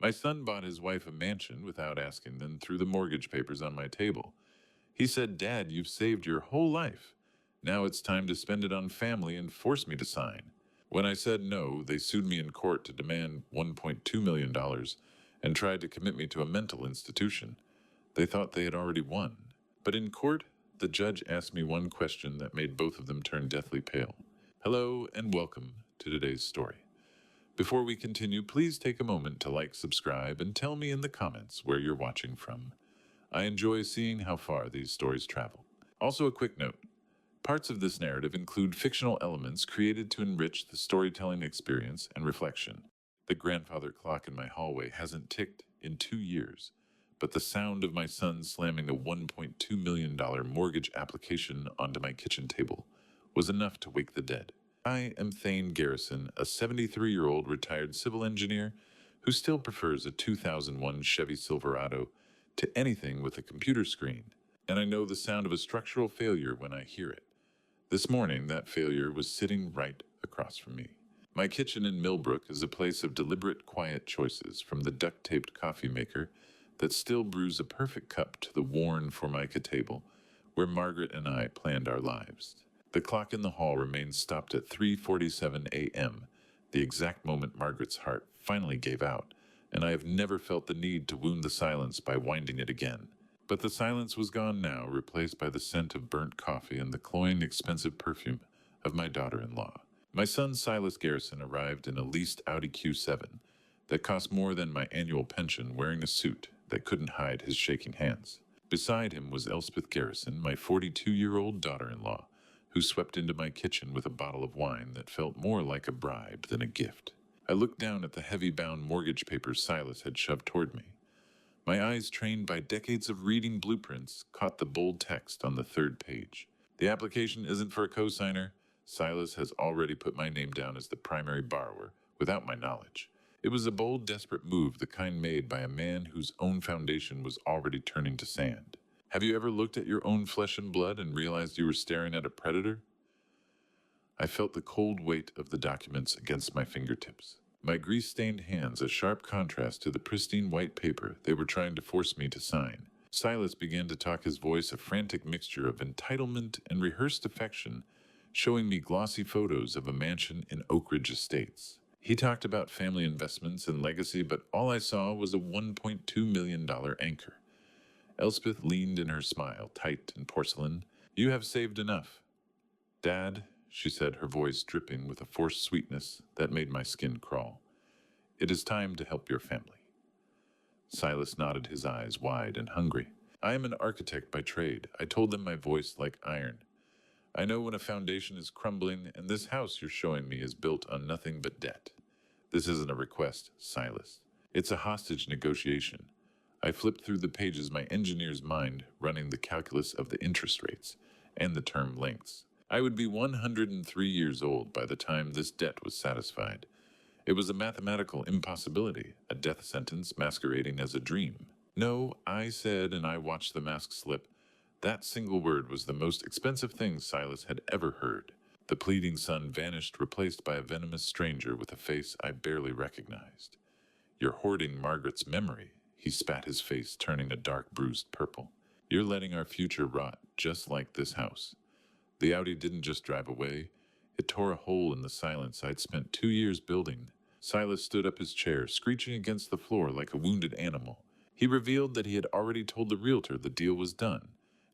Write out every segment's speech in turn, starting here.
My son bought his wife a mansion without asking, then threw the mortgage papers on my table. He said, "Dad, you've saved your whole life. Now it's time to spend it on family and force me to sign." When I said no, they sued me in court to demand $1.2 million dollars and tried to commit me to a mental institution. They thought they had already won. But in court, the judge asked me one question that made both of them turn deathly pale. Hello and welcome to today's story. Before we continue, please take a moment to like, subscribe, and tell me in the comments where you're watching from. I enjoy seeing how far these stories travel. Also, a quick note. Parts of this narrative include fictional elements created to enrich the storytelling experience and reflection. The grandfather clock in my hallway hasn't ticked in 2 years, but the sound of my son slamming a $1.2 million mortgage application onto my kitchen table was enough to wake the dead. I am Thane Garrison, a 73-year-old retired civil engineer who still prefers a 2001 Chevy Silverado to anything with a computer screen, and I know the sound of a structural failure when I hear it. This morning, that failure was sitting right across from me. My kitchen in Millbrook is a place of deliberate, quiet choices, from the duct-taped coffee maker that still brews a perfect cup to the worn Formica table where Margaret and I planned our lives. The clock in the hall remains stopped at 3:47 a.m., the exact moment Margaret's heart finally gave out, and I have never felt the need to wound the silence by winding it again. But the silence was gone now, replaced by the scent of burnt coffee and the cloying, expensive perfume of my daughter-in-law. My son Silas Garrison arrived in a leased Audi Q7 that cost more than my annual pension, wearing a suit that couldn't hide his shaking hands. Beside him was Elspeth Garrison, my 42-year-old daughter-in-law, who swept into my kitchen with a bottle of wine that felt more like a bribe than a gift. I looked down at the heavy-bound mortgage papers Silas had shoved toward me. My eyes, trained by decades of reading blueprints, caught the bold text on the third page. The application isn't for a cosigner. Silas has already put my name down as the primary borrower, without my knowledge. It was a bold, desperate move, the kind made by a man whose own foundation was already turning to sand. Have you ever looked at your own flesh and blood and realized you were staring at a predator? I felt the cold weight of the documents against my fingertips. My grease-stained hands, a sharp contrast to the pristine white paper they were trying to force me to sign. Silas began to talk, his voice a frantic mixture of entitlement and rehearsed affection, showing me glossy photos of a mansion in Oak Ridge Estates. He talked about family investments and legacy, but all I saw was a $1.2 million anchor. Elspeth leaned in her smile, tight and porcelain. "You have saved enough." "Dad," she said, her voice dripping with a forced sweetness that made my skin crawl, "it is time to help your family." Silas nodded, his eyes wide and hungry. "I am an architect by trade," I told them, my voice like iron. "I know when a foundation is crumbling, and this house you're showing me is built on nothing but debt. This isn't a request, Silas. It's a hostage negotiation." I flipped through the pages, my engineer's mind running the calculus of the interest rates and the term lengths. I would be 103 years old by the time this debt was satisfied. It was a mathematical impossibility, a death sentence masquerading as a dream. "No," I said, and I watched the mask slip. That single word was the most expensive thing Silas had ever heard. The pleading son vanished, replaced by a venomous stranger with a face I barely recognized. "You're hoarding Margaret's memory." He spat, his face turning a dark, bruised purple. "You're letting our future rot, just like this house." The Audi didn't just drive away. It tore a hole in the silence I'd spent 2 years building. Silas stood up, his chair screeching against the floor like a wounded animal. He revealed that he had already told the realtor the deal was done,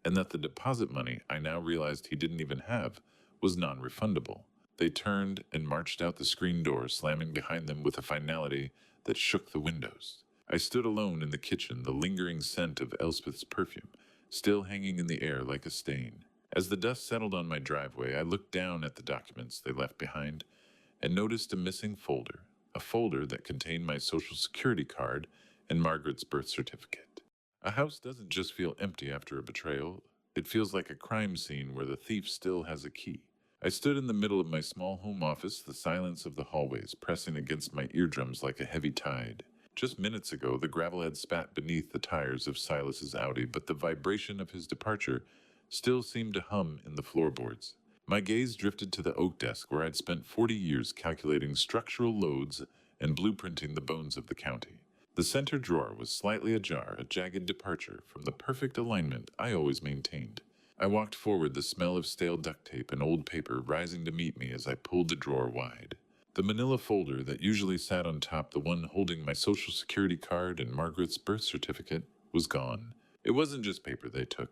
and that the deposit money I now realized he didn't even have was non-refundable. They turned and marched out the screen door, slamming behind them with a finality that shook the windows. I stood alone in the kitchen, the lingering scent of Elspeth's perfume still hanging in the air like a stain. As the dust settled on my driveway, I looked down at the documents they left behind and noticed a missing folder, a folder that contained my social security card and Margaret's birth certificate. A house doesn't just feel empty after a betrayal, it feels like a crime scene where the thief still has a key. I stood in the middle of my small home office, the silence of the hallways pressing against my eardrums like a heavy tide. Just minutes ago, the gravel had spat beneath the tires of Silas's Audi, but the vibration of his departure still seemed to hum in the floorboards. My gaze drifted to the oak desk where I'd spent 40 years calculating structural loads and blueprinting the bones of the county. The center drawer was slightly ajar, a jagged departure from the perfect alignment I always maintained. I walked forward, the smell of stale duct tape and old paper rising to meet me as I pulled the drawer wide. The manila folder that usually sat on top, the one holding my social security card and Margaret's birth certificate, was gone. It wasn't just paper they took.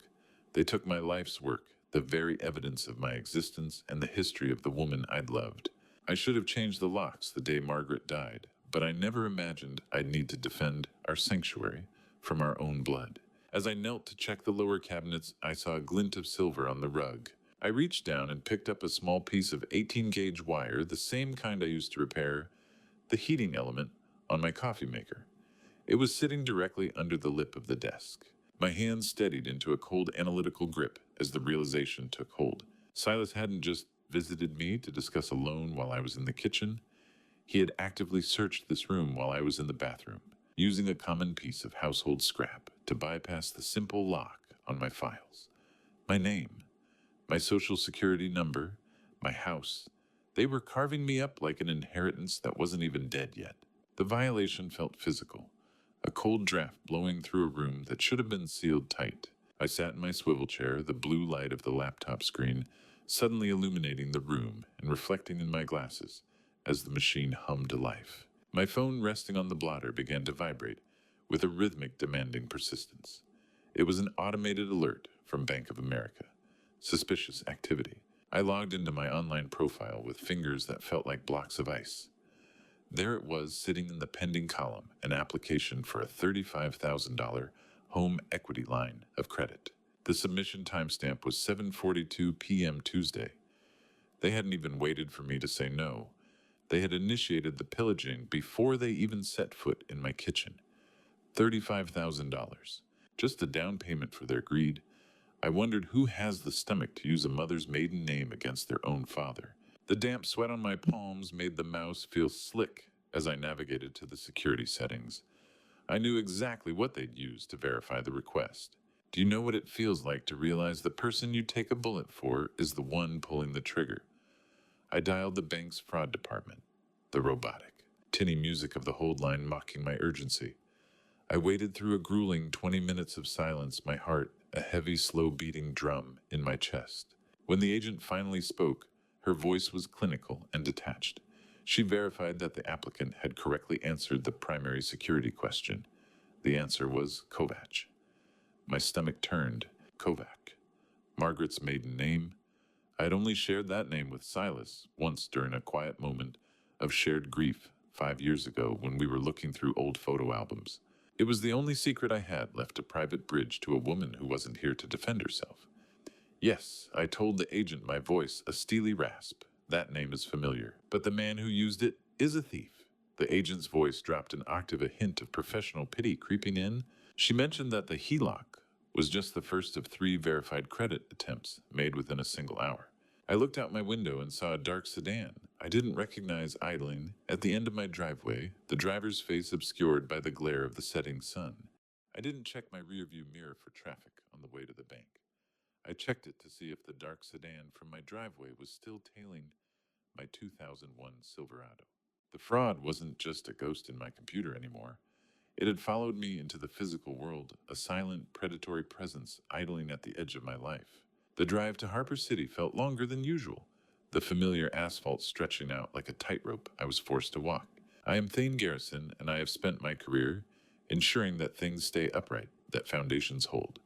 They took my life's work, the very evidence of my existence and the history of the woman I'd loved. I should have changed the locks the day Margaret died, but I never imagined I'd need to defend our sanctuary from our own blood. As I knelt to check the lower cabinets, I saw a glint of silver on the rug. I reached down and picked up a small piece of 18-gauge wire, the same kind I used to repair the heating element on my coffee maker. It was sitting directly under the lip of the desk. My hand steadied into a cold analytical grip as the realization took hold. Silas hadn't just visited me to discuss a loan while I was in the kitchen. He had actively searched this room while I was in the bathroom, using a common piece of household scrap to bypass the simple lock on my files. My name, my social security number, my house. They were carving me up like an inheritance that wasn't even dead yet. The violation felt physical, a cold draft blowing through a room that should have been sealed tight. I sat in my swivel chair, the blue light of the laptop screen suddenly illuminating the room and reflecting in my glasses as the machine hummed to life. My phone resting on the blotter began to vibrate with a rhythmic, demanding persistence. It was an automated alert from Bank of America. Suspicious activity. I logged into my online profile with fingers that felt like blocks of ice. There it was, sitting in the pending column, an application for a $35,000 home equity line of credit. The submission timestamp was 7:42 p.m. Tuesday. They hadn't even waited for me to say no. They had initiated the pillaging before they even set foot in my kitchen. $35,000. Just a down payment for their greed. I wondered who has the stomach to use a mother's maiden name against their own father. The damp sweat on my palms made the mouse feel slick as I navigated to the security settings. I knew exactly what they'd use to verify the request. Do you know what it feels like to realize the person you take a bullet for is the one pulling the trigger? I dialed the bank's fraud department. The robotic, tinny music of the hold line mocking my urgency. I waited through a grueling 20 minutes of silence, my heart a heavy, slow-beating drum in my chest. When the agent finally spoke, her voice was clinical and detached. She verified that the applicant had correctly answered the primary security question. The answer was Kovac. My stomach turned. Kovac. Margaret's maiden name. I had only shared that name with Silas once during a quiet moment of shared grief 5 years ago when we were looking through old photo albums. It was the only secret I had left, a private bridge to a woman who wasn't here to defend herself. Yes, I told the agent, my voice a steely rasp. That name is familiar, but the man who used it is a thief. The agent's voice dropped an octave, a hint of professional pity creeping in. She mentioned that the HELOC was just the first of 3 verified credit attempts made within a single hour. I looked out my window and saw a dark sedan I didn't recognize idling at the end of my driveway, the driver's face obscured by the glare of the setting sun. I didn't check my rearview mirror for traffic on the way to the bank. I checked it to see if the dark sedan from my driveway was still tailing my 2001 Silverado. The fraud wasn't just a ghost in my computer anymore. It had followed me into the physical world, a silent, predatory presence idling at the edge of my life. The drive to Harper City felt longer than usual, the familiar asphalt stretching out like a tightrope I was forced to walk. I am Thane Garrison, and I have spent my career ensuring that things stay upright, that foundations hold.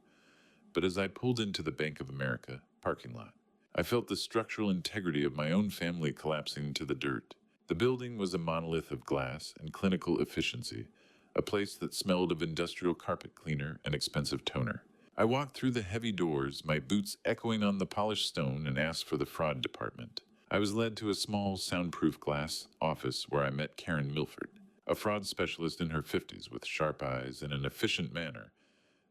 But as I pulled into the Bank of America parking lot, I felt the structural integrity of my own family collapsing into the dirt. The building was a monolith of glass and clinical efficiency, a place that smelled of industrial carpet cleaner and expensive toner. I walked through the heavy doors, my boots echoing on the polished stone, and asked for the fraud department. I was led to a small, soundproof glass office where I met Karen Milford, a fraud specialist in her 50s with sharp eyes and an efficient manner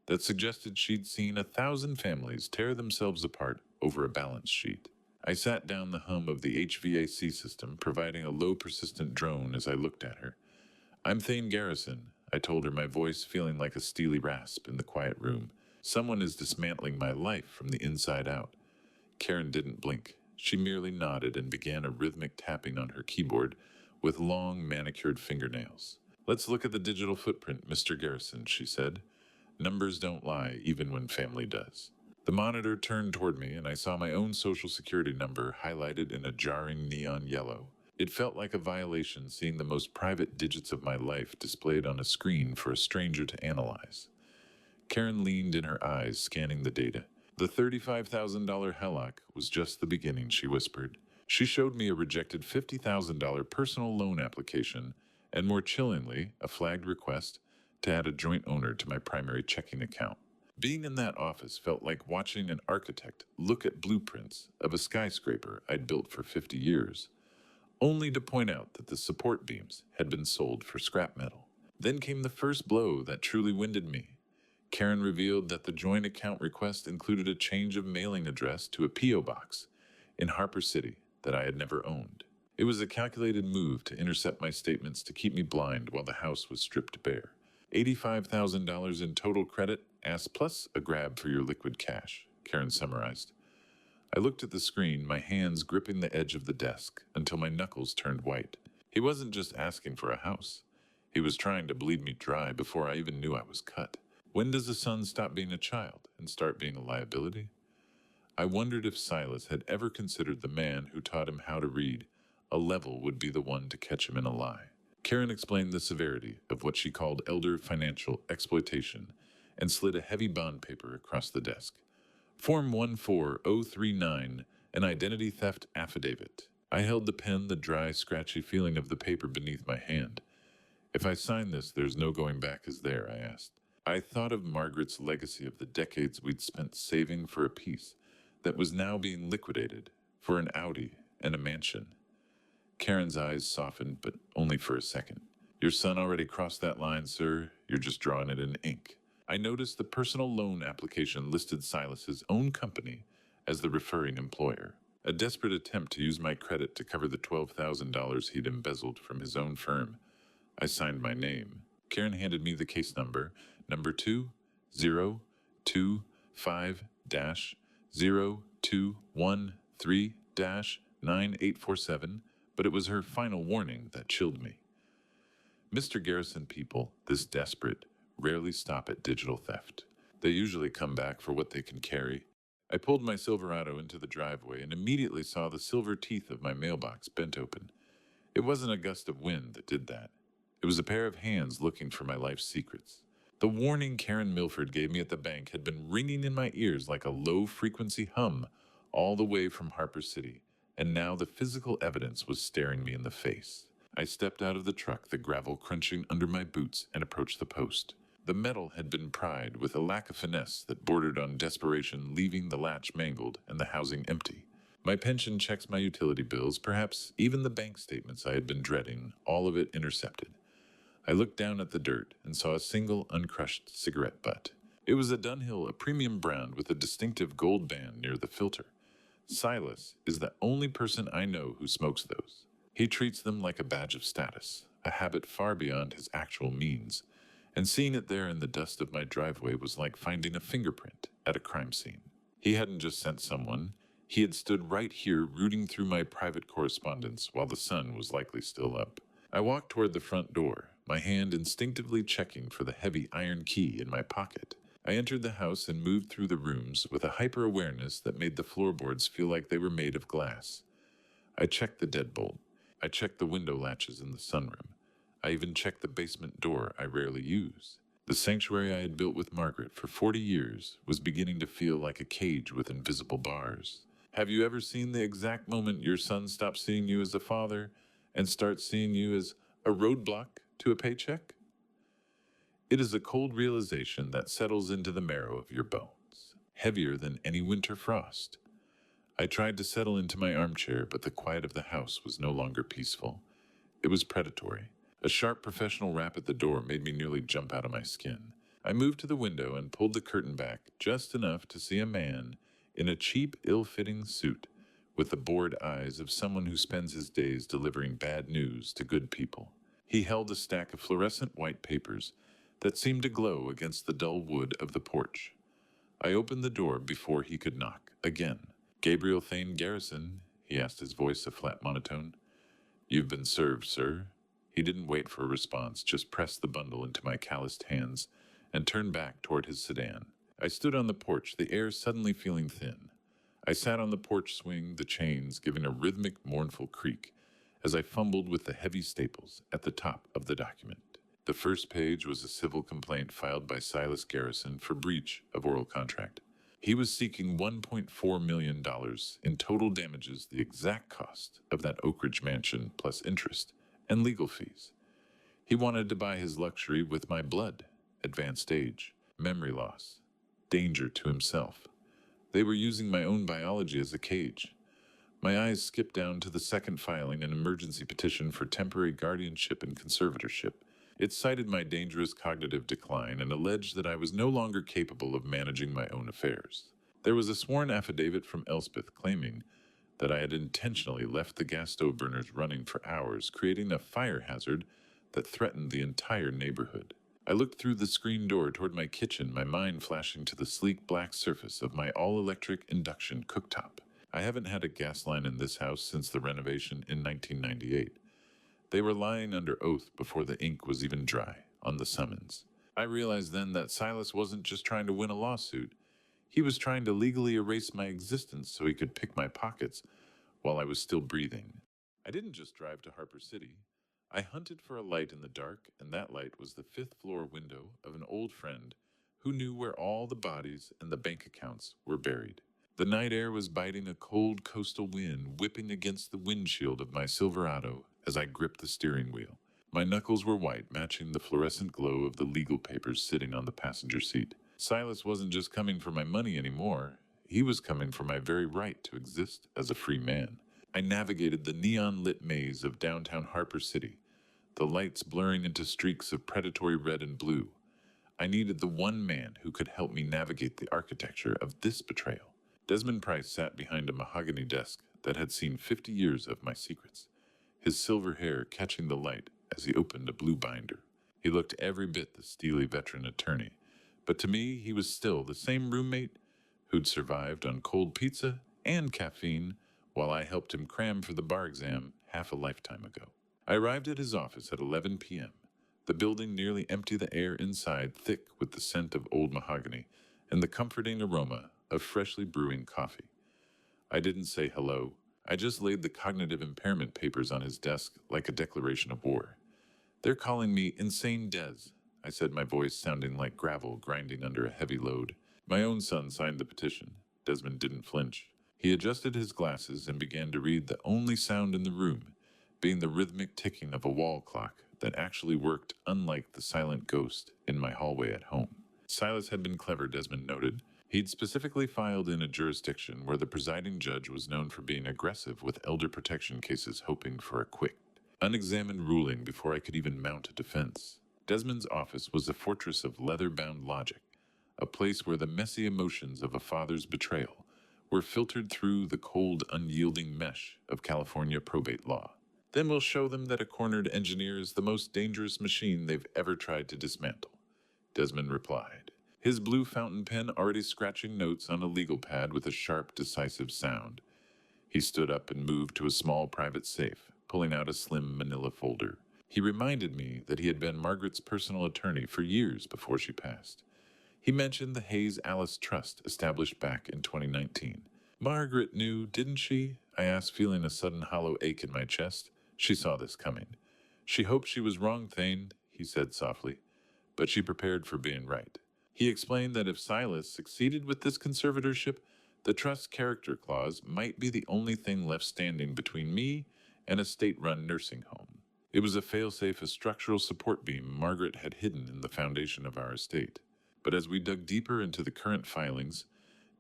that suggested she'd seen 1,000 families tear themselves apart over a balance sheet. I sat down, the hum of the HVAC system providing a low, persistent drone as I looked at her. I'm Thane Garrison, I told her, my voice feeling like a steely rasp in the quiet room. Someone is dismantling my life from the inside out. Karen didn't blink. She merely nodded and began a rhythmic tapping on her keyboard with long, manicured fingernails. Let's look at the digital footprint, Mr. Garrison, she said. Numbers don't lie, even when family does. The monitor turned toward me, and I saw my own social security number highlighted in a jarring neon yellow. It felt like a violation seeing the most private digits of my life displayed on a screen for a stranger to analyze. Karen leaned in her eyes, scanning the data. The $35,000 HELOC was just the beginning, she whispered. She showed me a rejected $50,000 personal loan application, and more chillingly, a flagged request to add a joint owner to my primary checking account. Being in that office felt like watching an architect look at blueprints of a skyscraper I'd built for 50 years, only to point out that the support beams had been sold for scrap metal. Then came the first blow that truly winded me. Karen revealed that the joint account request included a change of mailing address to a P.O. box in Harper City that I had never owned. It was a calculated move to intercept my statements to keep me blind while the house was stripped bare. $85,000 in total credit, asked plus a grab for your liquid cash, Karen summarized. I looked at the screen, my hands gripping the edge of the desk until my knuckles turned white. He wasn't just asking for a house. He was trying to bleed me dry before I even knew I was cut. When does a son stop being a child and start being a liability? I wondered if Silas had ever considered the man who taught him how to read a level would be the one to catch him in a lie. Karen explained the severity of what she called elder financial exploitation and slid a heavy bond paper across the desk. Form 14039, an identity theft affidavit. I held the pen, the dry, scratchy feeling of the paper beneath my hand. If I sign this, there's no going back, is there? I asked. I thought of Margaret's legacy of the decades we'd spent saving for a piece that was now being liquidated for an Audi and a mansion. Karen's eyes softened, but only for a second. Your son already crossed that line, sir. You're just drawing it in ink. I noticed the personal loan application listed Silas's own company as the referring employer. A desperate attempt to use my credit to cover the $12,000 he'd embezzled from his own firm. I signed my name. Karen handed me the case number 2025-0213-9847, but it was her final warning that chilled me. Mr. Garrison, people, this desperate, rarely stop at digital theft. They usually come back for what they can carry. I pulled my Silverado into the driveway and immediately saw the silver teeth of my mailbox bent open. It wasn't a gust of wind that did that. It was a pair of hands looking for my life's secrets. The warning Karen Milford gave me at the bank had been ringing in my ears like a low-frequency hum all the way from Harper City, and now the physical evidence was staring me in the face. I stepped out of the truck, the gravel crunching under my boots, and approached the post. The metal had been pried with a lack of finesse that bordered on desperation, leaving the latch mangled and the housing empty. My pension checks, my utility bills, perhaps even the bank statements I had been dreading, all of it intercepted. I looked down at the dirt and saw a single uncrushed cigarette butt. It was a Dunhill, a premium brand with a distinctive gold band near the filter. Silas is the only person I know who smokes those. He treats them like a badge of status, a habit far beyond his actual means, and seeing it there in the dust of my driveway was like finding a fingerprint at a crime scene. He hadn't just sent someone, he had stood right here rooting through my private correspondence while the sun was likely still up. I walked toward the front door, my hand instinctively checking for the heavy iron key in my pocket. I entered the house and moved through the rooms with a hyper-awareness that made the floorboards feel like they were made of glass. I checked the deadbolt. I checked the window latches in the sunroom. I even checked the basement door I rarely use. The sanctuary I had built with Margaret for 40 years was beginning to feel like a cage with invisible bars. Have you ever seen the exact moment your son stops seeing you as a father and starts seeing you as a roadblock to a paycheck? It is a cold realization that settles into the marrow of your bones, heavier than any winter frost. I tried to settle into my armchair, but the quiet of the house was no longer peaceful. It was predatory. A sharp professional rap at the door made me nearly jump out of my skin. I moved to the window and pulled the curtain back just enough to see a man in a cheap, ill-fitting suit with the bored eyes of someone who spends his days delivering bad news to good people. He held a stack of fluorescent white papers that seemed to glow against the dull wood of the porch. I opened the door before he could knock again. Gabriel Thane Garrison, he asked, his voice a flat monotone. You've been served, sir, He didn't wait for a response, just pressed the bundle into my calloused hands and turned back toward his sedan. I stood on the porch, the air suddenly feeling thin. I sat on the porch swing, the chains giving a rhythmic, mournful creak as I fumbled with the heavy staples at the top of the document. The first page was a civil complaint filed by Silas Garrison for breach of oral contract. He was seeking $1.4 million in total damages, the exact cost of that Oak Ridge mansion plus interest and legal fees. He wanted to buy his luxury with my blood, advanced age, memory loss, danger to himself. They were using my own biology as a cage. My eyes skipped down to the second filing, an emergency petition for temporary guardianship and conservatorship. It cited my dangerous cognitive decline and alleged that I was no longer capable of managing my own affairs. There was a sworn affidavit from Elspeth claiming that I had intentionally left the gas stove burners running for hours, creating a fire hazard that threatened the entire neighborhood. I looked through the screen door toward my kitchen, my mind flashing to the sleek black surface of my all-electric induction cooktop. I haven't had a gas line in this house since the renovation in 1998. They were lying under oath before the ink was even dry on the summons. I realized then that Silas wasn't just trying to win a lawsuit. He was trying to legally erase my existence so he could pick my pockets while I was still breathing. I didn't just drive to Harper City. I hunted for a light in the dark, and that light was the fifth-floor window of an old friend who knew where all the bodies and the bank accounts were buried. The night air was biting a cold coastal wind, whipping against the windshield of my Silverado as I gripped the steering wheel. My knuckles were white, matching the fluorescent glow of the legal papers sitting on the passenger seat. Silas wasn't just coming for my money anymore. He was coming for my very right to exist as a free man. I navigated the neon-lit maze of downtown Harper City, the lights blurring into streaks of predatory red and blue. I needed the one man who could help me navigate the architecture of this betrayal. Desmond Price sat behind a mahogany desk that had seen 50 years of my secrets, his silver hair catching the light as he opened a blue binder. He looked every bit the steely veteran attorney, but to me he was still the same roommate who'd survived on cold pizza and caffeine while I helped him cram for the bar exam half a lifetime ago. I arrived at his office at 11 p.m., the building nearly empty, the air inside thick with the scent of old mahogany and the comforting aroma of freshly brewing coffee. I didn't say hello. I just laid the cognitive impairment papers on his desk like a declaration of war. "They're calling me Insane Des," I said, my voice sounding like gravel grinding under a heavy load. My own son signed the petition. Desmond didn't flinch. He adjusted his glasses and began to read, the only sound in the room being the rhythmic ticking of a wall clock that actually worked, unlike the silent ghost in my hallway at home. Silas had been clever, Desmond noted. He'd specifically filed in a jurisdiction where the presiding judge was known for being aggressive with elder protection cases, hoping for a quick, unexamined ruling before I could even mount a defense. Desmond's office was a fortress of leather-bound logic, a place where the messy emotions of a father's betrayal were filtered through the cold, unyielding mesh of California probate law. Then we'll show them that a cornered engineer is the most dangerous machine they've ever tried to dismantle, Desmond replied, his blue fountain pen already scratching notes on a legal pad with a sharp, decisive sound. He stood up and moved to a small private safe, pulling out a slim manila folder. He reminded me that he had been Margaret's personal attorney for years before she passed. He mentioned the Hayes Alice Trust established back in 2019. Margaret knew, didn't she? I asked, feeling a sudden hollow ache in my chest. She saw this coming. She hoped she was wrong, Thane, he said softly, but she prepared for being right. He explained that if Silas succeeded with this conservatorship, the trust character clause might be the only thing left standing between me and a state-run nursing home. It was a failsafe, a structural support beam Margaret had hidden in the foundation of our estate. But as we dug deeper into the current filings,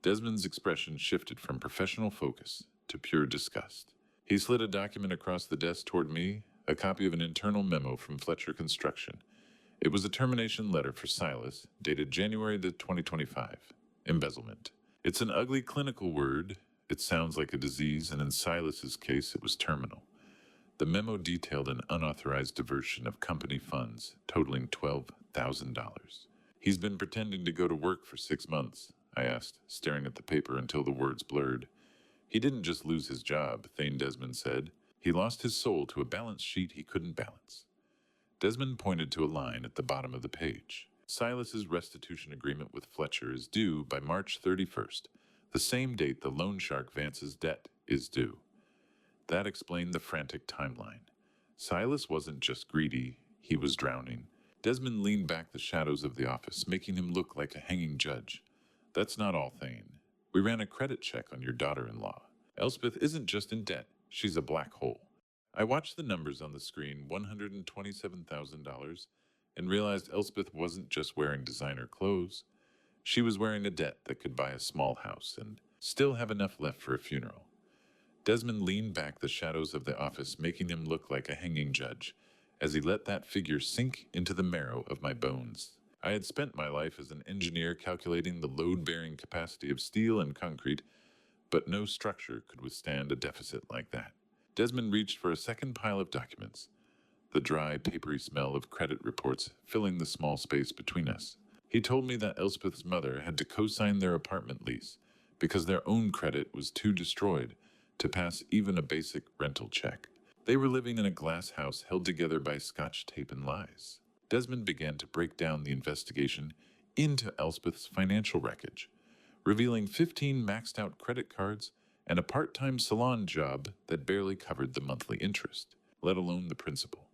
Desmond's expression shifted from professional focus to pure disgust. He slid a document across the desk toward me, a copy of an internal memo from Fletcher Construction. It was a termination letter for Silas, dated January 2025. Embezzlement. It's an ugly clinical word. It sounds like a disease, and in Silas's case, it was terminal. The memo detailed an unauthorized diversion of company funds totaling $12,000. He's been pretending to go to work for 6 months, I asked, staring at the paper until the words blurred. He didn't just lose his job, Thane Desmond said. He lost his soul to a balance sheet he couldn't balance. Desmond pointed to a line at the bottom of the page. Silas's restitution agreement with Fletcher is due by March 31st, the same date the loan shark Vance's debt is due. That explained the frantic timeline. Silas wasn't just greedy, he was drowning. Desmond leaned back the shadows of the office, making him look like a hanging judge. That's not all, Thane. We ran a credit check on your daughter-in-law. Elspeth isn't just in debt, she's a black hole. I watched the numbers on the screen, $127,000, and realized Elspeth wasn't just wearing designer clothes. She was wearing a debt that could buy a small house and still have enough left for a funeral. Desmond leaned back the shadows of the office, making him look like a hanging judge, as he let that figure sink into the marrow of my bones. I had spent my life as an engineer calculating the load-bearing capacity of steel and concrete, but no structure could withstand a deficit like that. Desmond reached for a second pile of documents, the dry, papery smell of credit reports filling the small space between us. He told me that Elspeth's mother had to co-sign their apartment lease because their own credit was too destroyed to pass even a basic rental check. They were living in a glass house held together by scotch tape and lies. Desmond began to break down the investigation into Elspeth's financial wreckage, revealing 15 maxed-out credit cards and a part-time salon job that barely covered the monthly interest, let alone the principal.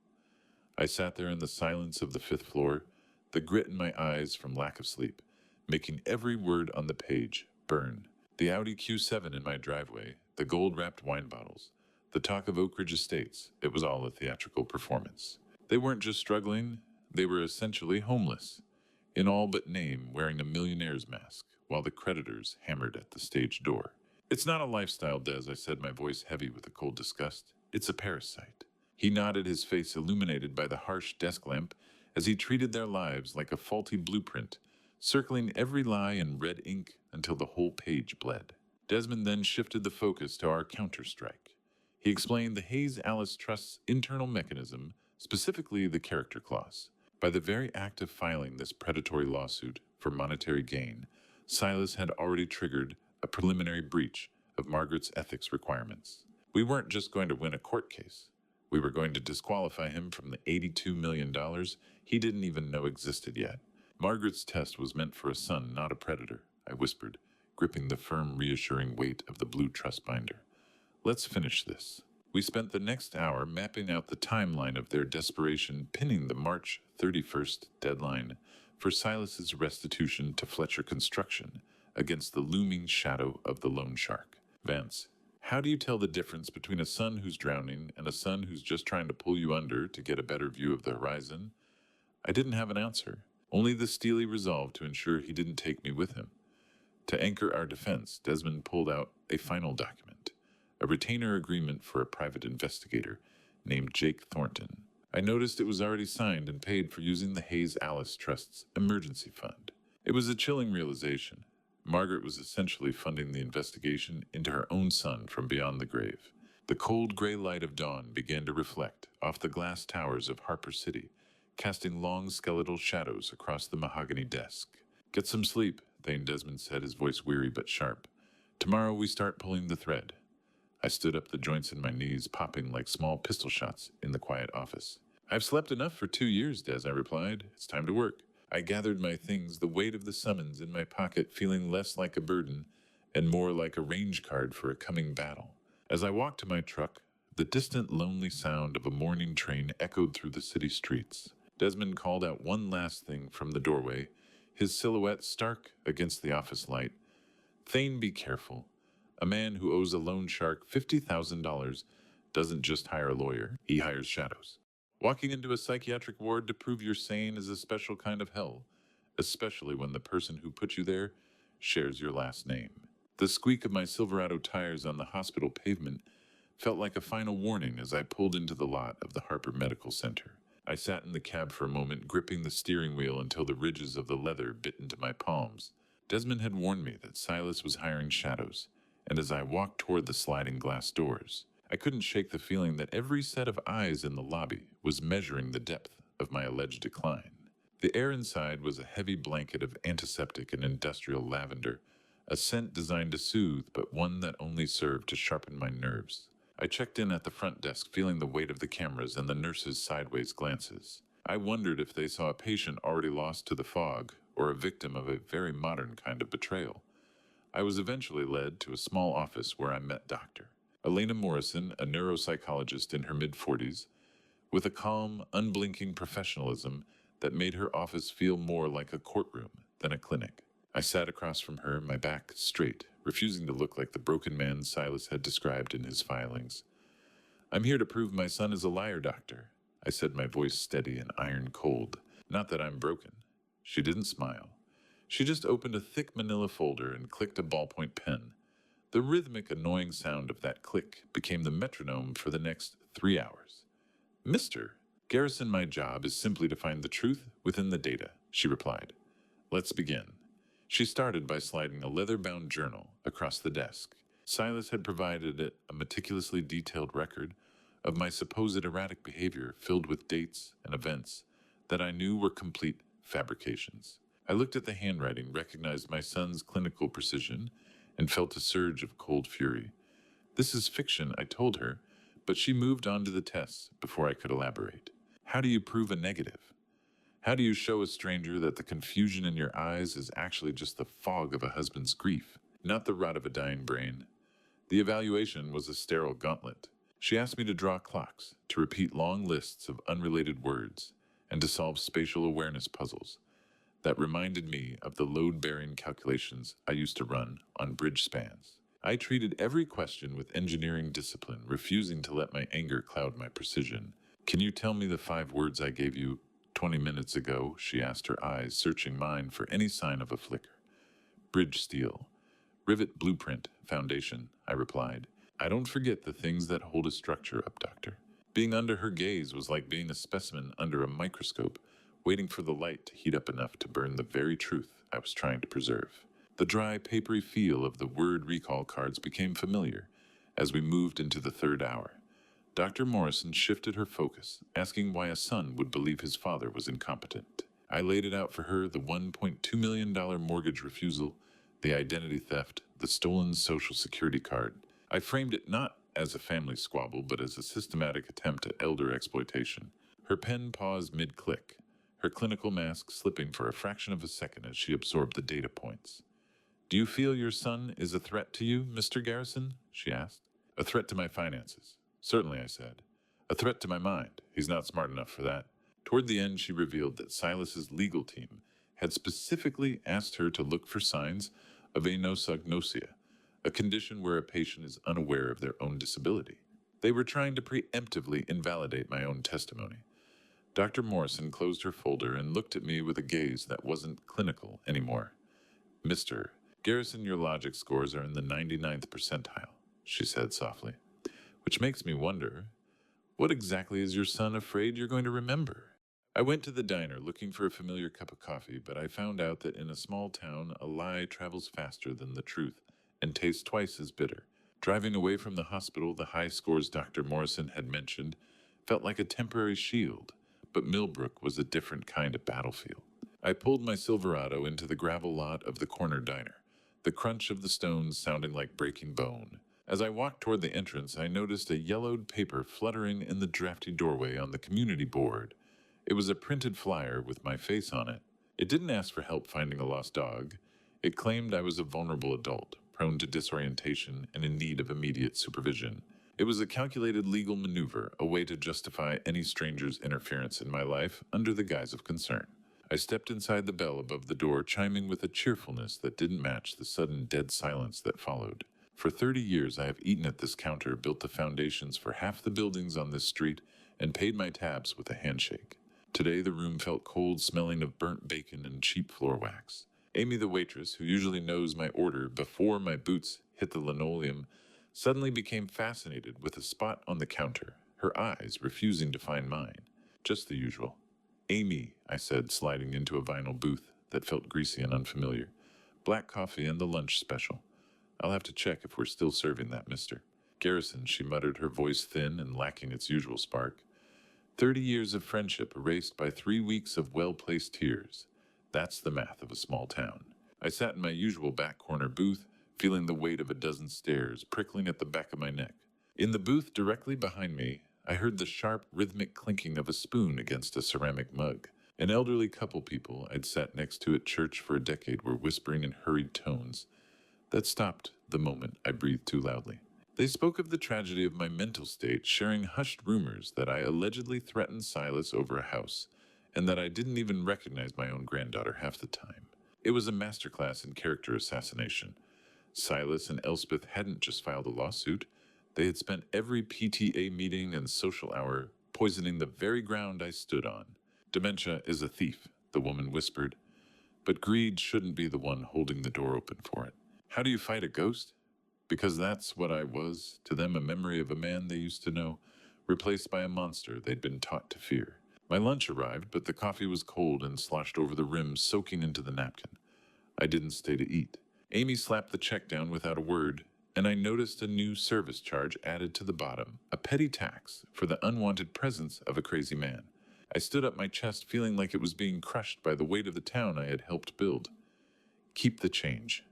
I sat there in the silence of the fifth floor, the grit in my eyes from lack of sleep, making every word on the page burn. The Audi Q7 in my driveway, the gold-wrapped wine bottles, the talk of Oak Ridge Estates, it was all a theatrical performance. They weren't just struggling, they were essentially homeless, in all but name wearing a millionaire's mask, while the creditors hammered at the stage door. It's not a lifestyle, Des, I said, my voice heavy with a cold disgust. It's a parasite. He nodded, his face illuminated by the harsh desk lamp, as he treated their lives like a faulty blueprint, circling every lie in red ink until the whole page bled. Desmond then shifted the focus to our counter-strike. He explained the Hayes Alice Trust's internal mechanism, specifically the character clause. By the very act of filing this predatory lawsuit for monetary gain, Silas had already triggered a preliminary breach of Margaret's ethics requirements. We weren't just going to win a court case. We were going to disqualify him from the $82 million he didn't even know existed yet. Margaret's test was meant for a son, not a predator, I whispered, gripping the firm, reassuring weight of the blue trust binder. Let's finish this. We spent the next hour mapping out the timeline of their desperation, pinning the March 31st deadline for Silas's restitution to Fletcher Construction against the looming shadow of the loan shark. Vance, how do you tell the difference between a son who's drowning and a son who's just trying to pull you under to get a better view of the horizon? I didn't have an answer, only the steely resolve to ensure he didn't take me with him. To anchor our defense, Desmond pulled out a final document, a retainer agreement for a private investigator named Jake Thornton. I noticed it was already signed and paid for using the Hayes Alice Trust's emergency fund. It was a chilling realization. Margaret was essentially funding the investigation into her own son from beyond the grave. The cold gray light of dawn began to reflect off the glass towers of Harper City, casting long skeletal shadows across the mahogany desk. Get some sleep, Thane Desmond said, his voice weary but sharp. Tomorrow we start pulling the thread. I stood up, the joints in my knees popping like small pistol shots in the quiet office. I've slept enough for 2 years, Des, I replied. It's time to work. I gathered my things, the weight of the summons in my pocket feeling less like a burden and more like a range card for a coming battle. As I walked to my truck, the distant, lonely sound of a morning train echoed through the city streets. Desmond called out one last thing from the doorway, his silhouette stark against the office light. Thane, be careful. A man who owes a loan shark $50,000 doesn't just hire a lawyer, he hires shadows. Walking into a psychiatric ward to prove you're sane is a special kind of hell, especially when the person who put you there shares your last name. The squeak of my Silverado tires on the hospital pavement felt like a final warning as I pulled into the lot of the Harper Medical Center. I sat in the cab for a moment, gripping the steering wheel until the ridges of the leather bit into my palms. Desmond had warned me that Silas was hiring shadows, and as I walked toward the sliding glass doors, I couldn't shake the feeling that every set of eyes in the lobby was measuring the depth of my alleged decline. The air inside was a heavy blanket of antiseptic and industrial lavender, a scent designed to soothe, but one that only served to sharpen my nerves. I checked in at the front desk, feeling the weight of the cameras and the nurses' sideways glances. I wondered if they saw a patient already lost to the fog or a victim of a very modern kind of betrayal. I was eventually led to a small office where I met Dr. Elena Morrison, a neuropsychologist in her mid-40s, with a calm, unblinking professionalism that made her office feel more like a courtroom than a clinic. I sat across from her, my back straight, refusing to look like the broken man Silas had described in his filings. "I'm here to prove my son is a liar, doctor," I said, my voice steady and iron cold. "Not that I'm broken." She didn't smile. She just opened a thick manila folder and clicked a ballpoint pen. The rhythmic, annoying sound of that click became the metronome for the next 3 hours. "Mr. Garrison, my job is simply to find the truth within the data," she replied. "Let's begin." She started by sliding a leather-bound journal across the desk. Silas had provided it a meticulously detailed record of my supposed erratic behavior filled with dates and events that I knew were complete fabrications. I looked at the handwriting, recognized my son's clinical precision, and felt a surge of cold fury. "This is fiction," I told her, but she moved on to the tests before I could elaborate. "How do you prove a negative? How do you show a stranger that the confusion in your eyes is actually just the fog of a husband's grief, not the rot of a dying brain?" The evaluation was a sterile gauntlet. She asked me to draw clocks, to repeat long lists of unrelated words, and to solve spatial awareness puzzles that reminded me of the load-bearing calculations I used to run on bridge spans. I treated every question with engineering discipline, refusing to let my anger cloud my precision. "Can you tell me the 5 words I gave you 20 minutes ago?" she asked, her eyes searching mine for any sign of a flicker. "Bridge steel. Rivet blueprint, foundation," I replied. "I don't forget the things that hold a structure up, doctor." Being under her gaze was like being a specimen under a microscope, waiting for the light to heat up enough to burn the very truth I was trying to preserve. The dry, papery feel of the word recall cards became familiar as we moved into the 3rd hour. Dr. Morrison shifted her focus, asking why a son would believe his father was incompetent. I laid it out for her: the $1.2 million mortgage refusal, the identity theft, the stolen Social Security card. I framed it not as a family squabble, but as a systematic attempt at elder exploitation. Her pen paused mid-click, her clinical mask slipping for a fraction of a second as she absorbed the data points. "Do you feel your son is a threat to you, Mr. Garrison?" she asked. "A threat to my finances." "Certainly," I said. "A threat to my mind. He's not smart enough for that." Toward the end, she revealed that Silas's legal team had specifically asked her to look for signs of anosognosia, a condition where a patient is unaware of their own disability. They were trying to preemptively invalidate my own testimony. Dr. Morrison closed her folder and looked at me with a gaze that wasn't clinical anymore. "Mr. Garrison, your logic scores are in the 99th percentile," she said softly. "Which makes me wonder, what exactly is your son afraid you're going to remember?" I went to the diner looking for a familiar cup of coffee, but I found out that in a small town, a lie travels faster than the truth and tastes twice as bitter. Driving away from the hospital, the high scores Dr. Morrison had mentioned felt like a temporary shield, but Millbrook was a different kind of battlefield. I pulled my Silverado into the gravel lot of the corner diner, the crunch of the stones sounding like breaking bone. As I walked toward the entrance, I noticed a yellowed paper fluttering in the drafty doorway on the community board. It was a printed flyer with my face on it. It didn't ask for help finding a lost dog. It claimed I was a vulnerable adult, prone to disorientation and in need of immediate supervision. It was a calculated legal maneuver, a way to justify any stranger's interference in my life under the guise of concern. I stepped inside the bell above the door, chiming with a cheerfulness that didn't match the sudden dead silence that followed. For 30 years I have eaten at this counter, built the foundations for half the buildings on this street, and paid my tabs with a handshake. Today the room felt cold, smelling of burnt bacon and cheap floor wax. Amy, the waitress, who usually knows my order before my boots hit the linoleum, suddenly became fascinated with a spot on the counter, her eyes refusing to find mine. Just the usual. "Amy," I said, sliding into a vinyl booth that felt greasy and unfamiliar. "Black coffee and the lunch special. I'll have to check if we're still serving that, mister." "Garrison," she muttered, her voice thin and lacking its usual spark. 30 years of friendship erased by 3 weeks of well-placed tears. That's the math of a small town. I sat in my usual back corner booth, feeling the weight of a dozen stares prickling at the back of my neck. In the booth directly behind me, I heard the sharp, rhythmic clinking of a spoon against a ceramic mug. An elderly couple people I'd sat next to at church for a decade were whispering in hurried tones that stopped the moment I breathed too loudly. They spoke of the tragedy of my mental state, sharing hushed rumors that I allegedly threatened Silas over a house, and that I didn't even recognize my own granddaughter half the time. It was a masterclass in character assassination. Silas and Elspeth hadn't just filed a lawsuit, they had spent every PTA meeting and social hour poisoning the very ground I stood on. Dementia is a thief, the woman whispered, but greed shouldn't be the one holding the door open for it. How do you fight a ghost? Because that's what I was, to them a memory of a man they used to know, replaced by a monster they'd been taught to fear. My lunch arrived, but the coffee was cold and sloshed over the rim, soaking into the napkin. I didn't stay to eat. Amy slapped the check down without a word, and I noticed a new service charge added to the bottom, a petty tax for the unwanted presence of a crazy man. I stood up my chest, feeling like it was being crushed by the weight of the town I had helped build. Keep the change.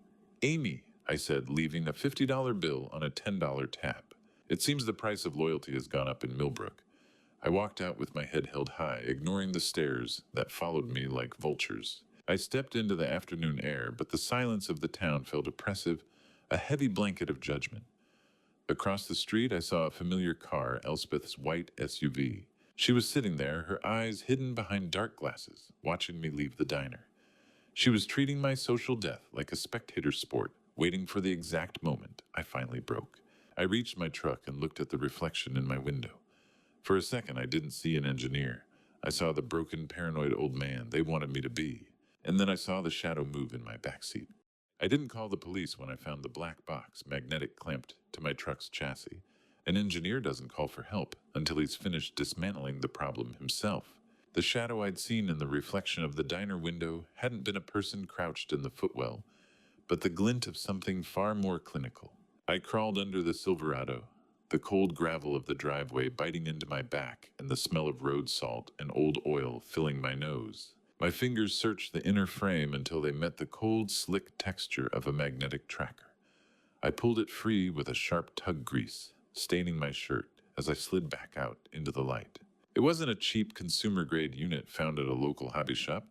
Amy, I said, leaving a $50 bill on a $10 tab. It seems the price of loyalty has gone up in Millbrook. I walked out with my head held high, ignoring the stares that followed me like vultures. I stepped into the afternoon air, but the silence of the town felt oppressive, a heavy blanket of judgment. Across the street, I saw a familiar car, Elspeth's white SUV. She was sitting there, her eyes hidden behind dark glasses, watching me leave the diner. She was treating my social death like a spectator sport, waiting for the exact moment I finally broke. I reached my truck and looked at the reflection in my window. For a second, I didn't see an engineer. I saw the broken, paranoid old man they wanted me to be. And then I saw the shadow move in my backseat. I didn't call the police when I found the black box, magnetic clamped to my truck's chassis. An engineer doesn't call for help until he's finished dismantling the problem himself. The shadow I'd seen in the reflection of the diner window hadn't been a person crouched in the footwell, but the glint of something far more clinical. I crawled under the Silverado, the cold gravel of the driveway biting into my back and the smell of road salt and old oil filling my nose. My fingers searched the inner frame until they met the cold, slick texture of a magnetic tracker. I pulled it free with a sharp tug grease, staining my shirt as I slid back out into the light. It wasn't a cheap consumer-grade unit found at a local hobby shop.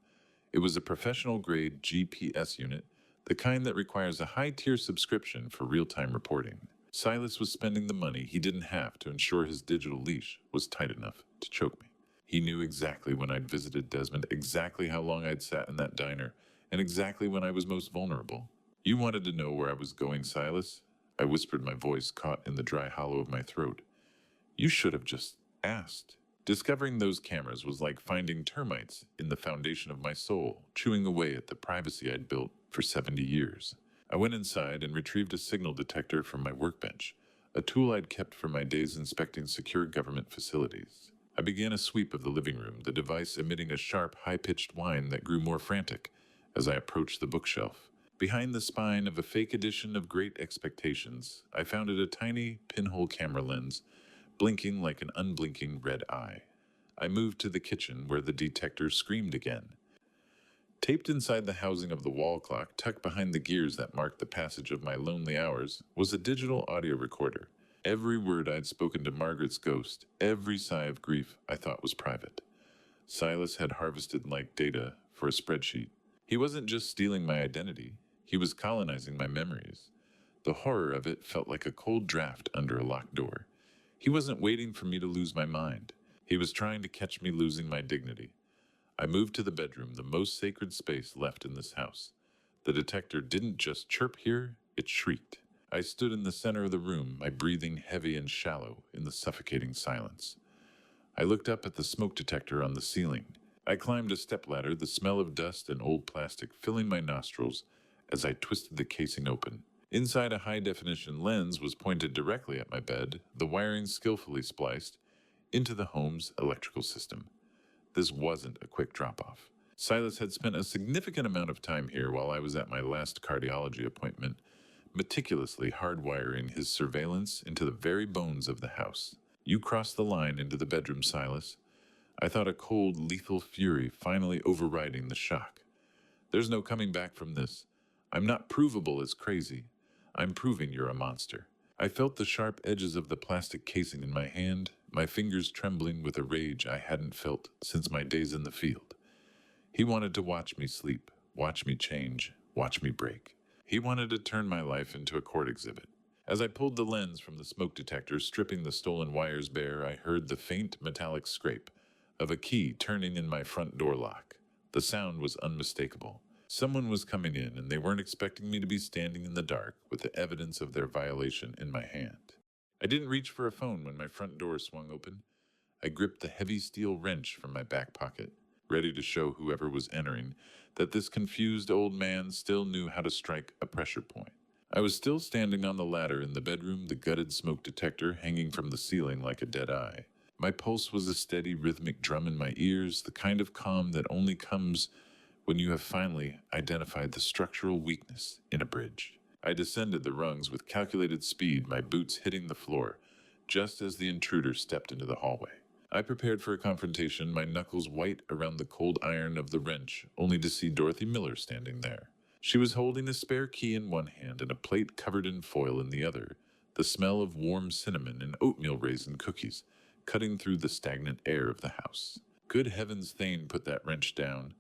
It was a professional-grade GPS unit, the kind that requires a high-tier subscription for real-time reporting. Silas was spending the money he didn't have to ensure his digital leash was tight enough to choke me. He knew exactly when I'd visited Desmond, exactly how long I'd sat in that diner, and exactly when I was most vulnerable. You wanted to know where I was going, Silas? I whispered, my voice caught in the dry hollow of my throat. You should have just asked. Discovering those cameras was like finding termites in the foundation of my soul, chewing away at the privacy I'd built for 70 years. I went inside and retrieved a signal detector from my workbench, a tool I'd kept for my days inspecting secure government facilities. I began a sweep of the living room, the device emitting a sharp, high-pitched whine that grew more frantic as I approached the bookshelf. Behind the spine of a fake edition of Great Expectations, I found a tiny pinhole camera lens, blinking like an unblinking red eye. I moved to the kitchen where the detector screamed again. Taped inside the housing of the wall clock, tucked behind the gears that marked the passage of my lonely hours, was a digital audio recorder. Every word I'd spoken to Margaret's ghost, every sigh of grief I thought was private. Silas had harvested like data for a spreadsheet. He wasn't just stealing my identity, he was colonizing my memories. The horror of it felt like a cold draft under a locked door. He wasn't waiting for me to lose my mind. He was trying to catch me losing my dignity. I moved to the bedroom, the most sacred space left in this house. The detector didn't just chirp here, it shrieked. I stood in the center of the room, my breathing heavy and shallow in the suffocating silence. I looked up at the smoke detector on the ceiling. I climbed a stepladder, the smell of dust and old plastic filling my nostrils as I twisted the casing open. Inside, a high-definition lens was pointed directly at my bed, the wiring skillfully spliced into the home's electrical system. This wasn't a quick drop-off. Silas had spent a significant amount of time here while I was at my last cardiology appointment, meticulously hardwiring his surveillance into the very bones of the house. You crossed the line into the bedroom, Silas. I thought, a cold, lethal fury finally overriding the shock. There's no coming back from this. I'm not provable as crazy. I'm proving you're a monster. I felt the sharp edges of the plastic casing in my hand, my fingers trembling with a rage I hadn't felt since my days in the field. He wanted to watch me sleep, watch me change, watch me break. He wanted to turn my life into a court exhibit. As I pulled the lens from the smoke detector, stripping the stolen wires bare, I heard the faint metallic scrape of a key turning in my front door lock. The sound was unmistakable. Someone was coming in, and they weren't expecting me to be standing in the dark with the evidence of their violation in my hand. I didn't reach for a phone when my front door swung open. I gripped the heavy steel wrench from my back pocket, ready to show whoever was entering that this confused old man still knew how to strike a pressure point. I was still standing on the ladder in the bedroom, the gutted smoke detector hanging from the ceiling like a dead eye. My pulse was a steady rhythmic drum in my ears, the kind of calm that only comes when you have finally identified the structural weakness in a bridge. I descended the rungs with calculated speed, my boots hitting the floor, just as the intruder stepped into the hallway. I prepared for a confrontation, my knuckles white around the cold iron of the wrench, only to see Dorothy Miller standing there. She was holding a spare key in one hand and a plate covered in foil in the other, the smell of warm cinnamon and oatmeal raisin cookies cutting through the stagnant air of the house. Good heavens, Thane put that wrench down.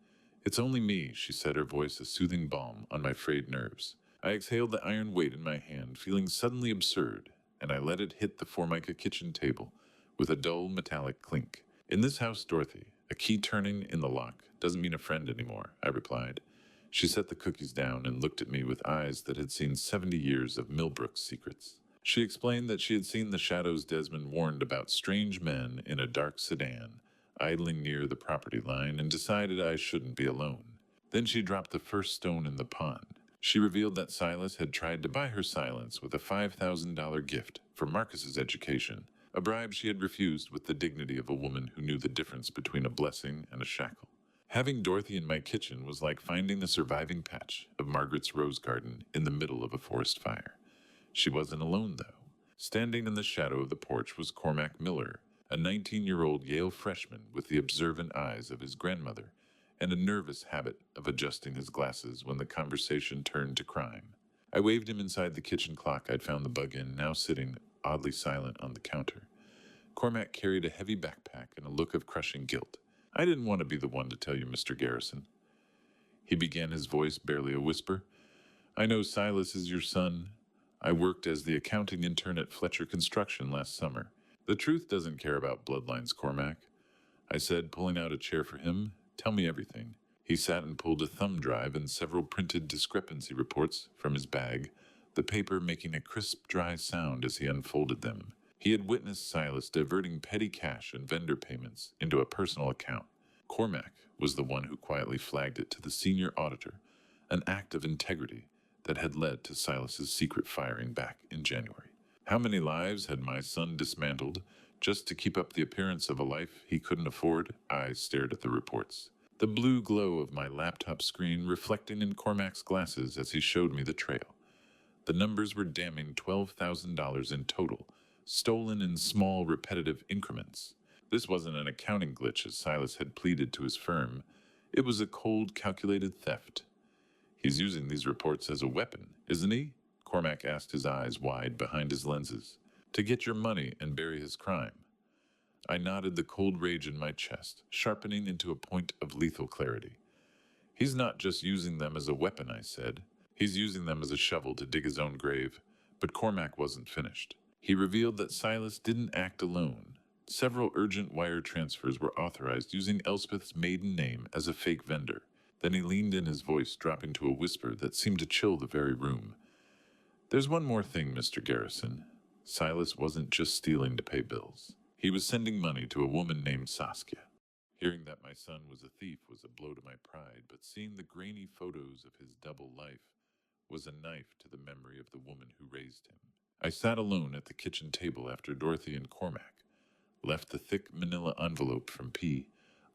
It's only me, she said, her voice a soothing balm on my frayed nerves. I exhaled the iron weight in my hand, feeling suddenly absurd, and I let it hit the Formica kitchen table with a dull metallic clink. In this house, Dorothy, a key turning in the lock doesn't mean a friend anymore, I replied. She set the cookies down and looked at me with eyes that had seen 70 years of Millbrook's secrets. She explained that she had seen the shadows Desmond warned about, strange men in a dark sedan, idling near the property line, and decided I shouldn't be alone. Then she dropped the first stone in the pond. She revealed that Silas had tried to buy her silence with a $5,000 gift for Marcus's education, a bribe she had refused with the dignity of a woman who knew the difference between a blessing and a shackle. Having Dorothy in my kitchen was like finding the surviving patch of Margaret's rose garden in the middle of a forest fire. She wasn't alone, though. Standing in the shadow of the porch was Cormac Miller, a 19-year-old Yale freshman with the observant eyes of his grandmother and a nervous habit of adjusting his glasses when the conversation turned to crime. I waved him inside the kitchen clock I'd found the bug in, now sitting oddly silent on the counter. Cormac carried a heavy backpack and a look of crushing guilt. I didn't want to be the one to tell you, Mr. Garrison. He began, his voice barely a whisper. I know Silas is your son. I worked as the accounting intern at Fletcher Construction last summer. The truth doesn't care about bloodlines, Cormac, I said, pulling out a chair for him. Tell me everything. He sat and pulled a thumb drive and several printed discrepancy reports from his bag, the paper making a crisp, dry sound as he unfolded them. He had witnessed Silas diverting petty cash and vendor payments into a personal account. Cormac was the one who quietly flagged it to the senior auditor, an act of integrity that had led to Silas's secret firing back in January. How many lives had my son dismantled just to keep up the appearance of a life he couldn't afford? I stared at the reports, the blue glow of my laptop screen reflecting in Cormac's glasses as he showed me the trail. The numbers were damning $12,000 in total, stolen in small, repetitive increments. This wasn't an accounting glitch, as Silas had pleaded to his firm. It was a cold, calculated theft. He's using these reports as a weapon, isn't he? Cormac asked, his eyes wide behind his lenses. To get your money and bury his crime. I nodded, the cold rage in my chest, sharpening into a point of lethal clarity. He's not just using them as a weapon, I said. He's using them as a shovel to dig his own grave. But Cormac wasn't finished. He revealed that Silas didn't act alone. Several urgent wire transfers were authorized using Elspeth's maiden name as a fake vendor. Then he leaned in, his voice dropping to a whisper that seemed to chill the very room. There's one more thing, Mr. Garrison. Silas wasn't just stealing to pay bills. He was sending money to a woman named Saskia. Hearing that my son was a thief was a blow to my pride, but seeing the grainy photos of his double life was a knife to the memory of the woman who raised him. I sat alone at the kitchen table after Dorothy and Cormac left the thick manila envelope from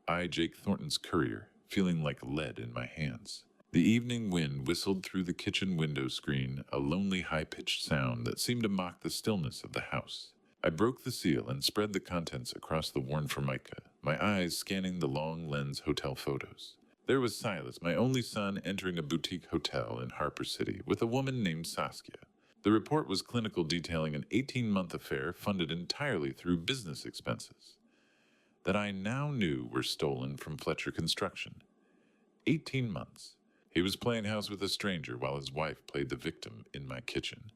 I. Jake Thornton's courier, feeling like lead in my hands. The evening wind whistled through the kitchen window screen, a lonely, high-pitched sound that seemed to mock the stillness of the house. I broke the seal and spread the contents across the worn formica, my eyes scanning the long lens hotel photos. There was Silas, my only son, entering a boutique hotel in Harper City with a woman named Saskia. The report was clinical, detailing an 18-month affair funded entirely through business expenses that I now knew were stolen from Fletcher Construction. 18 months. He was playing house with a stranger while his wife played the victim in my kitchen.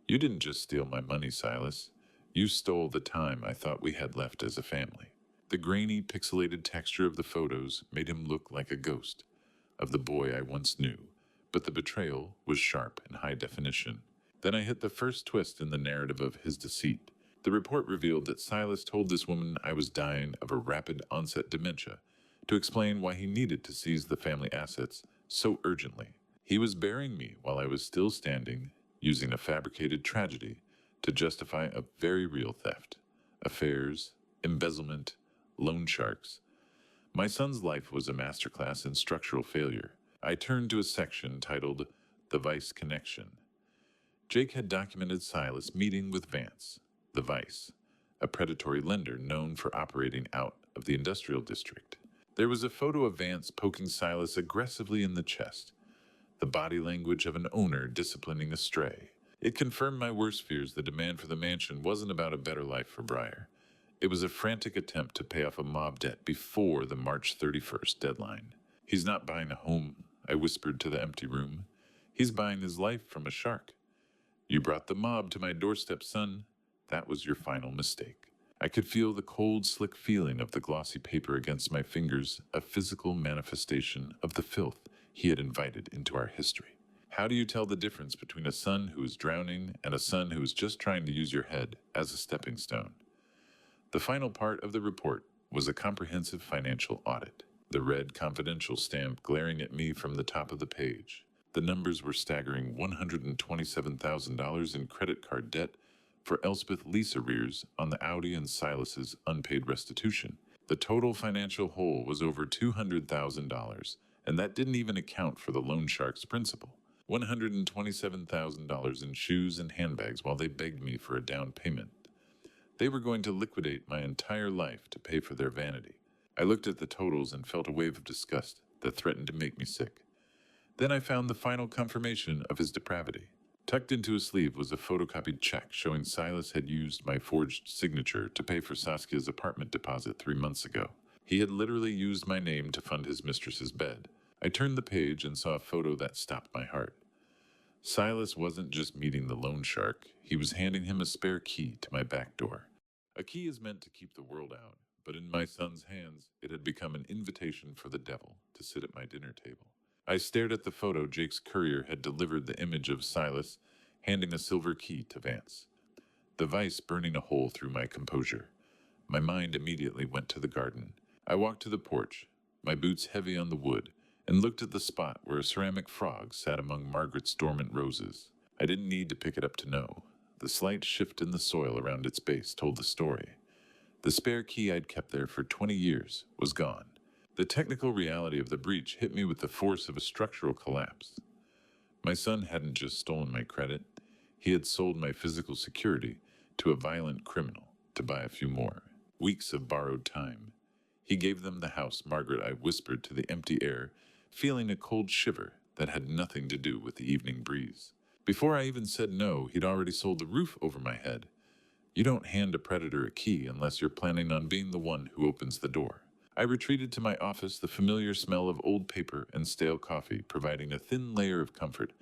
You didn't just steal my money, Silas. You stole the time I thought we had left as a family. The grainy, pixelated texture of the photos made him look like a ghost of the boy I once knew, but the betrayal was sharp and high definition. Then I hit the first twist in the narrative of his deceit. The report revealed that Silas told this woman I was dying of a rapid onset dementia to explain why he needed to seize the family assets so urgently. He was burying me while I was still standing, using a fabricated tragedy to justify a very real theft. Affairs, embezzlement, loan sharks. My son's life was a masterclass in structural failure. I turned to a section titled The Vice Connection. Jake had documented Silas meeting with Vance, the Vice, a predatory lender known for operating out of the industrial district. There was a photo of Vance poking Silas aggressively in the chest, the body language of an owner disciplining a stray. It confirmed my worst fears. The demand for the mansion wasn't about a better life for Briar. It was a frantic attempt to pay off a mob debt before the March 31st deadline. He's not buying a home, I whispered to the empty room. He's buying his life from a shark. You brought the mob to my doorstep, son. That was your final mistake. I could feel the cold, slick feeling of the glossy paper against my fingers, a physical manifestation of the filth he had invited into our history. How do you tell the difference between a son who is drowning and a son who is just trying to use your head as a stepping stone? The final part of the report was a comprehensive financial audit, the red confidential stamp glaring at me from the top of the page. The numbers were staggering: $127,000 in credit card debt for Elspeth lease arrears on the Audi and Silas's unpaid restitution. The total financial hole was over $200,000, and that didn't even account for the loan shark's principal. $127,000 in shoes and handbags while they begged me for a down payment. They were going to liquidate my entire life to pay for their vanity. I looked at the totals and felt a wave of disgust that threatened to make me sick. Then I found the final confirmation of his depravity. Tucked into his sleeve was a photocopied check showing Silas had used my forged signature to pay for Saskia's apartment deposit 3 months ago. He had literally used my name to fund his mistress's bed. I turned the page and saw a photo that stopped my heart. Silas wasn't just meeting the loan shark, he was handing him a spare key to my back door. A key is meant to keep the world out, but in my son's hands, it had become an invitation for the devil to sit at my dinner table. I stared at the photo Jake's courier had delivered, the image of Silas handing a silver key to Vance, the vice burning a hole through my composure. My mind immediately went to the garden. I walked to the porch, my boots heavy on the wood, and looked at the spot where a ceramic frog sat among Margaret's dormant roses. I didn't need to pick it up to know. The slight shift in the soil around its base told the story. The spare key I'd kept there for 20 years was gone. The technical reality of the breach hit me with the force of a structural collapse. My son hadn't just stolen my credit, he had sold my physical security to a violent criminal to buy a few more. Weeks of borrowed time. He gave them the house, Margaret, I whispered to the empty air, feeling a cold shiver that had nothing to do with the evening breeze. Before I even said no, he'd already sold the roof over my head. You don't hand a predator a key unless you're planning on being the one who opens the door. I retreated to my office, the familiar smell of old paper and stale coffee providing a thin layer of comfort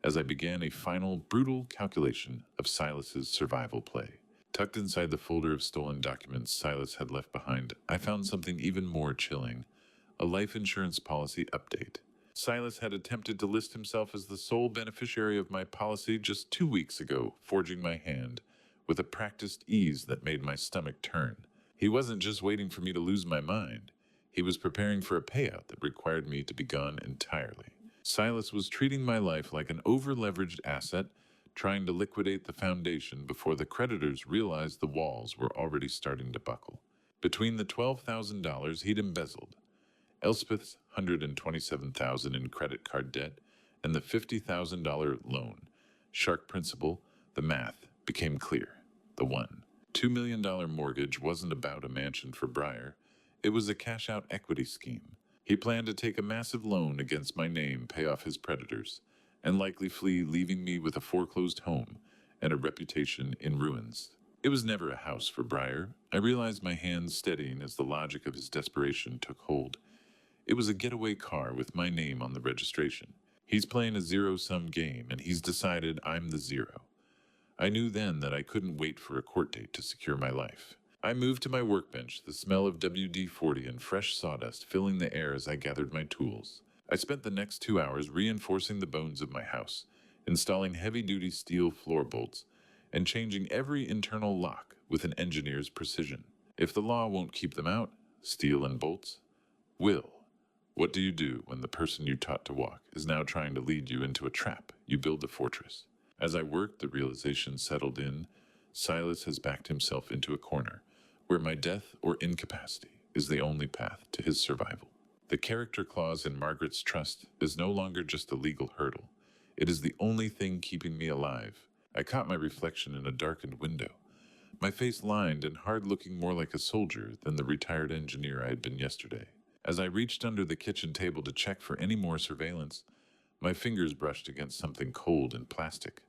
as I began a final, brutal calculation of Silas's survival play. Tucked inside the folder of stolen documents Silas had left behind, I found something even more chilling: a life insurance policy update. Silas had attempted to list himself as the sole beneficiary of my policy just 2 weeks ago, forging my hand with a practiced ease that made my stomach turn. He wasn't just waiting for me to lose my mind. He was preparing for a payout that required me to be gone entirely. Silas was treating my life like an over-leveraged asset, trying to liquidate the foundation before the creditors realized the walls were already starting to buckle. Between the $12,000 he'd embezzled, Elspeth's $127,000 in credit card debt, and the $50,000 loan, shark principal, the math became clear. The $1.2 million mortgage wasn't about a mansion for Briar. It was a cash-out equity scheme. He planned to take a massive loan against my name, pay off his creditors, and likely flee, leaving me with a foreclosed home and a reputation in ruins. It was never a house for Breyer. I realized, my hands steadying as the logic of his desperation took hold. It was a getaway car with my name on the registration. He's playing a zero-sum game, and he's decided I'm the zero. I knew then that I couldn't wait for a court date to secure my life. I moved to my workbench, the smell of WD-40 and fresh sawdust filling the air as I gathered my tools. I spent the next 2 hours reinforcing the bones of my house, installing heavy-duty steel floor bolts, and changing every internal lock with an engineer's precision. If the law won't keep them out, steel and bolts will. What do you do when the person you taught to walk is now trying to lead you into a trap? You build a fortress. As I worked, the realization settled in. Silas has backed himself into a corner, where my death or incapacity is the only path to his survival. The character clause in Margaret's trust is no longer just a legal hurdle. It is the only thing keeping me alive. I caught my reflection in a darkened window, my face lined and hard, looking more like a soldier than the retired engineer I had been yesterday. As I reached under the kitchen table to check for any more surveillance, my fingers brushed against something cold and plastic.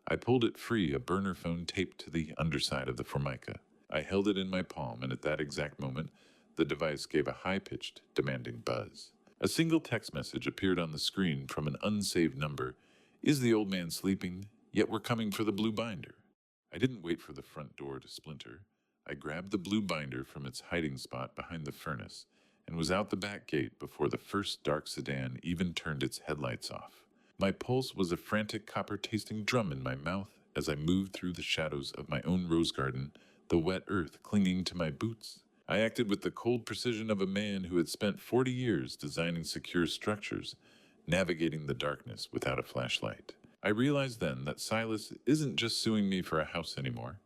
I pulled it free, a burner phone taped to the underside of the formica. I held it in my palm, and at that exact moment, the device gave a high-pitched, demanding buzz. A single text message appeared on the screen from an unsaved number. Is the old man sleeping? Yet we're coming for the blue binder. I didn't wait for the front door to splinter. I grabbed the blue binder from its hiding spot behind the furnace and was out the back gate before the first dark sedan even turned its headlights off. My pulse was a frantic copper-tasting drum in my mouth as I moved through the shadows of my own rose garden, the wet earth clinging to my boots. I acted with the cold precision of a man who had spent 40 years designing secure structures, navigating the darkness without a flashlight. I realized then that Silas isn't just suing me for a house anymore.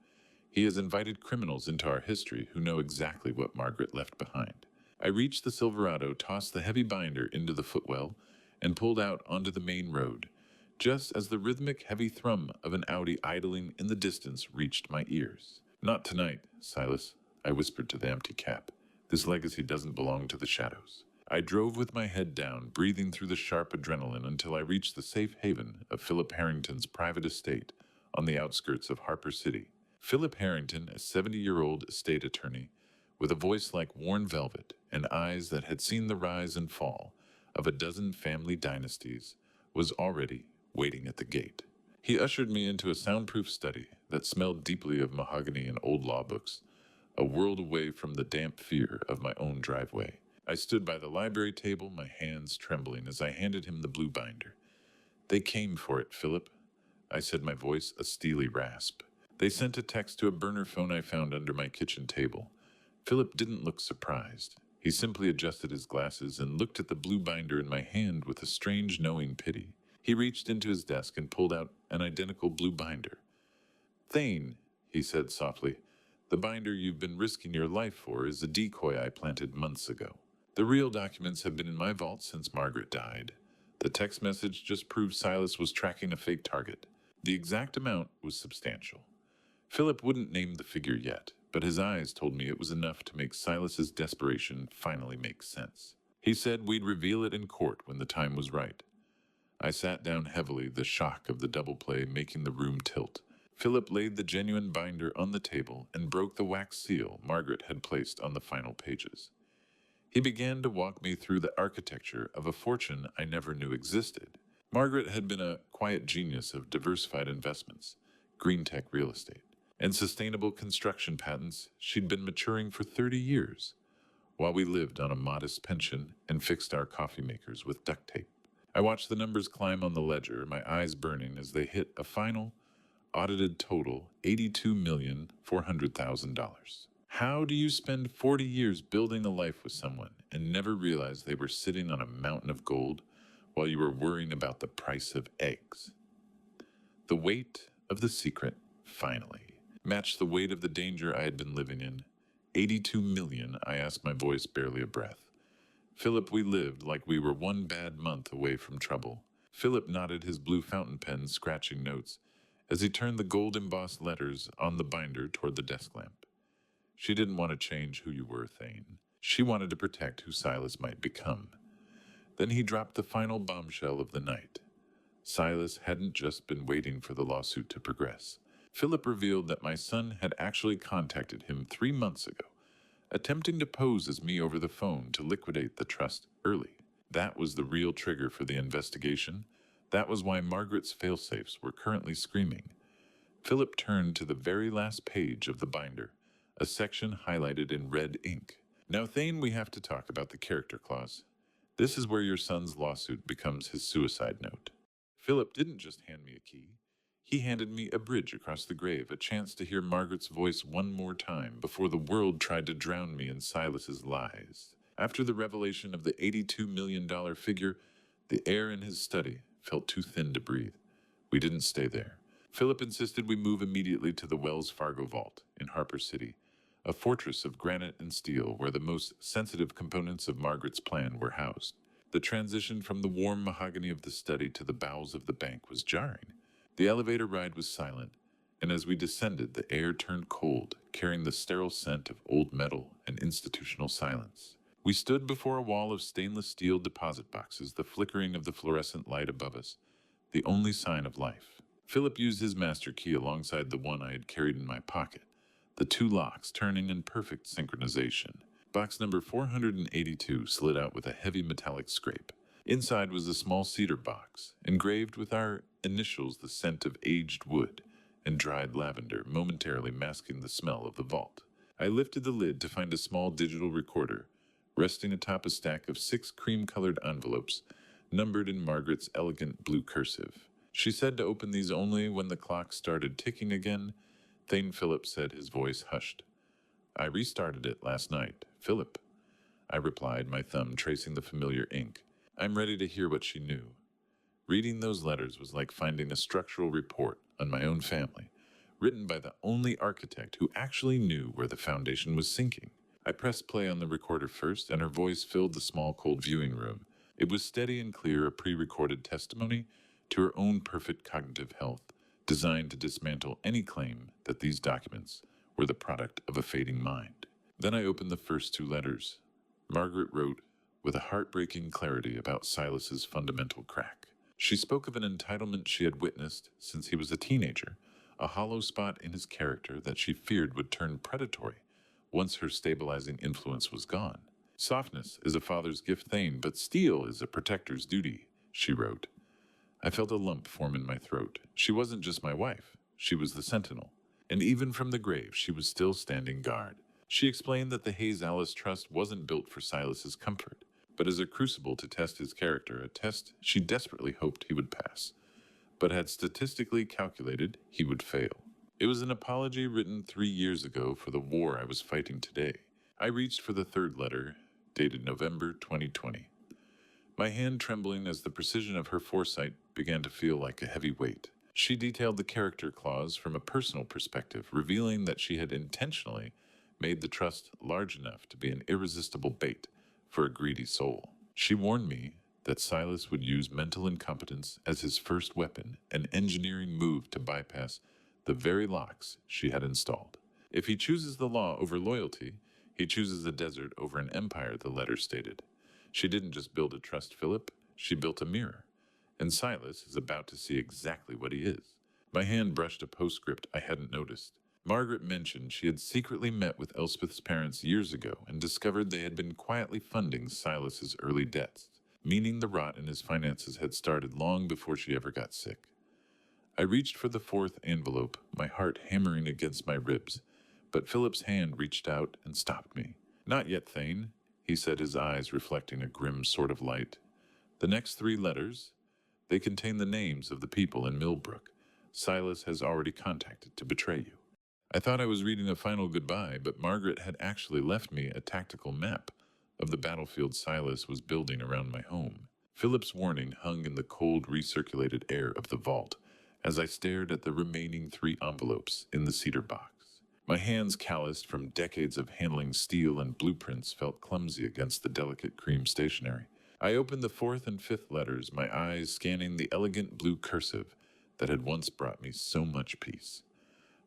He has invited criminals into our history who know exactly what Margaret left behind. I reached the Silverado, tossed the heavy binder into the footwell, and pulled out onto the main road, just as the rhythmic, heavy thrum of an Audi idling in the distance reached my ears. Not tonight, Silas, I whispered to the empty cab. This legacy doesn't belong to the shadows. I drove with my head down, breathing through the sharp adrenaline until I reached the safe haven of Philip Harrington's private estate on the outskirts of Harper City. Philip Harrington, a 70-year-old estate attorney, with a voice like worn velvet and eyes that had seen the rise and fall of a dozen family dynasties, was already waiting at the gate. He ushered me into a soundproof study that smelled deeply of mahogany and old law books, a world away from the damp fear of my own driveway. I stood by the library table, my hands trembling as I handed him the blue binder. They came for it, Philip, I said, my voice a steely rasp. They sent a text to a burner phone I found under my kitchen table. Philip didn't look surprised. He simply adjusted his glasses and looked at the blue binder in my hand with a strange, knowing pity. He reached into his desk and pulled out an identical blue binder. Thane, he said softly, the binder you've been risking your life for is a decoy I planted months ago. The real documents have been in my vault since Margaret died. The text message just proved Silas was tracking a fake target. The exact amount was substantial. Philip wouldn't name the figure yet, but his eyes told me it was enough to make Silas's desperation finally make sense. He said we'd reveal it in court when the time was right. I sat down heavily, the shock of the double play making the room tilt. Philip laid the genuine binder on the table and broke the wax seal Margaret had placed on the final pages. He began to walk me through the architecture of a fortune I never knew existed. Margaret had been a quiet genius of diversified investments, green tech real estate, and sustainable construction patents she'd been maturing for 30 years, while we lived on a modest pension and fixed our coffee makers with duct tape. I watched the numbers climb on the ledger, my eyes burning as they hit a final, audited total $82,400,000. How do you spend 40 years building a life with someone and never realize they were sitting on a mountain of gold while you were worrying about the price of eggs? The weight of the secret, finally, matched the weight of the danger I had been living in. 82 million, I asked, my voice barely a breath. Philip, we lived like we were one bad month away from trouble. Philip nodded, his blue fountain pen scratching notes as he turned the gold-embossed letters on the binder toward the desk lamp. She didn't want to change who you were, Thane. She wanted to protect who Silas might become. Then he dropped the final bombshell of the night. Silas hadn't just been waiting for the lawsuit to progress. Philip revealed that my son had actually contacted him 3 months ago, attempting to pose as me over the phone to liquidate the trust early. That was the real trigger for the investigation. That was why Margaret's failsafes were currently screaming. Philip turned to the very last page of the binder, a section highlighted in red ink. Now, Thane, we have to talk about the character clause. This is where your son's lawsuit becomes his suicide note. Philip didn't just hand me a key. He handed me a bridge across the grave, a chance to hear Margaret's voice one more time before the world tried to drown me in Silas's lies. After the revelation of the $82 million figure, the air in his study felt too thin to breathe. We didn't stay there. Philip insisted we move immediately to the Wells Fargo vault in Harper City, a fortress of granite and steel where the most sensitive components of Margaret's plan were housed. The transition from the warm mahogany of the study to the bowels of the bank was jarring. The elevator ride was silent, and as we descended, the air turned cold, carrying the sterile scent of old metal and institutional silence. We stood before a wall of stainless steel deposit boxes, the flickering of the fluorescent light above us, the only sign of life. Philip used his master key alongside the one I had carried in my pocket, the two locks turning in perfect synchronization. Box number 482 slid out with a heavy metallic scrape. Inside was a small cedar box, engraved with our initials, the scent of aged wood and dried lavender, momentarily masking the smell of the vault. I lifted the lid to find a small digital recorder, resting atop a stack of 6 cream-colored envelopes, numbered in Margaret's elegant blue cursive. She said to open these only when the clock started ticking again. Thane Philip said, his voice hushed. I restarted it last night, Philip. I replied, my thumb tracing the familiar ink. I'm ready to hear what she knew. Reading those letters was like finding a structural report on my own family, written by the only architect who actually knew where the foundation was sinking. I pressed play on the recorder first, and her voice filled the small, cold viewing room. It was steady and clear, a pre-recorded testimony to her own perfect cognitive health, designed to dismantle any claim that these documents were the product of a fading mind. Then I opened the first 2 letters. Margaret wrote with a heartbreaking clarity about Silas's fundamental crack. She spoke of an entitlement she had witnessed since he was a teenager, a hollow spot in his character that she feared would turn predatory once her stabilizing influence was gone. Softness is a father's gift, Thane, but steel is a protector's duty, she wrote. I felt a lump form in my throat. She wasn't just my wife. She was the sentinel. And even from the grave, she was still standing guard. She explained that the Hayes Alice Trust wasn't built for Silas's comfort, but as a crucible to test his character, a test she desperately hoped he would pass, but had statistically calculated he would fail. It was an apology written 3 years ago for the war I was fighting today. I reached for the 3rd letter, dated November 2020. My hand trembling as the precision of her foresight began to feel like a heavy weight. She detailed the character clause from a personal perspective, revealing that she had intentionally made the trust large enough to be an irresistible bait for a greedy soul. She warned me that Silas would use mental incompetence as his first weapon, an engineering move to bypass the very locks she had installed. If he chooses the law over loyalty, he chooses a desert over an empire, the letter stated. She didn't just build a trust, Philip, she built a mirror. And Silas is about to see exactly what he is. My hand brushed a postscript I hadn't noticed. Margaret mentioned she had secretly met with Elspeth's parents years ago and discovered they had been quietly funding Silas's early debts, meaning the rot in his finances had started long before she ever got sick. I reached for the 4th envelope, my heart hammering against my ribs, but Philip's hand reached out and stopped me. Not yet, Thane, he said, his eyes reflecting a grim sort of light. The next 3 letters, they contain the names of the people in Millbrook Silas has already contacted to betray you. I thought I was reading a final goodbye, but Margaret had actually left me a tactical map of the battlefield Silas was building around my home. Philip's warning hung in the cold, recirculated air of the vault as I stared at the remaining 3 envelopes in the cedar box. My hands, calloused from decades of handling steel and blueprints, felt clumsy against the delicate cream stationery. I opened the 4th and 5th letters, my eyes scanning the elegant blue cursive that had once brought me so much peace.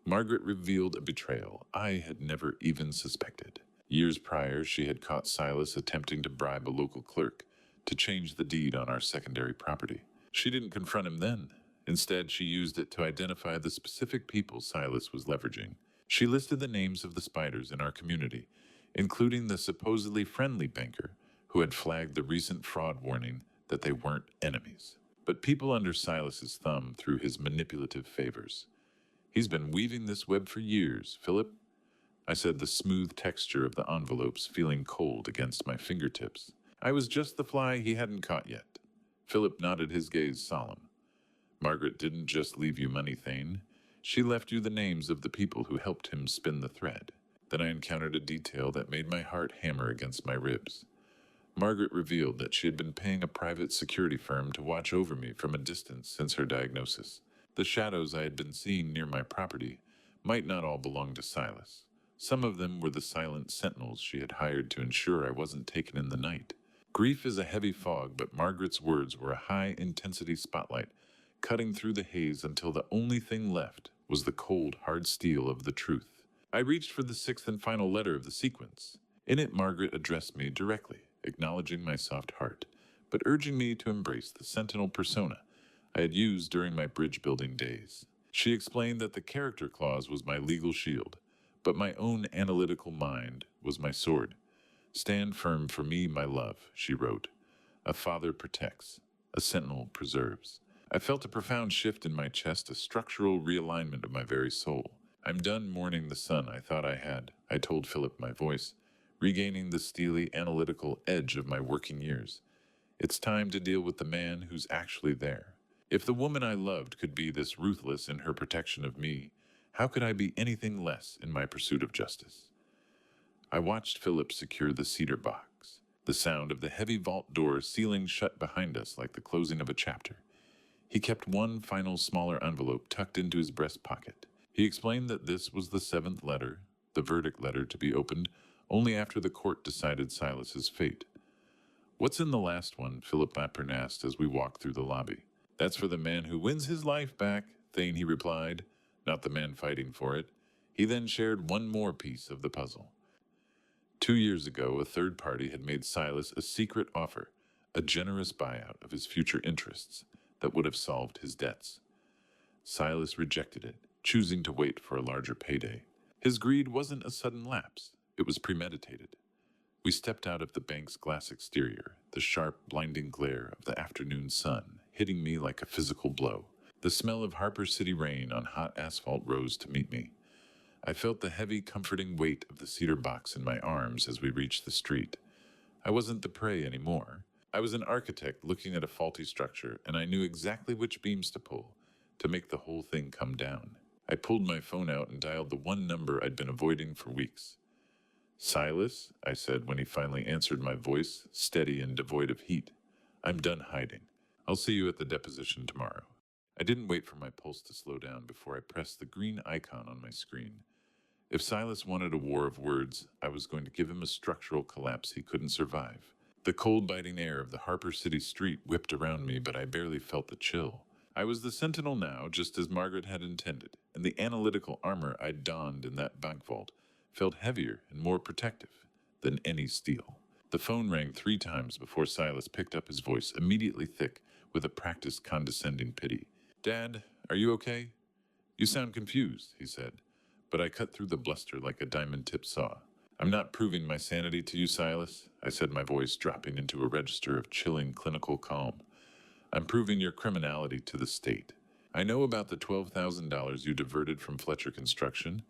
Margaret revealed a betrayal I had never even suspected. Years prior, she had caught Silas attempting to bribe a local clerk to change the deed on our secondary property. She didn't confront him then. Instead, she used it to identify the specific people Silas was leveraging. She listed the names of the spiders in our community, including the supposedly friendly banker who had flagged the recent fraud warning that they weren't enemies, but people under Silas's thumb through his manipulative favors. He's been weaving this web for years, Philip, I said, the smooth texture of the envelopes feeling cold against my fingertips. I was just the fly he hadn't caught yet. Philip nodded, his gaze solemn. Margaret didn't just leave you money, Thane. She left you the names of the people who helped him spin the thread. Then I encountered a detail that made my heart hammer against my ribs. Margaret revealed that she had been paying a private security firm to watch over me from a distance since her diagnosis. The shadows I had been seeing near my property might not all belong to Silas. Some of them were the silent sentinels she had hired to ensure I wasn't taken in the night. Grief is a heavy fog, but Margaret's words were a high-intensity spotlight, cutting through the haze until the only thing left was the cold, hard steel of the truth. I reached for the sixth and final letter of the sequence. In it, Margaret addressed me directly, acknowledging my soft heart, but urging me to embrace the sentinel persona I had used during my bridge-building days. She explained that the character clause was my legal shield, but my own analytical mind was my sword. Stand firm for me, my love, she wrote. A father protects, a sentinel preserves. I felt a profound shift in my chest, a structural realignment of my very soul. I'm done mourning the son I thought I had, I told Philip, my voice regaining the steely, analytical edge of my working years. It's time to deal with the man who's actually there. If the woman I loved could be this ruthless in her protection of me, how could I be anything less in my pursuit of justice? I watched Philip secure the cedar box, the sound of the heavy vault door sealing shut behind us like the closing of a chapter. He kept one final smaller envelope tucked into his breast pocket. He explained that this was the seventh letter, the verdict letter, to be opened only after the court decided Silas's fate. What's in the last one? Philip Lapern asked as we walked through the lobby. That's for the man who wins his life back, Thane, he replied, not the man fighting for it. He then shared one more piece of the puzzle. 2 years ago, a third party had made Silas a secret offer, a generous buyout of his future interests that would have solved his debts. Silas rejected it, choosing to wait for a larger payday. His greed wasn't a sudden lapse. It was premeditated. We stepped out of the bank's glass exterior, the sharp, blinding glare of the afternoon sun hitting me like a physical blow. The smell of Harper City rain on hot asphalt rose to meet me. I felt the heavy, comforting weight of the cedar box in my arms as we reached the street. I wasn't the prey anymore. I was an architect looking at a faulty structure, and I knew exactly which beams to pull to make the whole thing come down. I pulled my phone out and dialed the one number I'd been avoiding for weeks. Silas, I said when he finally answered, my voice steady and devoid of heat. I'm done hiding. I'll see you at the deposition tomorrow. I didn't wait for my pulse to slow down before I pressed the green icon on my screen. If Silas wanted a war of words, I was going to give him a structural collapse he couldn't survive. The cold, biting air of the Harper City street whipped around me, but I barely felt the chill. I was the sentinel now, just as Margaret had intended, and the analytical armor I'd donned in that bank vault felt heavier and more protective than any steel. The phone rang 3 times before Silas picked up, his voice immediately thick with a practiced condescending pity. Dad, are you okay? You sound confused, he said, but I cut through the bluster like a diamond-tipped saw. I'm not proving my sanity to you, Silas, I said, my voice dropping into a register of chilling clinical calm. I'm proving your criminality to the state. I know about the $12,000 you diverted from Fletcher Construction.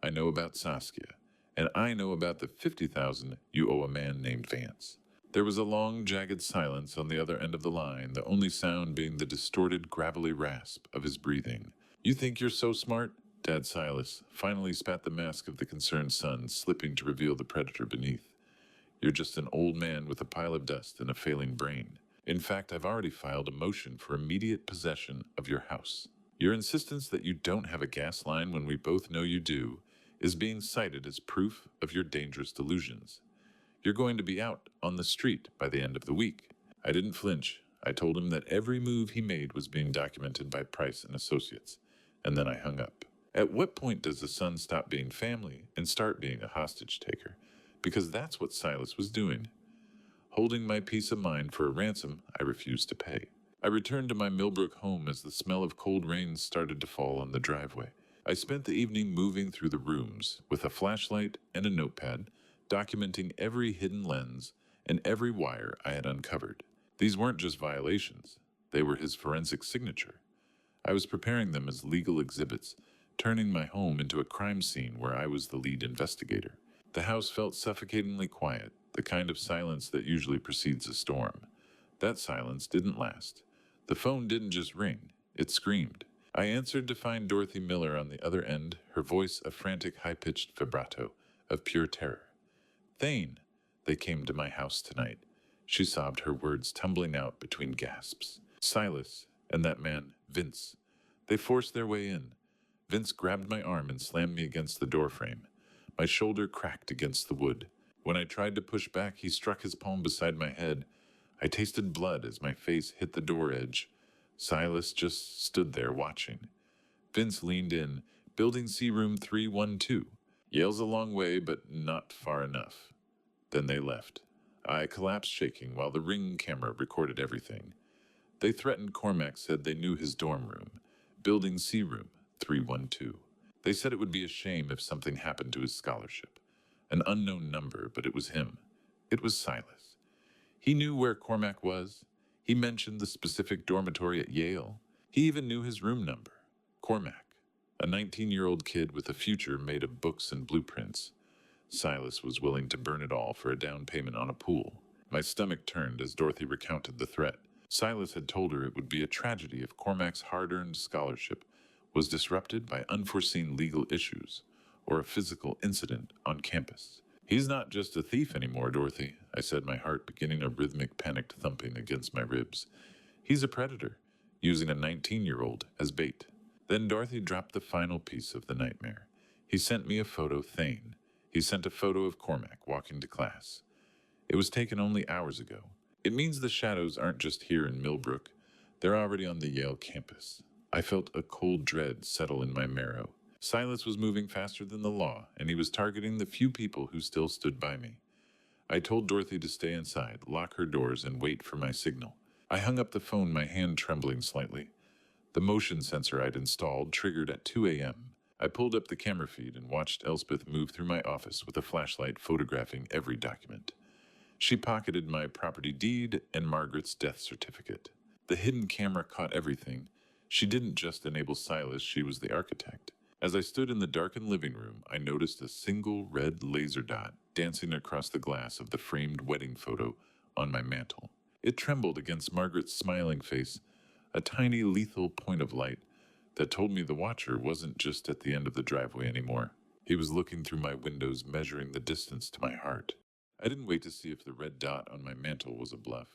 I know about Saskia, and I know about the $50,000 you owe a man named Vance. There was a long, jagged silence on the other end of the line, the only sound being the distorted, gravelly rasp of his breathing. You think you're so smart? Dad Silas finally spat the mask of the concerned son, slipping to reveal the predator beneath. You're just an old man with a pile of dust and a failing brain. In fact, I've already filed a motion for immediate possession of your house. Your insistence that you don't have a gas line when we both know you do is being cited as proof of your dangerous delusions. You're going to be out on the street by the end of the week. I didn't flinch. I told him that every move he made was being documented by Price and Associates, and then I hung up. At what point does the son stop being family and start being a hostage taker? Because that's what Silas was doing. Holding my peace of mind for a ransom I refused to pay. I returned to my Millbrook home as the smell of cold rain started to fall on the driveway. I spent the evening moving through the rooms with a flashlight and a notepad, documenting every hidden lens and every wire I had uncovered. These weren't just violations, they were his forensic signature. I was preparing them as legal exhibits, turning my home into a crime scene where I was the lead investigator. The house felt suffocatingly quiet, the kind of silence that usually precedes a storm. That silence didn't last. The phone didn't just ring, it screamed. I answered to find Dorothy Miller on the other end, her voice a frantic high-pitched vibrato of pure terror. Thane, they came to my house tonight. She sobbed, her words tumbling out between gasps. Silas and that man, Vince. They forced their way in. Vince grabbed my arm and slammed me against the doorframe. My shoulder cracked against the wood. When I tried to push back, he struck his palm beside my head. I tasted blood as my face hit the door edge. Silas just stood there watching. Vince leaned in, Building C Room 312. Yale's a long way, but not far enough. Then they left. I collapsed shaking while the Ring camera recorded everything. They threatened Cormac said they knew his dorm room, Building C Room 312. They said it would be a shame if something happened to his scholarship. An unknown number, but it was him. It was Silas. He knew where Cormac was. He mentioned the specific dormitory at Yale. He even knew his room number. Cormac, a 19-year-old kid with a future made of books and blueprints. Silas was willing to burn it all for a down payment on a pool. My stomach turned as Dorothy recounted the threat. Silas had told her it would be a tragedy if Cormac's hard-earned scholarship was disrupted by unforeseen legal issues or a physical incident on campus. He's not just a thief anymore, Dorothy, I said, my heart beginning a rhythmic panicked thumping against my ribs. He's a predator, using a 19-year-old as bait. Then Dorothy dropped the final piece of the nightmare. He sent me a photo, Thane. He sent a photo of Cormac walking to class. It was taken only hours ago. It means the shadows aren't just here in Millbrook. They're already on the Yale campus. I felt a cold dread settle in my marrow. Silas was moving faster than the law, and he was targeting the few people who still stood by me. I told Dorothy to stay inside, lock her doors, and wait for my signal. I hung up the phone, my hand trembling slightly. The motion sensor I'd installed triggered at 2 a.m. I pulled up the camera feed and watched Elspeth move through my office with a flashlight photographing every document. She pocketed my property deed and Margaret's death certificate. The hidden camera caught everything. She didn't just enable Silas, she was the architect. As I stood in the darkened living room, I noticed a single red laser dot dancing across the glass of the framed wedding photo on my mantel. It trembled against Margaret's smiling face, a tiny lethal point of light that told me the watcher wasn't just at the end of the driveway anymore. He was looking through my windows, measuring the distance to my heart. I didn't wait to see if the red dot on my mantel was a bluff.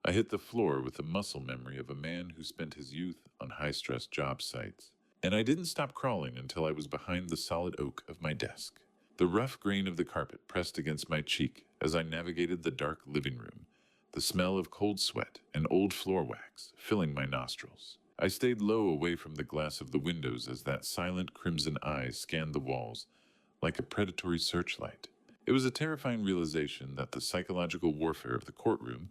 I hit the floor with the muscle memory of a man who spent his youth on high-stress job sites. And I didn't stop crawling until I was behind the solid oak of my desk. The rough grain of the carpet pressed against my cheek as I navigated the dark living room, the smell of cold sweat and old floor wax filling my nostrils. I stayed low away from the glass of the windows as that silent crimson eye scanned the walls like a predatory searchlight. It was a terrifying realization that the psychological warfare of the courtroom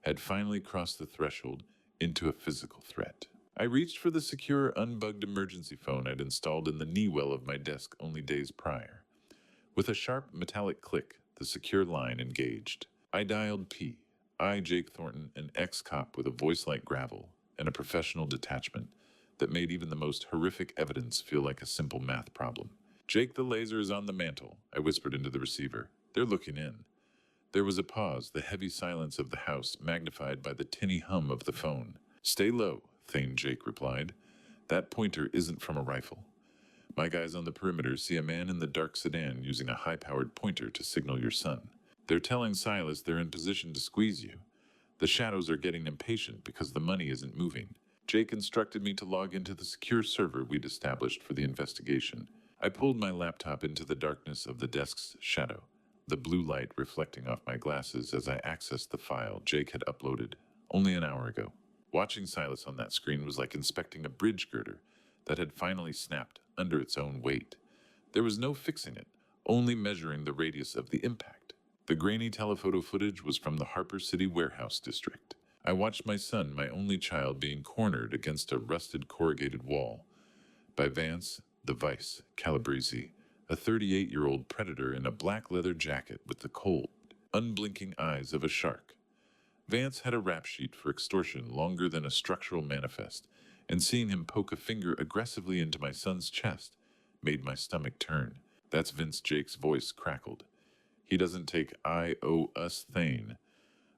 had finally crossed the threshold into a physical threat. I reached for the secure, unbugged emergency phone I'd installed in the knee well of my desk only days prior. With a sharp metallic click, the secure line engaged. I dialed P. I, Jake Thornton, an ex-cop with a voice like gravel and a professional detachment that made even the most horrific evidence feel like a simple math problem. Jake, the laser is on the mantel, I whispered into the receiver. They're looking in. There was a pause, the heavy silence of the house magnified by the tinny hum of the phone. Stay low, Thane, Jake replied. That pointer isn't from a rifle. My guys on the perimeter see a man in the dark sedan using a high-powered pointer to signal your son. They're telling Silas they're in position to squeeze you. The shadows are getting impatient because the money isn't moving. Jake instructed me to log into the secure server we'd established for the investigation. I pulled my laptop into the darkness of the desk's shadow, the blue light reflecting off my glasses as I accessed the file Jake had uploaded only an hour ago. Watching Silas on that screen was like inspecting a bridge girder that had finally snapped under its own weight. There was no fixing it, only measuring the radius of the impact. The grainy telephoto footage was from the Harper City warehouse district. I watched my son, my only child, being cornered against a rusted corrugated wall by Vance, the Vice, Calabrese, a 38-year-old predator in a black leather jacket with the cold, unblinking eyes of a shark. Vance had a rap sheet for extortion longer than a structural manifest, and seeing him poke a finger aggressively into my son's chest made my stomach turn. That's Vince Jake's voice crackled. He doesn't take I owe us Thane.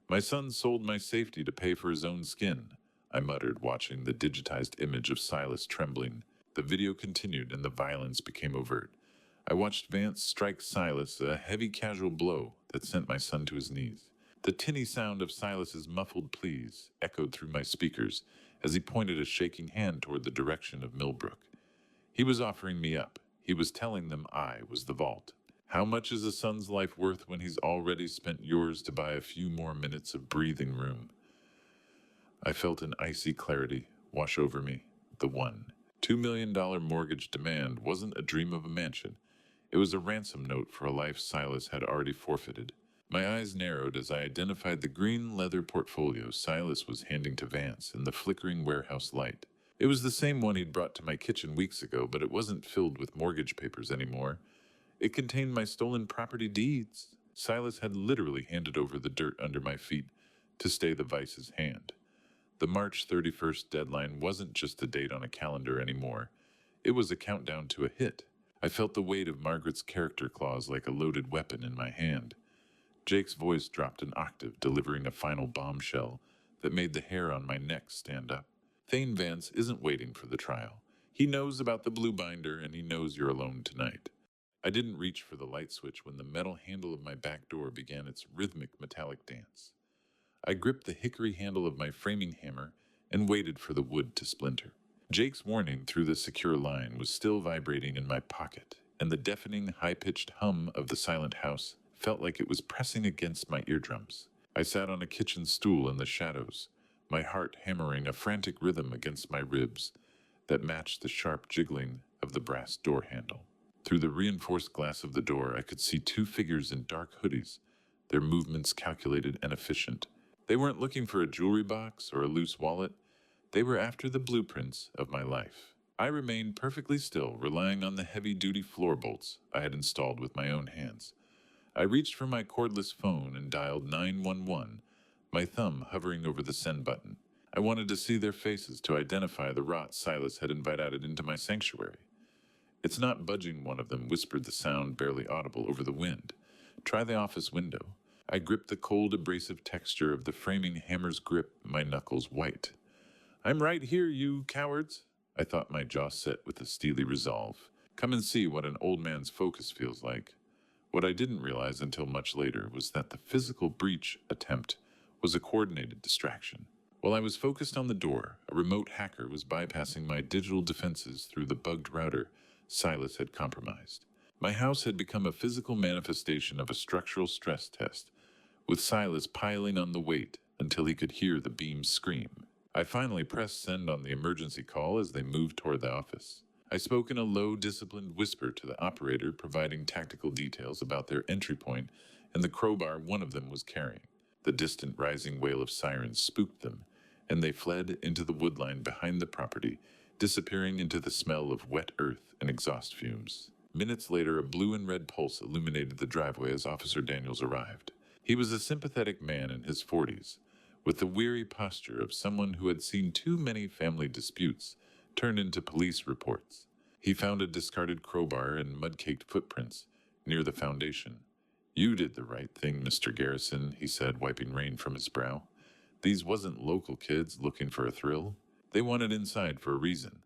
My son sold my safety to pay for his own skin, I muttered, watching the digitized image of Silas trembling. The video continued and the violence became overt. I watched Vance strike Silas a heavy casual blow that sent my son to his knees. The tinny sound of Silas's muffled pleas echoed through my speakers as he pointed a shaking hand toward the direction of Millbrook. He was offering me up. He was telling them I was the vault. How much is a son's life worth when he's already spent yours to buy a few more minutes of breathing room? I felt an icy clarity wash over me. The $1.2 million mortgage demand wasn't a dream of a mansion. It was a ransom note for a life Silas had already forfeited. My eyes narrowed as I identified the green leather portfolio Silas was handing to Vance in the flickering warehouse light. It was the same one he'd brought to my kitchen weeks ago, but it wasn't filled with mortgage papers anymore. It contained my stolen property deeds. Silas had literally handed over the dirt under my feet to stay the Vice's hand. The March 31st deadline wasn't just a date on a calendar anymore. It was a countdown to a hit. I felt the weight of Margaret's character clause like a loaded weapon in my hand. Jake's voice dropped an octave, delivering a final bombshell that made the hair on my neck stand up. Thane Vance isn't waiting for the trial. He knows about the blue binder, and he knows you're alone tonight. I didn't reach for the light switch when the metal handle of my back door began its rhythmic metallic dance. I gripped the hickory handle of my framing hammer and waited for the wood to splinter. Jake's warning through the secure line was still vibrating in my pocket, and the deafening, high-pitched hum of the silent house felt like it was pressing against my eardrums. I sat on a kitchen stool in the shadows, my heart hammering a frantic rhythm against my ribs that matched the sharp jiggling of the brass door handle. Through the reinforced glass of the door, I could see two figures in dark hoodies, their movements calculated and efficient. They weren't looking for a jewelry box or a loose wallet. They were after the blueprints of my life. I remained perfectly still, relying on the heavy-duty floor bolts I had installed with my own hands. I reached for my cordless phone and dialed 911, my thumb hovering over the send button. I wanted to see their faces to identify the rot Silas had invited into my sanctuary. It's not budging, one of them whispered, the sound barely audible over the wind. Try the office window. I gripped the cold, abrasive texture of the framing hammer's grip, my knuckles white. I'm right here, you cowards. I thought, my jaw set with a steely resolve. Come and see what an old man's focus feels like. What I didn't realize until much later was that the physical breach attempt was a coordinated distraction. While I was focused on the door, a remote hacker was bypassing my digital defenses through the bugged router Silas had compromised. My house had become a physical manifestation of a structural stress test, with Silas piling on the weight until he could hear the beams scream. I finally pressed send on the emergency call as they moved toward the office. I spoke in a low, disciplined whisper to the operator, providing tactical details about their entry point and the crowbar one of them was carrying. The distant rising wail of sirens spooked them, and they fled into the woodline behind the property, disappearing into the smell of wet earth and exhaust fumes. Minutes later, a blue and red pulse illuminated the driveway as Officer Daniels arrived. He was a sympathetic man in his 40s, with the weary posture of someone who had seen too many family disputes turned into police reports. He found a discarded crowbar and mud-caked footprints near the foundation. You did the right thing, Mr. Garrison, he said, wiping rain from his brow. These wasn't local kids looking for a thrill. They wanted inside for a reason.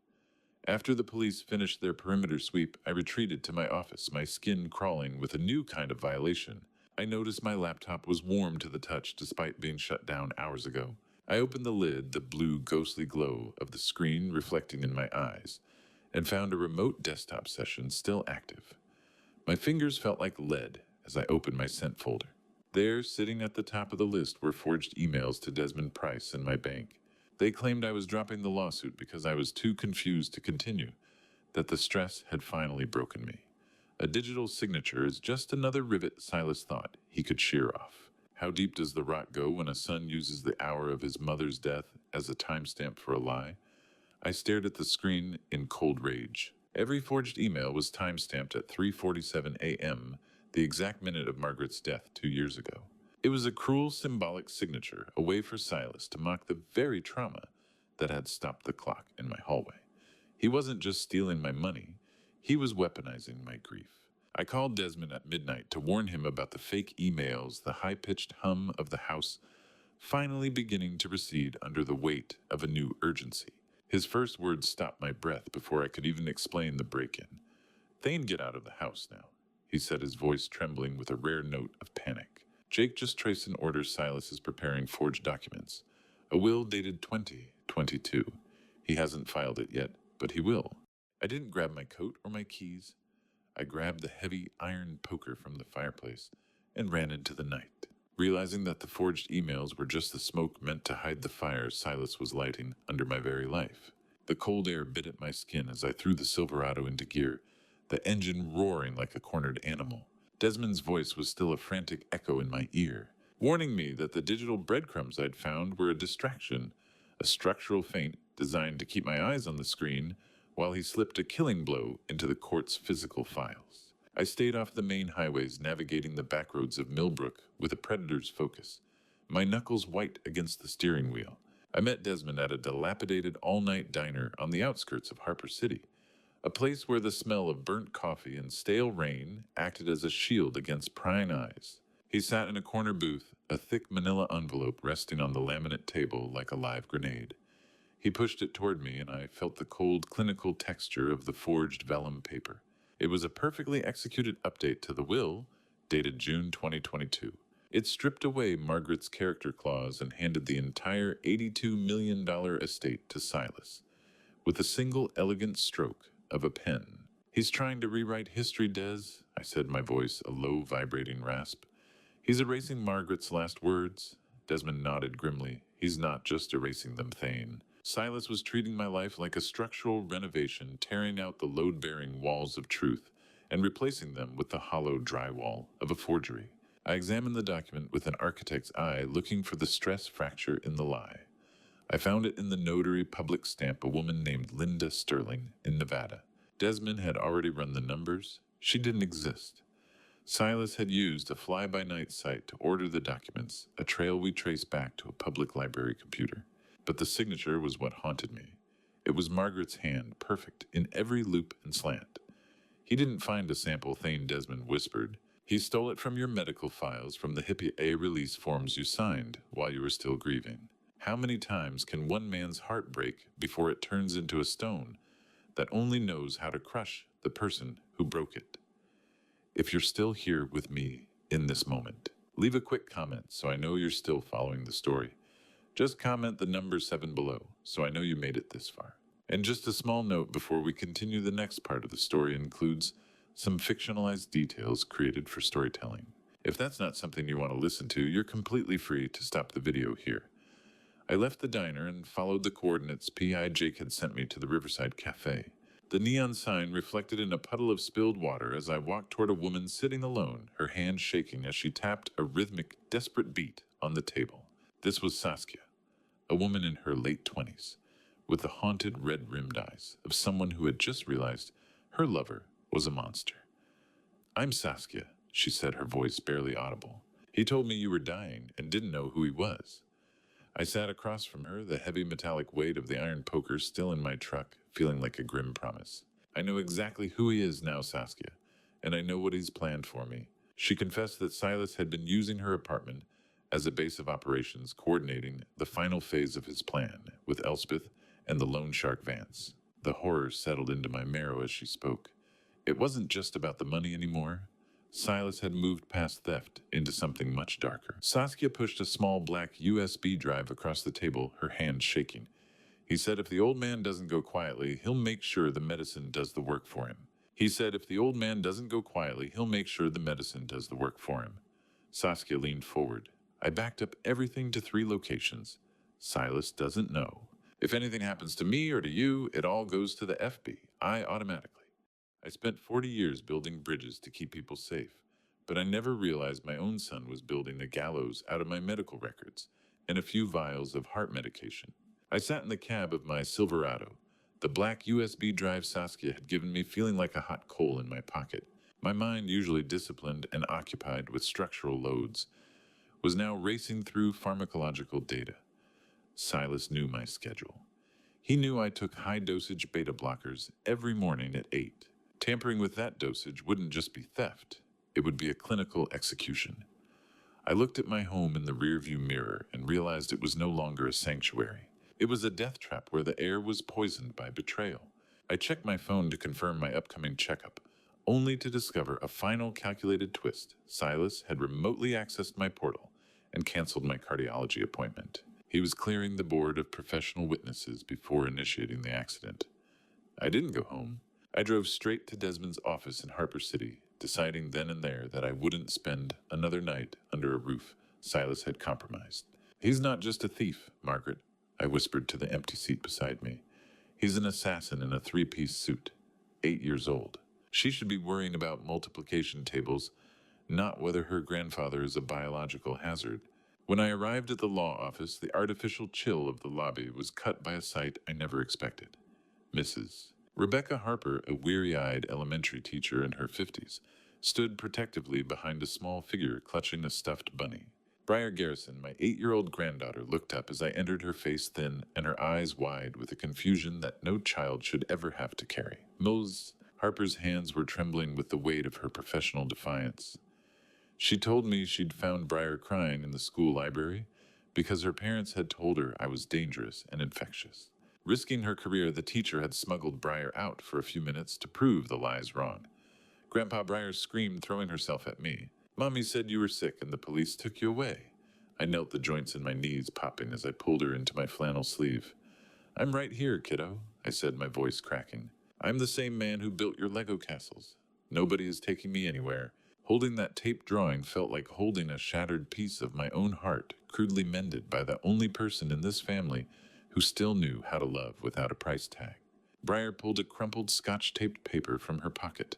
After the police finished their perimeter sweep, I retreated to my office, my skin crawling with a new kind of violation. I noticed my laptop was warm to the touch despite being shut down hours ago. I opened the lid, the blue ghostly glow of the screen reflecting in my eyes, and found a remote desktop session still active. My fingers felt like lead as I opened my sent folder. There, sitting at the top of the list, were forged emails to Desmond Price and my bank. They claimed I was dropping the lawsuit because I was too confused to continue, that the stress had finally broken me. A digital signature is just another rivet Silas thought he could shear off. How deep does the rot go when a son uses the hour of his mother's death as a timestamp for a lie? I stared at the screen in cold rage. Every forged email was timestamped at 3:47 a.m., the exact minute of Margaret's death 2 years ago. It was a cruel symbolic signature, a way for Silas to mock the very trauma that had stopped the clock in my hallway. He wasn't just stealing my money, he was weaponizing my grief. I called Desmond at midnight to warn him about the fake emails, the high-pitched hum of the house finally beginning to recede under the weight of a new urgency. His first words stopped my breath before I could even explain the break-in. Thane, get out of the house now, he said, his voice trembling with a rare note of panic. Jake just traced an order Silas is preparing forged documents. A will dated 2022. He hasn't filed it yet, but he will. I didn't grab my coat or my keys. I grabbed the heavy iron poker from the fireplace and ran into the night, realizing that the forged emails were just the smoke meant to hide the fire Silas was lighting under my very life. The cold air bit at my skin as I threw the Silverado into gear, the engine roaring like a cornered animal. Desmond's voice was still a frantic echo in my ear, warning me that the digital breadcrumbs I'd found were a distraction, a structural feint designed to keep my eyes on the screen while he slipped a killing blow into the court's physical files. I stayed off the main highways, navigating the backroads of Millbrook with a predator's focus, my knuckles white against the steering wheel. I met Desmond at a dilapidated all-night diner on the outskirts of Harper City, a place where the smell of burnt coffee and stale rain acted as a shield against prying eyes. He sat in a corner booth, a thick manila envelope resting on the laminate table like a live grenade. He pushed it toward me, and I felt the cold, clinical texture of the forged vellum paper. It was a perfectly executed update to the will, dated June 2022. It stripped away Margaret's character clause and handed the entire $82 million estate to Silas, with a single elegant stroke of a pen. He's trying to rewrite history, Des, I said, my voice a low, vibrating rasp. He's erasing Margaret's last words. Desmond nodded grimly. He's not just erasing them, Thane. Silas was treating my life like a structural renovation, tearing out the load-bearing walls of truth and replacing them with the hollow drywall of a forgery. I examined the document with an architect's eye, looking for the stress fracture in the lie. I found it in the notary public stamp, a woman named Linda Sterling in Nevada. Desmond had already run the numbers. She didn't exist. Silas had used a fly-by-night site to order the documents, a trail we traced back to a public library computer. But the signature was what haunted me. It was Margaret's hand, perfect in every loop and slant. He didn't find a sample, Thane, Desmond whispered. He stole it from your medical files, from the HIPAA A release forms you signed while you were still grieving. How many times can one man's heart break before it turns into a stone that only knows how to crush the person who broke it? If you're still here with me in this moment, leave a quick comment so I know you're still following the story. Just comment the number 7 below so I know you made it this far. And just a small note before we continue, the next part of the story includes some fictionalized details created for storytelling. If that's not something you want to listen to, you're completely free to stop the video here. I left the diner and followed the coordinates P.I. Jake had sent me to the Riverside Cafe. The neon sign reflected in a puddle of spilled water as I walked toward a woman sitting alone, her hand shaking as she tapped a rhythmic, desperate beat on the table. This was Saskia, a woman in her late 20s, with the haunted red-rimmed eyes of someone who had just realized her lover was a monster. "I'm Saskia," she said, her voice barely audible. "He told me you were dying and didn't know who he was." I sat across from her, the heavy metallic weight of the iron poker still in my truck, feeling like a grim promise. "I know exactly who he is now, Saskia, and I know what he's planned for me." She confessed that Silas had been using her apartment as a base of operations, coordinating the final phase of his plan with Elspeth and the loan shark Vance. The horror settled into my marrow as she spoke. It wasn't just about the money anymore. Silas had moved past theft into something much darker. Saskia pushed a small black USB drive across the table, her hand shaking. "He said if the old man doesn't go quietly, he'll make sure the medicine does the work for him. He said if the old man doesn't go quietly, he'll make sure the medicine does the work for him." Saskia leaned forward. I backed up everything to 3 locations. Silas doesn't know. If anything happens to me or to you, it all goes to the FBI automatically. I spent 40 years building bridges to keep people safe, But I never realized my own son was building a gallows out of my medical records and a few vials of heart medication. I sat in the cab of my Silverado. The black USB drive Saskia had given me feeling like a hot coal in my pocket. My mind, usually disciplined and occupied with structural loads, was now racing through pharmacological data. Silas knew my schedule. He knew I took high-dosage beta blockers every morning at 8. Tampering with that dosage wouldn't just be theft, it would be a clinical execution. I looked at my home in the rearview mirror and realized it was no longer a sanctuary. It was a death trap where the air was poisoned by betrayal. I checked my phone to confirm my upcoming checkup, only to discover a final calculated twist. Silas had remotely accessed my portal and canceled my cardiology appointment. He was clearing the board of professional witnesses before initiating the accident. I didn't go home. I drove straight to Desmond's office in Harper City, deciding then and there that I wouldn't spend another night under a roof Silas had compromised. He's not just a thief, Margaret, I whispered to the empty seat beside me. He's an assassin in a three-piece suit, 8 years old. She should be worrying about multiplication tables, not whether her grandfather is a biological hazard. When I arrived at the law office, the artificial chill of the lobby was cut by a sight I never expected. Mrs. Rebecca Harper, a weary-eyed elementary teacher in her 50s, stood protectively behind a small figure clutching a stuffed bunny. Briar Garrison, my 8-year-old granddaughter, looked up as I entered, her face thin and her eyes wide with a confusion that no child should ever have to carry. Mose Harper's hands were trembling with the weight of her professional defiance. She told me she'd found Briar crying in the school library because her parents had told her I was dangerous and infectious. Risking her career, the teacher had smuggled Briar out for a few minutes to prove the lies wrong. Grandpa Briar screamed, throwing herself at me. Mommy said you were sick and the police took you away. I knelt, the joints in my knees popping as I pulled her into my flannel sleeve. I'm right here, kiddo, I said, my voice cracking. I'm the same man who built your Lego castles. Nobody is taking me anywhere. Holding that taped drawing felt like holding a shattered piece of my own heart, crudely mended by the only person in this family who still knew how to love without a price tag. Briar pulled a crumpled scotch-taped paper from her pocket,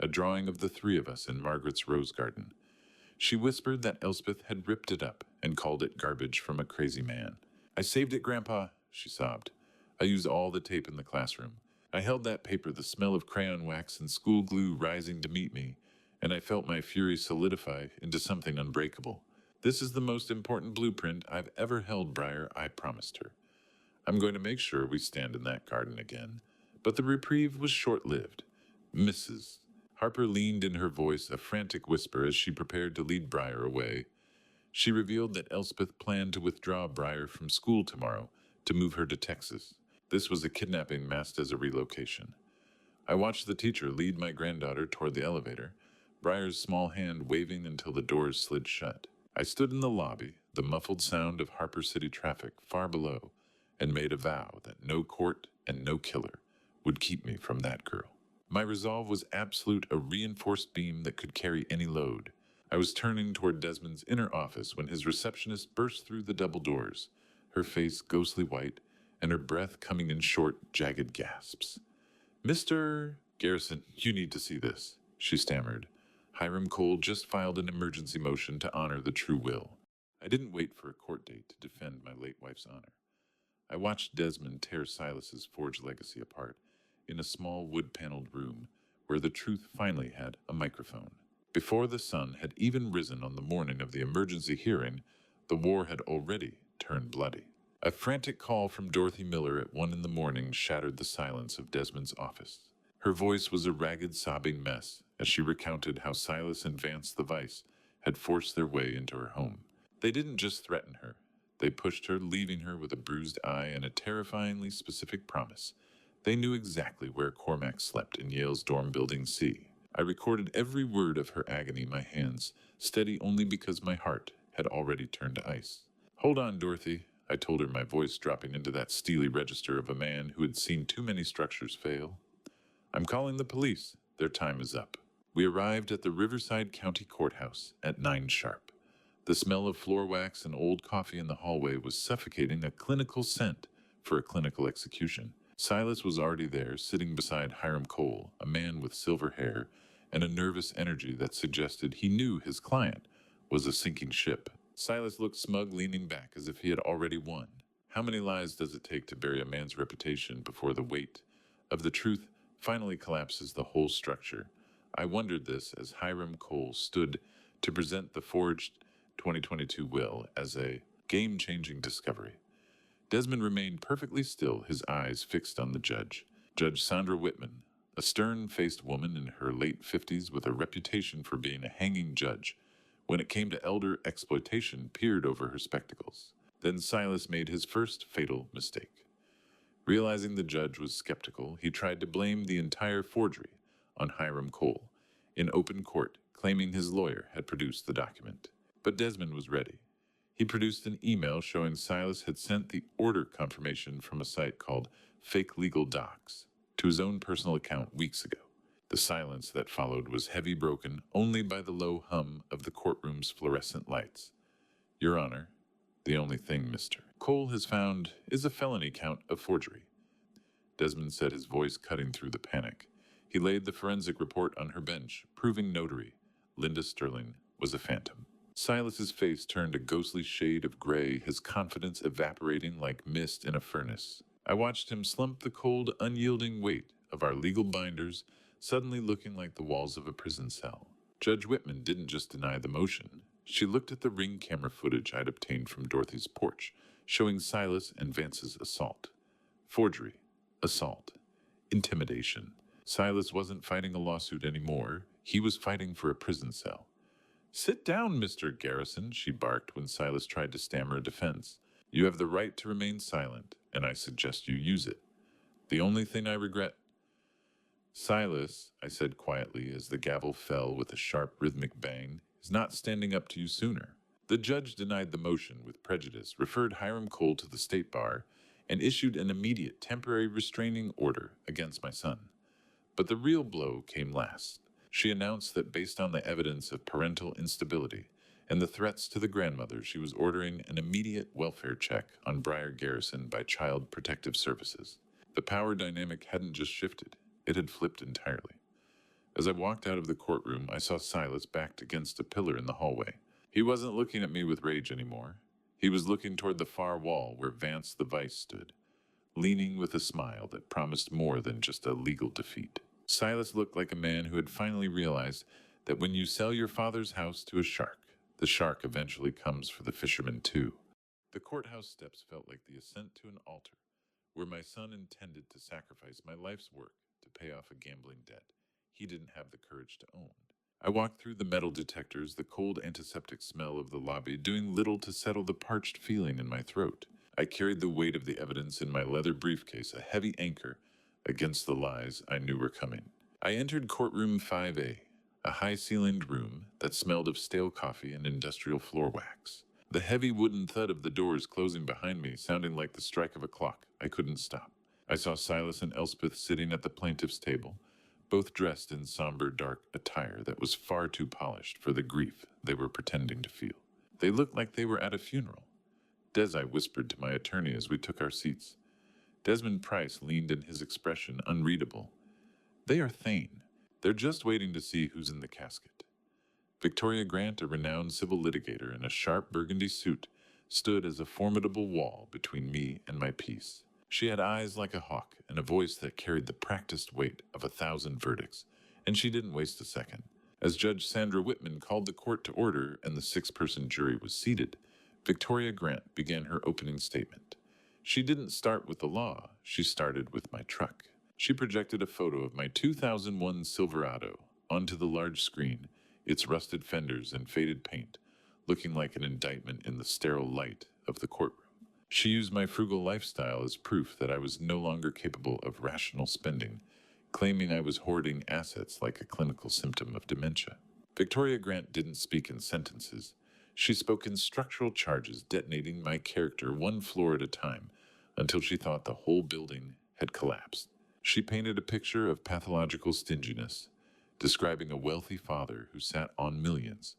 a drawing of the three of us in Margaret's rose garden. She whispered that Elspeth had ripped it up and called it garbage from a crazy man. I saved it, Grandpa, she sobbed. I used all the tape in the classroom. I held that paper, the smell of crayon wax and school glue rising to meet me, and I felt my fury solidify into something unbreakable. This is the most important blueprint I've ever held, Briar, I promised her. I'm going to make sure we stand in that garden again. But the reprieve was short-lived. Mrs. Harper leaned in, her voice a frantic whisper as she prepared to lead Briar away. She revealed that Elspeth planned to withdraw Briar from school tomorrow to move her to Texas. This was a kidnapping masked as a relocation. I watched the teacher lead my granddaughter toward the elevator, Briar's small hand waving until the doors slid shut. I stood in the lobby, the muffled sound of Harper City traffic far below, and made a vow that no court and no killer would keep me from that girl. My resolve was absolute, a reinforced beam that could carry any load. I was turning toward Desmond's inner office when his receptionist burst through the double doors, her face ghostly white and her breath coming in short, jagged gasps. Mr. Garrison, you need to see this, she stammered. Hiram Cole just filed an emergency motion to honor the true will. I didn't wait for a court date to defend my late wife's honor. I watched Desmond tear Silas's forged legacy apart in a small wood-paneled room where the truth finally had a microphone. Before the sun had even risen on the morning of the emergency hearing, the war had already turned bloody. A frantic call from Dorothy Miller at 1 a.m. shattered the silence of Desmond's office. Her voice was a ragged, sobbing mess as she recounted how Silas and Vance the Vice had forced their way into her home. They didn't just threaten her. They pushed her, leaving her with a bruised eye and a terrifyingly specific promise. They knew exactly where Cormac slept in Yale's dorm building C. I recorded every word of her agony, my hands steady only because my heart had already turned to ice. Hold on, Dorothy, I told her, my voice dropping into that steely register of a man who had seen too many structures fail. I'm calling the police. Their time is up. We arrived at the Riverside County Courthouse at 9 sharp. The smell of floor wax and old coffee in the hallway was suffocating, a clinical scent for a clinical execution. Silas was already there, sitting beside Hiram Cole, a man with silver hair and a nervous energy that suggested he knew his client was a sinking ship. Silas looked smug, leaning back as if he had already won. How many lies does it take to bury a man's reputation before the weight of the truth finally collapses the whole structure? I wondered this as Hiram Cole stood to present the forged 2022 will as a game-changing discovery. Desmond remained perfectly still, his eyes fixed on the judge. Judge Sandra Whitman, a stern-faced woman in her late 50s with a reputation for being a hanging judge, when it came to elder exploitation, peered over her spectacles. Then Silas made his first fatal mistake. Realizing the judge was skeptical, he tried to blame the entire forgery on Hiram Cole in open court, claiming his lawyer had produced the document. But Desmond was ready. He produced an email showing Silas had sent the order confirmation from a site called Fake Legal Docs to his own personal account weeks ago. The silence that followed was heavy, broken only by the low hum of the courtroom's fluorescent lights. Your Honor, the only thing Mr. Cole has found is a felony count of forgery. Desmond said, his voice cutting through the panic. He laid the forensic report on her bench, proving notary Linda Sterling was a phantom. Silas's face turned a ghostly shade of gray, his confidence evaporating like mist in a furnace. I watched him slump, the cold, unyielding weight of our legal binders suddenly looking like the walls of a prison cell. Judge Whitman didn't just deny the motion. She looked at the ring camera footage I'd obtained from Dorothy's porch, showing Silas and Vance's assault. Forgery, assault, intimidation. Silas wasn't fighting a lawsuit anymore. He was fighting for a prison cell. Sit down, Mr. Garrison, she barked when Silas tried to stammer a defense. You have the right to remain silent, and I suggest you use it. The only thing I regret... Silas, I said quietly as the gavel fell with a sharp rhythmic bang, is not standing up to you sooner. The judge denied the motion with prejudice, referred Hiram Cole to the state bar, and issued an immediate temporary restraining order against my son. But the real blow came last. She announced that based on the evidence of parental instability and the threats to the grandmother, she was ordering an immediate welfare check on Briar Garrison by Child Protective Services. The power dynamic hadn't just shifted, it had flipped entirely. As I walked out of the courtroom, I saw Silas backed against a pillar in the hallway. He wasn't looking at me with rage anymore. He was looking toward the far wall where Vance the Vice stood, leaning with a smile that promised more than just a legal defeat. Silas looked like a man who had finally realized that when you sell your father's house to a shark, the shark eventually comes for the fisherman too. The courthouse steps felt like the ascent to an altar, where my son intended to sacrifice my life's work to pay off a gambling debt he didn't have the courage to own. I walked through the metal detectors, the cold antiseptic smell of the lobby doing little to settle the parched feeling in my throat. I carried the weight of the evidence in my leather briefcase, a heavy anchor against the lies I knew were coming. I entered courtroom 5A, a high-ceilinged room that smelled of stale coffee and industrial floor wax. The heavy wooden thud of the doors closing behind me sounding like the strike of a clock. I couldn't stop. I saw Silas and Elspeth sitting at the plaintiff's table, both dressed in somber, dark attire that was far too polished for the grief they were pretending to feel. They looked like they were at a funeral. I whispered to my attorney as we took our seats. Desmond Price leaned in, his expression unreadable. They are Thane. They're just waiting to see who's in the casket. Victoria Grant, a renowned civil litigator in a sharp burgundy suit, stood as a formidable wall between me and my peace. She had eyes like a hawk and a voice that carried the practiced weight of 1,000 verdicts, and she didn't waste a second. As Judge Sandra Whitman called the court to order and the 6-person jury was seated, Victoria Grant began her opening statement. She didn't start with the law, she started with my truck. She projected a photo of my 2001 Silverado onto the large screen, its rusted fenders and faded paint, looking like an indictment in the sterile light of the courtroom. She used my frugal lifestyle as proof that I was no longer capable of rational spending, claiming I was hoarding assets like a clinical symptom of dementia. Victoria Grant didn't speak in sentences. She spoke in structural charges, detonating my character one floor at a time until she thought the whole building had collapsed. She painted a picture of pathological stinginess, describing a wealthy father who sat on millions,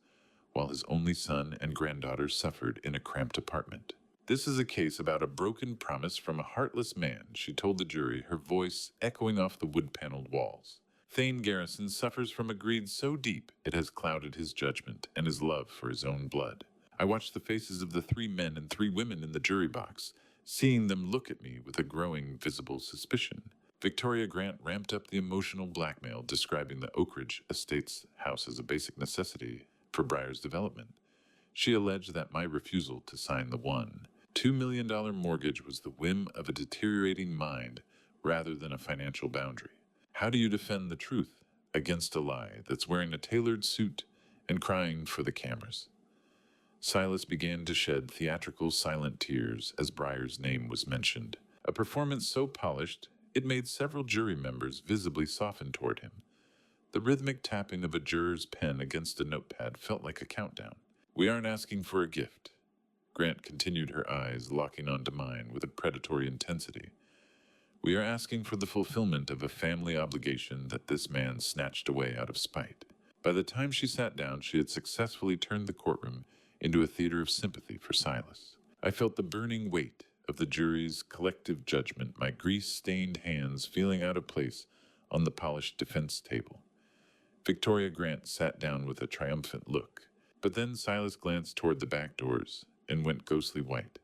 while his only son and granddaughter suffered in a cramped apartment. This is a case about a broken promise from a heartless man, she told the jury, her voice echoing off the wood-paneled walls. Thane Garrison suffers from a greed so deep it has clouded his judgment and his love for his own blood. I watched the faces of the 3 men and 3 women in the jury box, seeing them look at me with a growing visible suspicion. Victoria Grant ramped up the emotional blackmail, describing the Oak Ridge Estates house as a basic necessity for Briar's development. She alleged that my refusal to sign the $1.2 million mortgage was the whim of a deteriorating mind rather than a financial boundary. How do you defend the truth against a lie that's wearing a tailored suit and crying for the cameras? Silas began to shed theatrical silent tears as Briar's name was mentioned, a performance so polished it made several jury members visibly soften toward him. The rhythmic tapping of a juror's pen against a notepad felt like a countdown. We aren't asking for a gift. Grant continued, her eyes locking onto mine with a predatory intensity. We are asking for the fulfillment of a family obligation that this man snatched away out of spite. By the time she sat down, she had successfully turned the courtroom into a theater of sympathy for Silas. I felt the burning weight of the jury's collective judgment, my grease-stained hands feeling out of place on the polished defense table. Victoria Grant sat down with a triumphant look, but then Silas glanced toward the back doors and went ghostly white.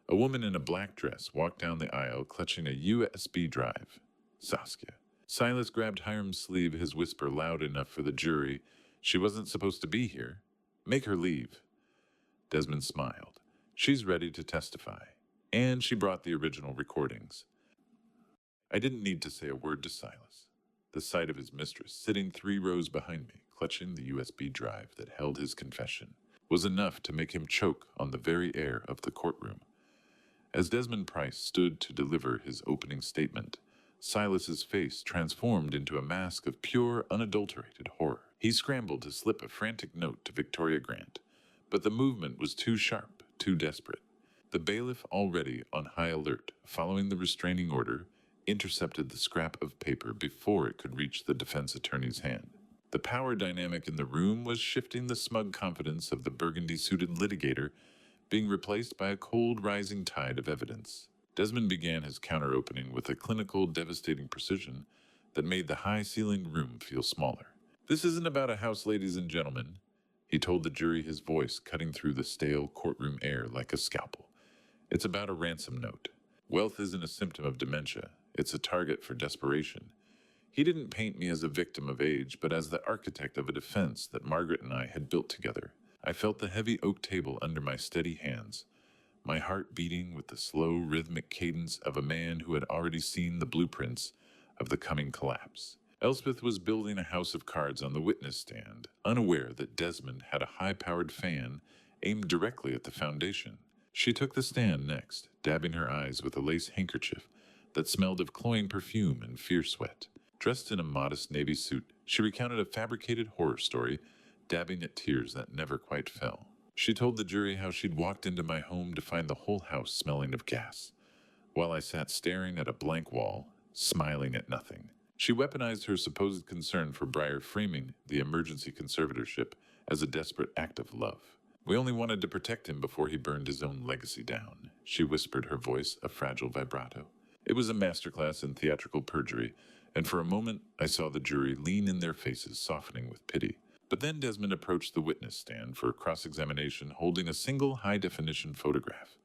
A woman in a black dress walked down the aisle clutching a USB drive. Saskia. Silas grabbed Hiram's sleeve, his whisper loud enough for the jury. She wasn't supposed to be here. Make her leave. Desmond smiled. She's ready to testify. And she brought the original recordings. I didn't need to say a word to Silas. The sight of his mistress, sitting 3 rows behind me, clutching the USB drive that held his confession, was enough to make him choke on the very air of the courtroom. As Desmond Price stood to deliver his opening statement, Silas's face transformed into a mask of pure, unadulterated horror. He scrambled to slip a frantic note to Victoria Grant, but the movement was too sharp, too desperate. The bailiff, already on high alert, following the restraining order, intercepted the scrap of paper before it could reach the defense attorney's hand. The power dynamic in the room was shifting, the smug confidence of the burgundy-suited litigator being replaced by a cold rising tide of evidence. Desmond began his counter-opening with a clinical, devastating precision that made the high-ceilinged room feel smaller. This isn't about a house, ladies and gentlemen, he told the jury, his voice cutting through the stale courtroom air like a scalpel. It's about a ransom note. Wealth isn't a symptom of dementia, it's a target for desperation. He didn't paint me as a victim of age, but as the architect of a defense that Margaret and I had built together. I felt the heavy oak table under my steady hands, my heart beating with the slow, rhythmic cadence of a man who had already seen the blueprints of the coming collapse. Elspeth was building a house of cards on the witness stand, unaware that Desmond had a high-powered fan aimed directly at the foundation. She took the stand next, dabbing her eyes with a lace handkerchief that smelled of cloying perfume and fierce sweat. Dressed in a modest navy suit, she recounted a fabricated horror story, dabbing at tears that never quite fell. She told the jury how she'd walked into my home to find the whole house smelling of gas, while I sat staring at a blank wall, smiling at nothing. She weaponized her supposed concern for Briar, framing the emergency conservatorship as a desperate act of love. We only wanted to protect him before he burned his own legacy down, she whispered, her voice a fragile vibrato. It was a masterclass in theatrical perjury, and for a moment I saw the jury lean in, their faces softening with pity. But then Desmond approached the witness stand for cross-examination, holding a single high-definition photograph.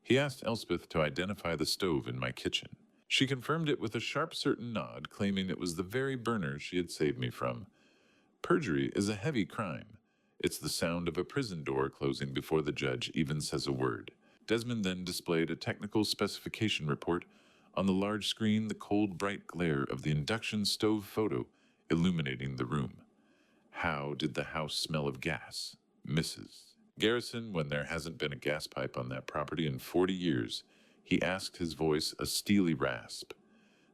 He asked Elspeth to identify the stove in my kitchen. She confirmed it with a sharp, certain nod, claiming it was the very burner she had saved me from. Perjury is a heavy crime. It's the sound of a prison door closing before the judge even says a word. Desmond then displayed a technical specification report. On the large screen, the cold, bright glare of the induction stove photo illuminating the room. How did the house smell of gas? Mrs. Garrison, when there hasn't been a gas pipe on that property in 40 years, he asked, his voice a steely rasp.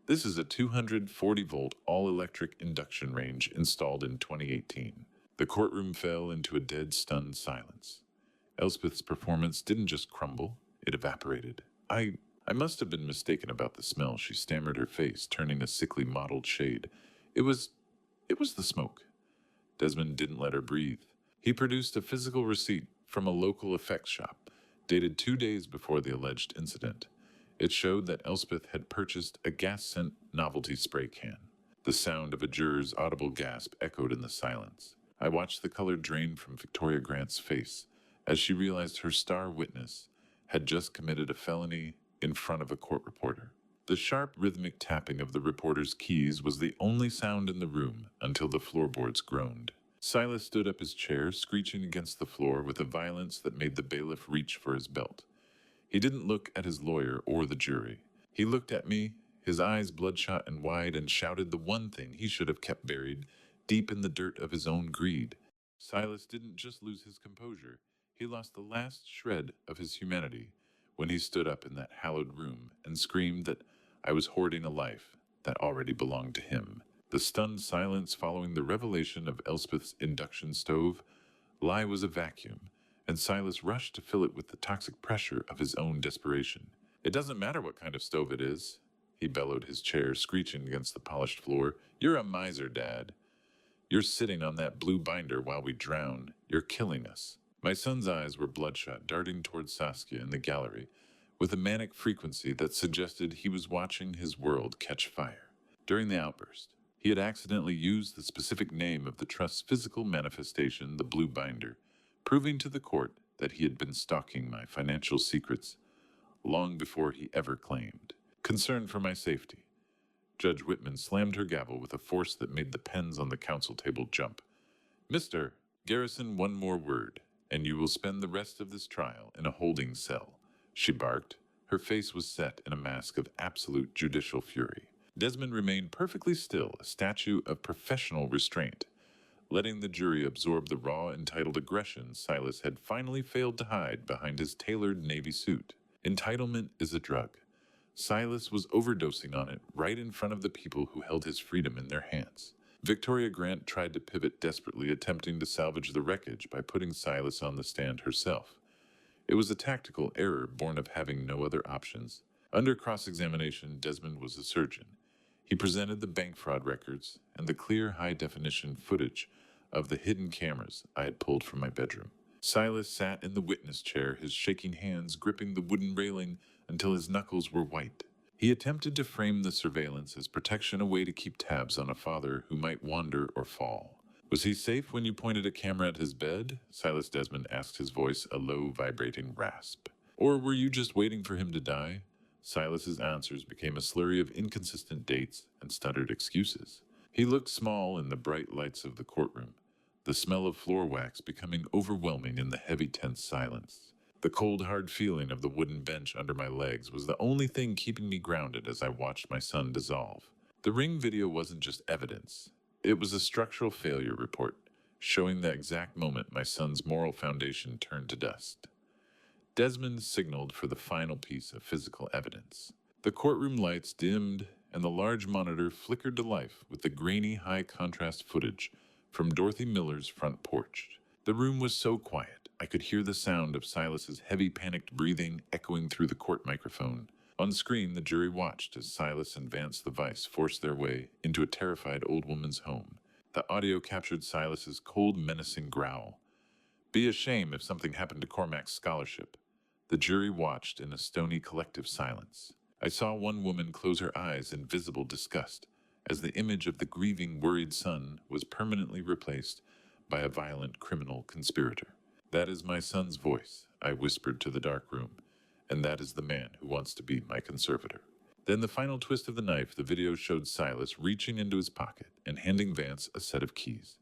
This is a 240-volt all-electric induction range installed in 2018. The courtroom fell into a dead, stunned silence. Elspeth's performance didn't just crumble, it evaporated. I must have been mistaken about the smell, she stammered, her face turning a sickly mottled shade. It was the smoke. Desmond didn't let her breathe. He produced a physical receipt from a local effects shop, dated 2 days before the alleged incident. It showed that Elspeth had purchased a gas scent novelty spray can. The sound of a juror's audible gasp echoed in the silence. I watched the color drain from Victoria Grant's face as she realized her star witness had just committed a felony in front of a court reporter. The sharp, rhythmic tapping of the reporter's keys was the only sound in the room until the floorboards groaned. Silas stood up his chair, screeching against the floor with a violence that made the bailiff reach for his belt. He didn't look at his lawyer or the jury. He looked at me, his eyes bloodshot and wide, and shouted the one thing he should have kept buried deep in the dirt of his own greed. Silas didn't just lose his composure, he lost the last shred of his humanity when he stood up in that hallowed room and screamed that I was hoarding a life that already belonged to him. The stunned silence following the revelation of Elspeth's induction stove lie was a vacuum, and Silas rushed to fill it with the toxic pressure of his own desperation. It doesn't matter what kind of stove it is, he bellowed, his chair screeching against the polished floor. You're a miser, Dad. You're sitting on that blue binder while we drown. You're killing us. My son's eyes were bloodshot, darting towards Saskia in the gallery, with a manic frequency that suggested he was watching his world catch fire. During the outburst, he had accidentally used the specific name of the trust's physical manifestation, the blue binder, proving to the court that he had been stalking my financial secrets long before he ever claimed. Concerned for my safety, Judge Whitman slammed her gavel with a force that made the pens on the counsel table jump. Mr. Garrison, one more word, and you will spend the rest of this trial in a holding cell, she barked. Her face was set in a mask of absolute judicial fury. Desmond remained perfectly still, a statue of professional restraint, letting the jury absorb the raw, entitled aggression Silas had finally failed to hide behind his tailored navy suit. Entitlement is a drug. Silas was overdosing on it right in front of the people who held his freedom in their hands. Victoria Grant tried to pivot desperately, attempting to salvage the wreckage by putting Silas on the stand herself. It was a tactical error born of having no other options. Under cross-examination, Desmond was a surgeon. He presented the bank fraud records and the clear high-definition footage of the hidden cameras I had pulled from my bedroom. Silas sat in the witness chair, his shaking hands gripping the wooden railing until his knuckles were white. He attempted to frame the surveillance as protection, a way to keep tabs on a father who might wander or fall. Was he safe when you pointed a camera at his bed? Silas Desmond asked, his voice a low, vibrating rasp. Or were you just waiting for him to die? Silas's answers became a slurry of inconsistent dates and stuttered excuses. He looked small in the bright lights of the courtroom, the smell of floor wax becoming overwhelming in the heavy, tense silence. The cold, hard feeling of the wooden bench under my legs was the only thing keeping me grounded as I watched my son dissolve. The ring video wasn't just evidence. It was a structural failure report, showing the exact moment my son's moral foundation turned to dust. Desmond signaled for the final piece of physical evidence. The courtroom lights dimmed, and the large monitor flickered to life with the grainy, high-contrast footage from Dorothy Miller's front porch. The room was so quiet, I could hear the sound of Silas's heavy, panicked breathing echoing through the court microphone. On screen, the jury watched as Silas and Vance the Vice forced their way into a terrified old woman's home. The audio captured Silas's cold, menacing growl. Be a shame if something happened to Cormac's scholarship. The jury watched in a stony, collective silence. I saw one woman close her eyes in visible disgust as the image of the grieving, worried son was permanently replaced by a violent criminal conspirator. That is my son's voice, I whispered to the dark room, and that is the man who wants to be my conservator. Then the final twist of the knife, the video showed Silas reaching into his pocket and handing Vance a set of keys.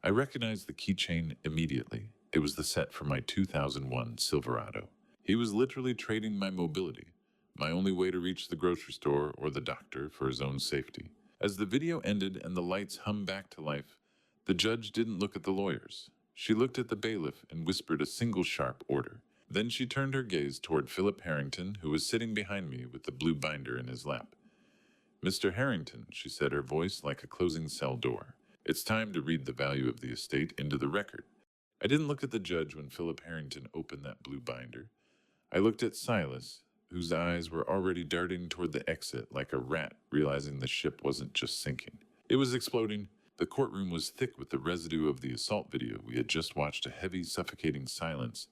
I recognized the keychain immediately. It was the set for my 2001 Silverado. He was literally trading my mobility, my only way to reach the grocery store or the doctor, for his own safety. As the video ended and the lights hummed back to life, the judge didn't look at the lawyers. She looked at the bailiff and whispered a single sharp order. Then she turned her gaze toward Philip Harrington, who was sitting behind me with the blue binder in his lap. Mr. Harrington, she said, her voice like a closing cell door. It's time to read the value of the estate into the record. I didn't look at the judge when Philip Harrington opened that blue binder. I looked at Silas, whose eyes were already darting toward the exit like a rat realizing the ship wasn't just sinking. It was exploding. The courtroom was thick with the residue of the assault video we had just watched, a heavy, suffocating silence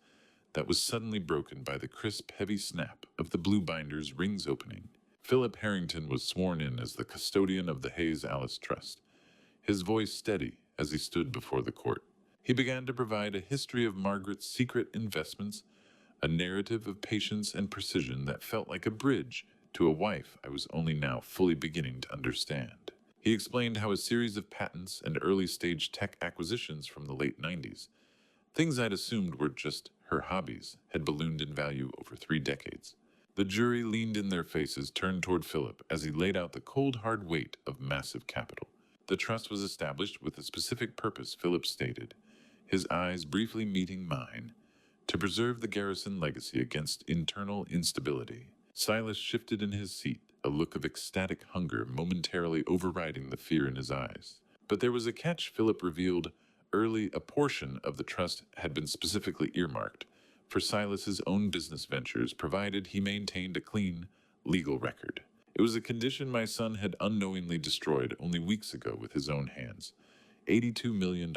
that was suddenly broken by the crisp, heavy snap of the blue binder's rings opening. Philip Harrington was sworn in as the custodian of the Hayes Alice Trust, his voice steady as he stood before the court. He began to provide a history of Margaret's secret investments, a narrative of patience and precision that felt like a bridge to a wife I was only now fully beginning to understand. He explained how a series of patents and early-stage tech acquisitions from the late 90s, things I'd assumed were just her hobbies, had ballooned in value over 3 decades. The jury leaned in their faces, turned toward Philip as he laid out the cold, hard weight of massive capital. The trust was established with a specific purpose, Philip stated, his eyes briefly meeting mine, to preserve the Garrison legacy against internal instability. Silas shifted in his seat, a look of ecstatic hunger momentarily overriding the fear in his eyes. But there was a catch. Philip revealed early a portion of the trust had been specifically earmarked for Silas's own business ventures, provided he maintained a clean, legal record. It was a condition my son had unknowingly destroyed only weeks ago with his own hands. $82 million.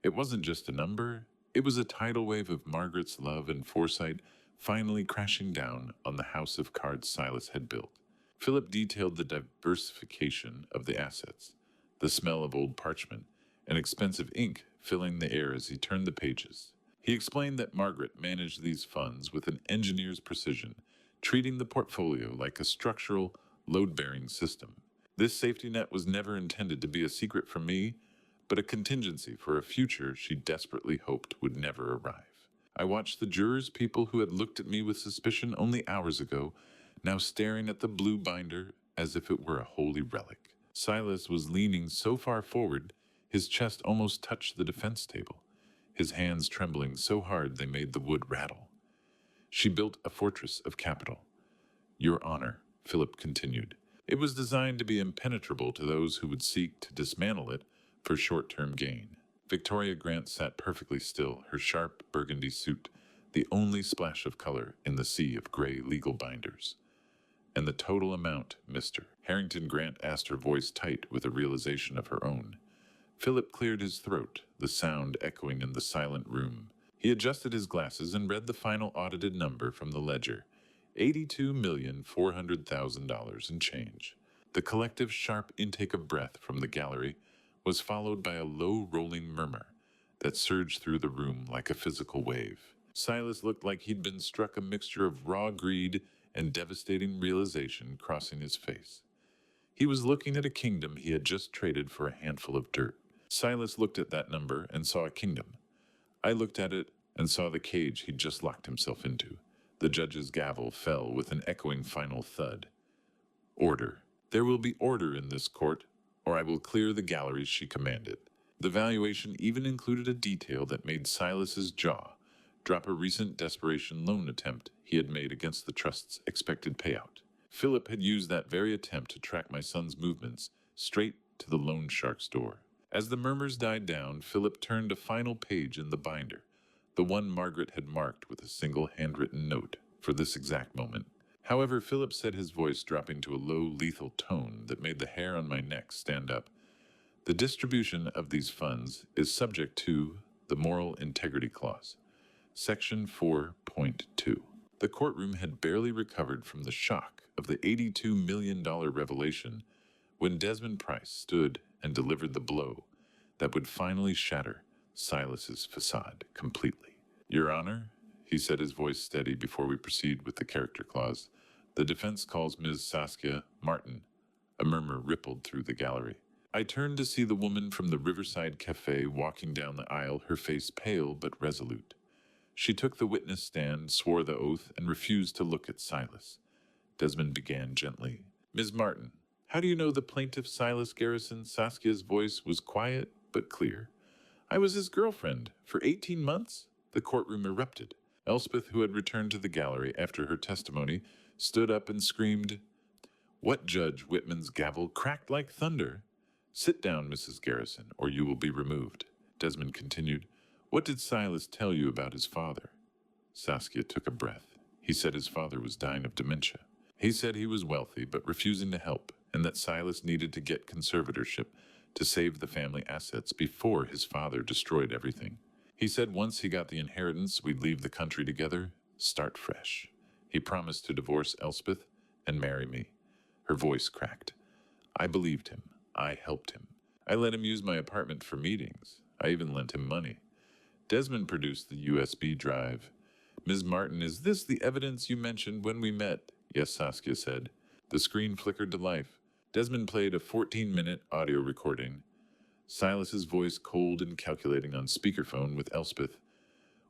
It wasn't just a number, it was a tidal wave of Margaret's love and foresight finally crashing down on the house of cards Silas had built. Philip detailed the diversification of the assets, the smell of old parchment, and expensive ink filling the air as he turned the pages. He explained that Margaret managed these funds with an engineer's precision, treating the portfolio like a structural, load-bearing system. This safety net was never intended to be a secret from me, but a contingency for a future she desperately hoped would never arrive. I watched the jurors, people who had looked at me with suspicion only hours ago, now staring at the blue binder as if it were a holy relic. Silas was leaning so far forward, his chest almost touched the defense table, his hands trembling so hard they made the wood rattle. She built a fortress of capital. Your Honor, Philip continued. It was designed to be impenetrable to those who would seek to dismantle it for short-term gain. Victoria Grant sat perfectly still, her sharp burgundy suit, the only splash of color in the sea of gray legal binders. And the total amount, Mr. Harrington Grant asked, her voice tight with a realization of her own. Philip cleared his throat, the sound echoing in the silent room. He adjusted his glasses and read the final audited number from the ledger, $82,400,000 and change. The collective sharp intake of breath from the gallery was followed by a low rolling murmur that surged through the room like a physical wave. Silas looked like he'd been struck, a mixture of raw greed and devastating realization crossing his face. He was looking at a kingdom he had just traded for a handful of dirt. Silas looked at that number and saw a kingdom. I looked at it and saw the cage he'd just locked himself into. The judge's gavel fell with an echoing final thud. Order. There will be order in this court, or I will clear the galleries, she commanded. The valuation even included a detail that made Silas's jaw drop, a recent desperation loan attempt he had made against the trust's expected payout. Philip had used that very attempt to track my son's movements straight to the loan shark's door. As the murmurs died down, Philip turned a final page in the binder, the one Margaret had marked with a single handwritten note for this exact moment. However, Philip said, his voice dropping to a low, lethal tone that made the hair on my neck stand up. The distribution of these funds is subject to the Moral Integrity Clause, Section 4.2. The courtroom had barely recovered from the shock of the $82 million revelation when Desmond Price stood and delivered the blow that would finally shatter Silas's facade completely. Your Honor, he said, his voice steady before we proceed with the character clause, the defense calls Ms. Saskia Martin. A murmur rippled through the gallery. I turned to see the woman from the Riverside Cafe walking down the aisle, her face pale but resolute. She took the witness stand, swore the oath, and refused to look at Silas. Desmond began gently. Ms. Martin, how do you know the plaintiff Silas Garrison? Saskia's voice was quiet but clear. I was his girlfriend for 18 months. The courtroom erupted. Elspeth, who had returned to the gallery after her testimony, stood up and screamed. What Judge Whitman's gavel cracked like thunder. Sit down, Mrs. Garrison, or you will be removed. Desmond continued. What did Silas tell you about his father? Saskia took a breath. He said his father was dying of dementia. He said he was wealthy but refusing to help, and that Silas needed to get conservatorship to save the family assets before his father destroyed everything. He said once he got the inheritance, we'd leave the country together, start fresh. He promised to divorce Elspeth and marry me. Her voice cracked. I believed him. I helped him. I let him use my apartment for meetings. I even lent him money. Desmond produced the USB drive. Ms. Martin, is this the evidence you mentioned when we met? Yes, Saskia said. The screen flickered to life. Desmond played a 14-minute audio recording. Silas's voice cold and calculating on speakerphone with Elspeth.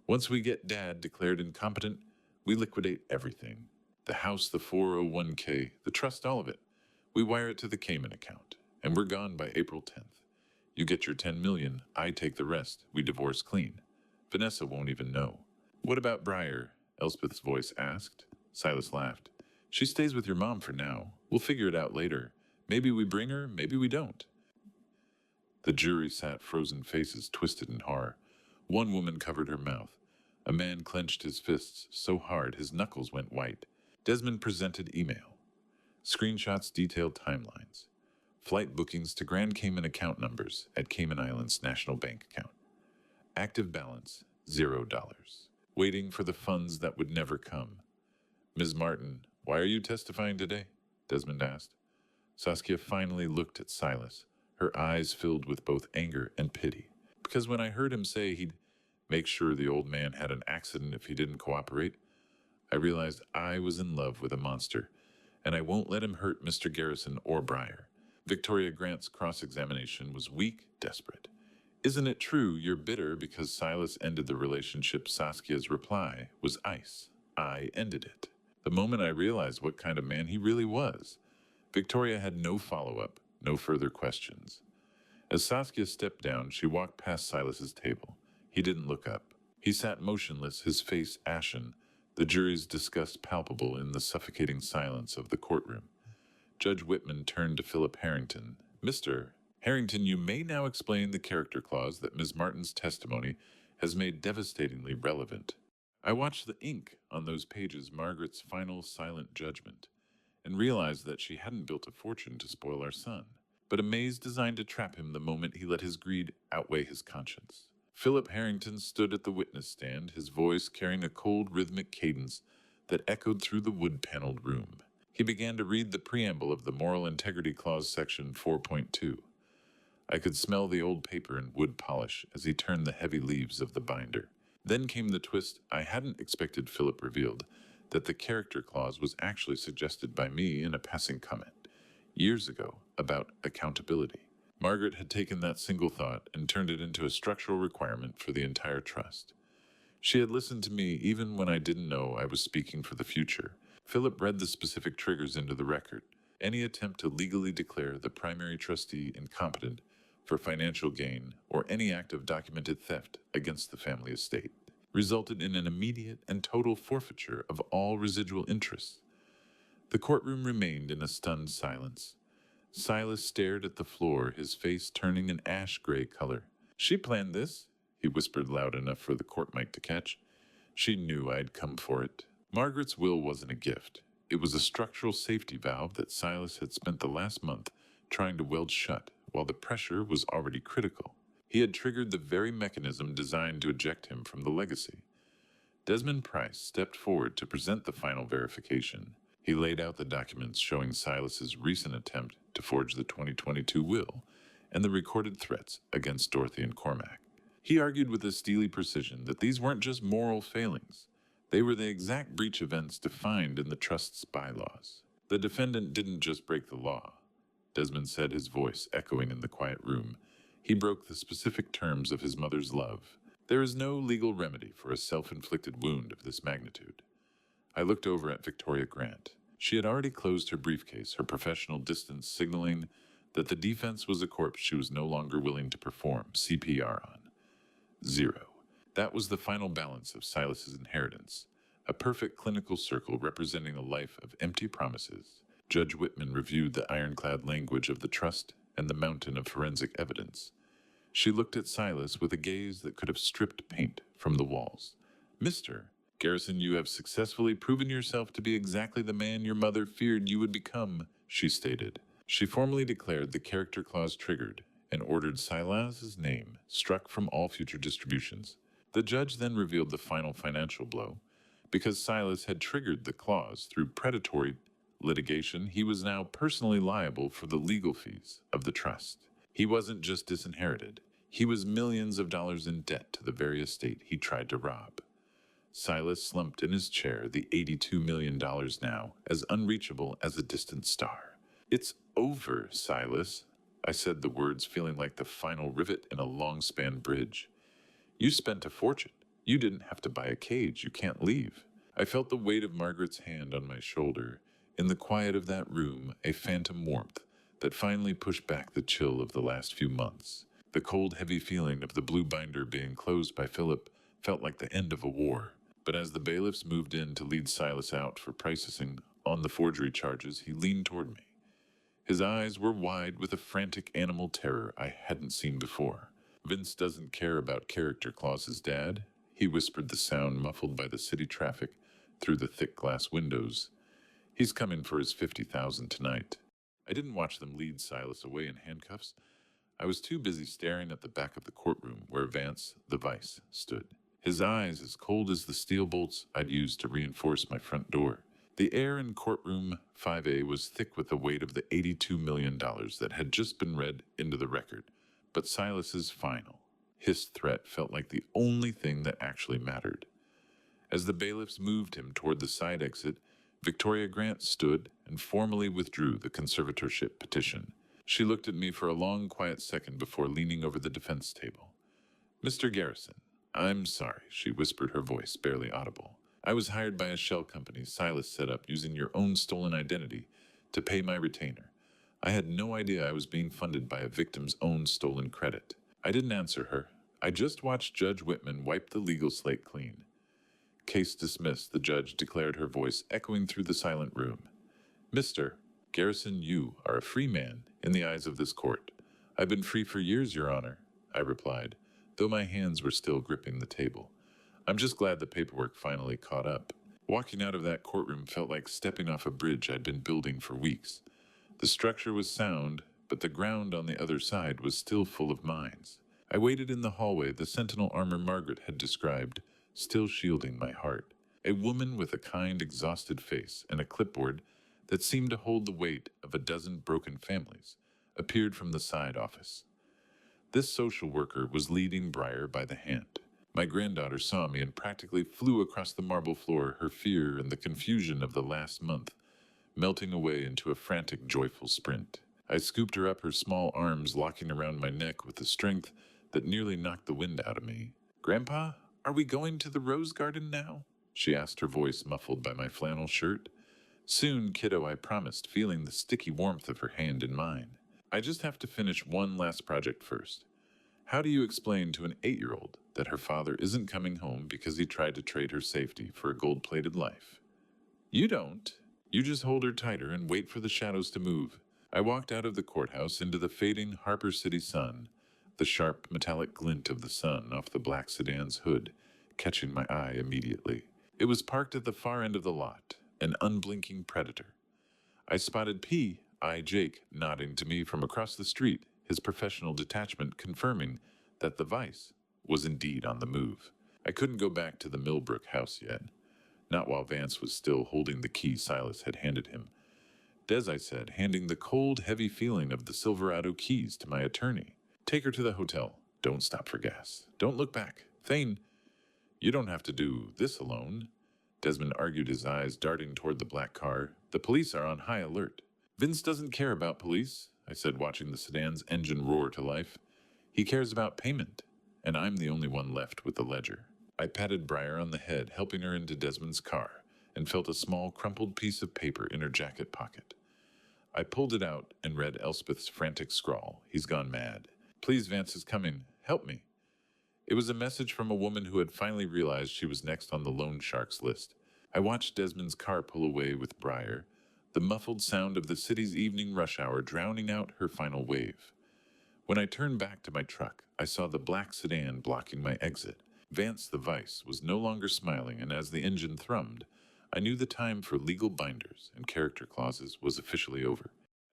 Once we get Dad declared incompetent, we liquidate everything. The house, the 401k, the trust, all of it. We wire it to the Cayman account, and we're gone by April 10th. You get your 10 million, I take the rest. We divorce clean. Vanessa won't even know. What about Briar? Elspeth's voice asked. Silas laughed. She stays with your mom for now. We'll figure it out later. Maybe we bring her, maybe we don't. The jury sat frozen faces twisted in horror. One woman covered her mouth. A man clenched his fists so hard his knuckles went white. Desmond presented email. Screenshots detailed timelines. Flight bookings to Grand Cayman account numbers at Cayman Islands National Bank account. Active balance, $0. Waiting for the funds that would never come. Ms. Martin, why are you testifying today? Desmond asked. Saskia finally looked at Silas, her eyes filled with both anger and pity. Because when I heard him say he'd make sure the old man had an accident if he didn't cooperate, I realized I was in love with a monster, and I won't let him hurt Mr. Garrison or Briar. Victoria Grant's cross-examination was weak, desperate. Isn't it true you're bitter because Silas ended the relationship? Saskia's reply was ice. I ended it. The moment I realized what kind of man he really was. Victoria had no follow-up, no further questions. As Saskia stepped down, she walked past Silas's table. He didn't look up. He sat motionless, his face ashen, the jury's disgust palpable in the suffocating silence of the courtroom. Judge Whitman turned to Philip Harrington. Mr. Harrington, you may now explain the character clause that Ms. Martin's testimony has made devastatingly relevant. I watched the ink on those pages, Margaret's final silent judgment, and realized that she hadn't built a fortune to spoil our son, but a maze designed to trap him the moment he let his greed outweigh his conscience. Philip Harrington stood at the witness stand, his voice carrying a cold rhythmic cadence that echoed through the wood-paneled room. He began to read the preamble of the Moral Integrity Clause, Section 4.2. I could smell the old paper and wood polish as he turned the heavy leaves of the binder. Then came the twist I hadn't expected. Philip revealed that the character clause was actually suggested by me in a passing comment, years ago, about accountability. Margaret had taken that single thought and turned it into a structural requirement for the entire trust. She had listened to me even when I didn't know I was speaking for the future. Philip read the specific triggers into the record. Any attempt to legally declare the primary trustee incompetent for financial gain or any act of documented theft against the family estate resulted in an immediate and total forfeiture of all residual interests. The courtroom remained in a stunned silence. Silas stared at the floor, his face turning an ash-gray color. She planned this, he whispered loud enough for the court mic to catch. She knew I'd come for it. Margaret's will wasn't a gift. It was a structural safety valve that Silas had spent the last month trying to weld shut, while the pressure was already critical. He had triggered the very mechanism designed to eject him from the legacy. Desmond Price stepped forward to present the final verification. He laid out the documents showing Silas's recent attempt to forge the 2022 will and the recorded threats against Dorothy and Cormac. He argued with a steely precision that these weren't just moral failings. They were the exact breach events defined in the trust's bylaws. The defendant didn't just break the law, Desmond said, his voice echoing in the quiet room. He broke the specific terms of his mother's love. There is no legal remedy for a self-inflicted wound of this magnitude. I looked over at Victoria Grant. She had already closed her briefcase, her professional distance signaling that the defense was a corpse she was no longer willing to perform CPR on. 0. That was the final balance of Silas's inheritance, a perfect clinical circle representing a life of empty promises. Judge Whitman reviewed the ironclad language of the trust and the mountain of forensic evidence. She looked at Silas with a gaze that could have stripped paint from the walls. Mr. Garrison, you have successfully proven yourself to be exactly the man your mother feared you would become, she stated. She formally declared the character clause triggered and ordered Silas's name struck from all future distributions. The judge then revealed the final financial blow. Because Silas had triggered the clause through predatory litigation, he was now personally liable for the legal fees of the trust. He wasn't just disinherited, he was millions of dollars in debt to the very estate he tried to rob. Silas slumped in his chair, the $82 million now as unreachable as a distant star. It's over, Silas. I said the words feeling like the final rivet in a long-span bridge. You spent a fortune. You didn't have to buy a cage. You can't leave. I felt the weight of Margaret's hand on my shoulder. In the quiet of that room, a phantom warmth that finally pushed back the chill of the last few months. The cold, heavy feeling of the blue binder being closed by Philip felt like the end of a war. But as the bailiffs moved in to lead Silas out for processing on the forgery charges, he leaned toward me. His eyes were wide with a frantic animal terror I hadn't seen before. Vince doesn't care about character clauses, Dad, he whispered, the sound muffled by the city traffic through the thick glass windows. He's coming for his $50,000 tonight. I didn't watch them lead Silas away in handcuffs. I was too busy staring at the back of the courtroom where Vance, the vice, stood. His eyes as cold as the steel bolts I'd used to reinforce my front door. The air in courtroom 5A was thick with the weight of the $82 million that had just been read into the record. But Silas's final, hissed threat felt like the only thing that actually mattered. As the bailiffs moved him toward the side exit, Victoria Grant stood and formally withdrew the conservatorship petition. She looked at me for a long, quiet second before leaning over the defense table. Mr. Garrison, I'm sorry, she whispered, her voice barely audible. I was hired by a shell company Silas set up using your own stolen identity to pay my retainer. I had no idea I was being funded by a victim's own stolen credit. I didn't answer her. I just watched Judge Whitman wipe the legal slate clean. Case dismissed, the judge declared, her voice echoing through the silent room. Mr. Garrison, you are a free man in the eyes of this court. I've been free for years, Your Honor, I replied, though my hands were still gripping the table. I'm just glad the paperwork finally caught up. Walking out of that courtroom felt like stepping off a bridge I'd been building for weeks. The structure was sound, but the ground on the other side was still full of mines. I waited in the hallway the sentinel armor Margaret had described, still shielding my heart. A woman with a kind, exhausted face and a clipboard that seemed to hold the weight of a dozen broken families appeared from the side office. This social worker was leading Briar by the hand. My granddaughter saw me and practically flew across the marble floor, her fear and the confusion of the last month melting away into a frantic, joyful sprint. I scooped her up, her small arms locking around my neck with a strength that nearly knocked the wind out of me. Grandpa, are we going to the rose garden now? She asked, her voice muffled by my flannel shirt. Soon, kiddo, I promised, feeling the sticky warmth of her hand in mine. I just have to finish one last project first. How do you explain to an 8-year-old that her father isn't coming home because he tried to trade her safety for a gold-plated life? You don't. You just hold her tighter and wait for the shadows to move. I walked out of the courthouse into the fading Harper City sun, the sharp metallic glint of the sun off the black sedan's hood, catching my eye immediately. It was parked at the far end of the lot, an unblinking predator. I spotted P.I. Jake nodding to me from across the street, his professional detachment confirming that the vice was indeed on the move. I couldn't go back to the Millbrook house yet. Not while Vance was still holding the key Silas had handed him. Des, I said, handing the cold, heavy feeling of the Silverado keys to my attorney. Take her to the hotel. Don't stop for gas. Don't look back. Thane, you don't have to do this alone. Desmond argued, his eyes darting toward the black car. The police are on high alert. Vince doesn't care about police, I said, watching the sedan's engine roar to life. He cares about payment, and I'm the only one left with the ledger. I patted Briar on the head, helping her into Desmond's car, and felt a small, crumpled piece of paper in her jacket pocket. I pulled it out and read Elspeth's frantic scrawl. He's gone mad. Please, Vance is coming. Help me. It was a message from a woman who had finally realized she was next on the loan sharks list. I watched Desmond's car pull away with Briar, the muffled sound of the city's evening rush hour drowning out her final wave. When I turned back to my truck, I saw the black sedan blocking my exit. Vance the Vice was no longer smiling, and as the engine thrummed, I knew the time for legal binders and character clauses was officially over.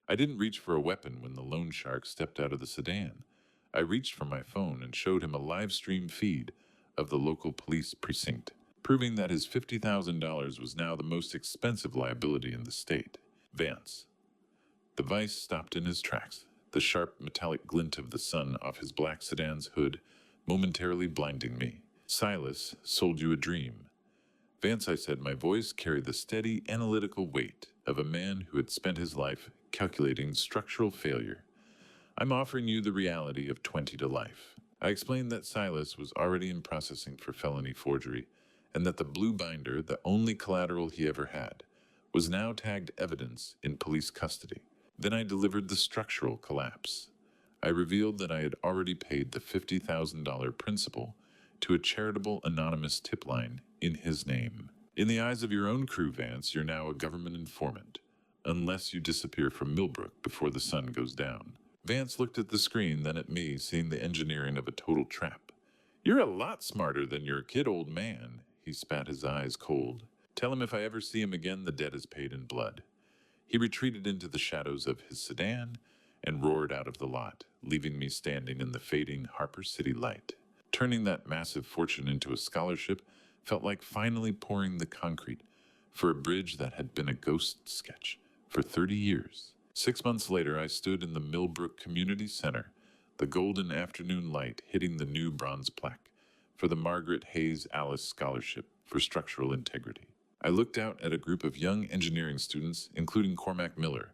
I didn't reach for a weapon when the loan shark stepped out of the sedan. I reached for my phone and showed him a live stream feed of the local police precinct, proving that his $50,000 was now the most expensive liability in the state. Vance. The Vice stopped in his tracks, the sharp metallic glint of the sun off his black sedan's hood momentarily blinding me. Silas sold you a dream. Vance, I said, my voice carried the steady, analytical weight of a man who had spent his life calculating structural failure. I'm offering you the reality of 20 to life. I explained that Silas was already in processing for felony forgery, and that the blue binder, the only collateral he ever had, was now tagged evidence in police custody. Then I delivered the structural collapse. I revealed that I had already paid the $50,000 principal to a charitable anonymous tip line in his name. In the eyes of your own crew, Vance, you're now a government informant, unless you disappear from Millbrook before the sun goes down. Vance looked at the screen, then at me, seeing the engineering of a total trap. You're a lot smarter than your kid, old man. He spat his eyes cold. Tell him if I ever see him again, the debt is paid in blood. He retreated into the shadows of his sedan and roared out of the lot, leaving me standing in the fading Harper City light. Turning that massive fortune into a scholarship felt like finally pouring the concrete for a bridge that had been a ghost sketch for 30 years. 6 months later, I stood in the Millbrook Community Center, the golden afternoon light hitting the new bronze plaque for the Margaret Hayes Alice Scholarship for Structural Integrity. I looked out at a group of young engineering students, including Cormac Miller,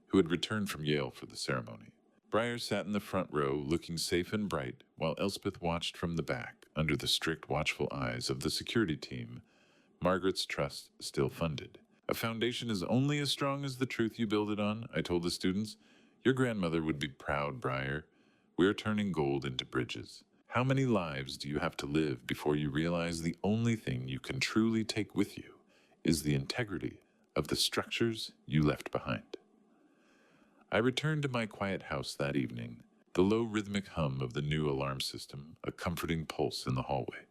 who had returned from Yale for the ceremony. Breyer sat in the front row, looking safe and bright, while Elspeth watched from the back, under the strict, watchful eyes of the security team Margaret's trust still funded. A foundation is only as strong as the truth you build it on, I told the students. Your grandmother would be proud, Breyer. We're turning gold into bridges. How many lives do you have to live before you realize the only thing you can truly take with you is the integrity of the structures you left behind? I returned to my quiet house that evening, the low rhythmic hum of the new alarm system, a comforting pulse in the hallway.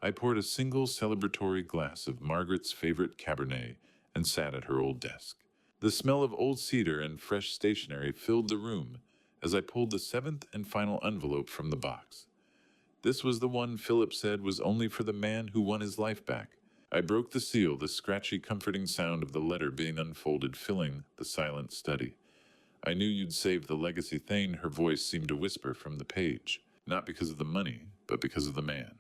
I poured a single celebratory glass of Margaret's favorite Cabernet and sat at her old desk. The smell of old cedar and fresh stationery filled the room as I pulled the seventh and final envelope from the box. This was the one Philip said was only for the man who won his life back. I broke the seal, the scratchy, comforting sound of the letter being unfolded filling the silent study. I knew you'd save the legacy Thane, her voice seemed to whisper from the page, not because of the money, but because of the man.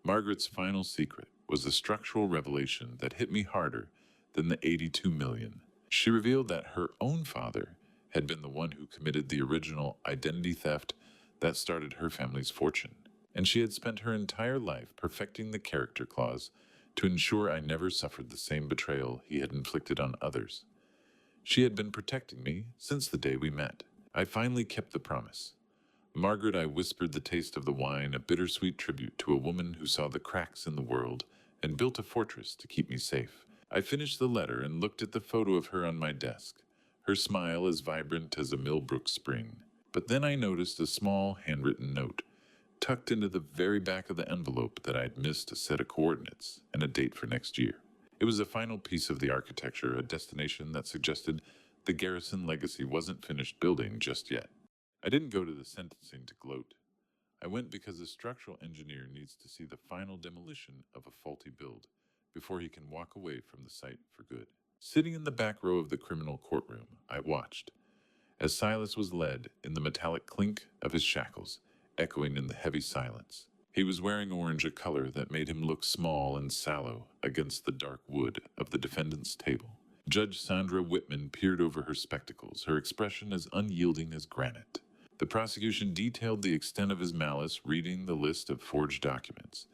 Margaret's final secret was a structural revelation that hit me harder than the 82 million. She revealed that her own father had been the one who committed the original identity theft that started her family's fortune, and she had spent her entire life perfecting the character clause to ensure I never suffered the same betrayal he had inflicted on others. She had been protecting me since the day we met. I finally kept the promise. Margaret, I whispered the taste of the wine, a bittersweet tribute to a woman who saw the cracks in the world and built a fortress to keep me safe. I finished the letter and looked at the photo of her on my desk, her smile as vibrant as a Millbrook spring. But then I noticed a small handwritten note, tucked into the very back of the envelope that I had missed a set of coordinates and a date for next year. It was a final piece of the architecture, a destination that suggested the Garrison legacy wasn't finished building just yet. I didn't go to the sentencing to gloat. I went because a structural engineer needs to see the final demolition of a faulty build before he can walk away from the site for good. Sitting in the back row of the criminal courtroom, I watched as Silas was led in the metallic clink of his shackles, echoing in the heavy silence. He was wearing orange, a color that made him look small and sallow against the dark wood of the defendant's table. Judge Sandra Whitman peered over her spectacles, her expression as unyielding as granite. The prosecution detailed the extent of his malice, reading the list of forged documents,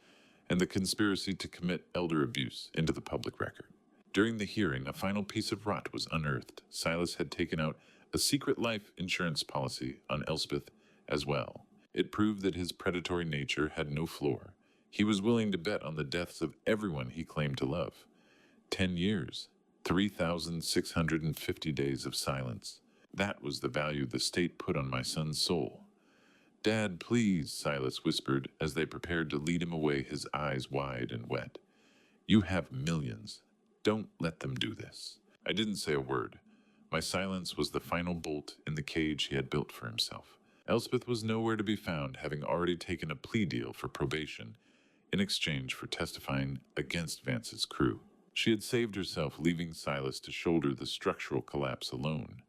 and the conspiracy to commit elder abuse into the public record. During the hearing, a final piece of rot was unearthed. Silas had taken out a secret life insurance policy on Elspeth as well. It proved that his predatory nature had no floor. He was willing to bet on the deaths of everyone he claimed to love. 10 years, 3,650 days of silence. That was the value the state put on my son's soul. Dad, please, Silas whispered as they prepared to lead him away, his eyes wide and wet. You have millions. Don't let them do this. I didn't say a word. My silence was the final bolt in the cage he had built for himself. Elspeth was nowhere to be found, having already taken a plea deal for probation in exchange for testifying against Vance's crew. She had saved herself, leaving Silas to shoulder the structural collapse alone.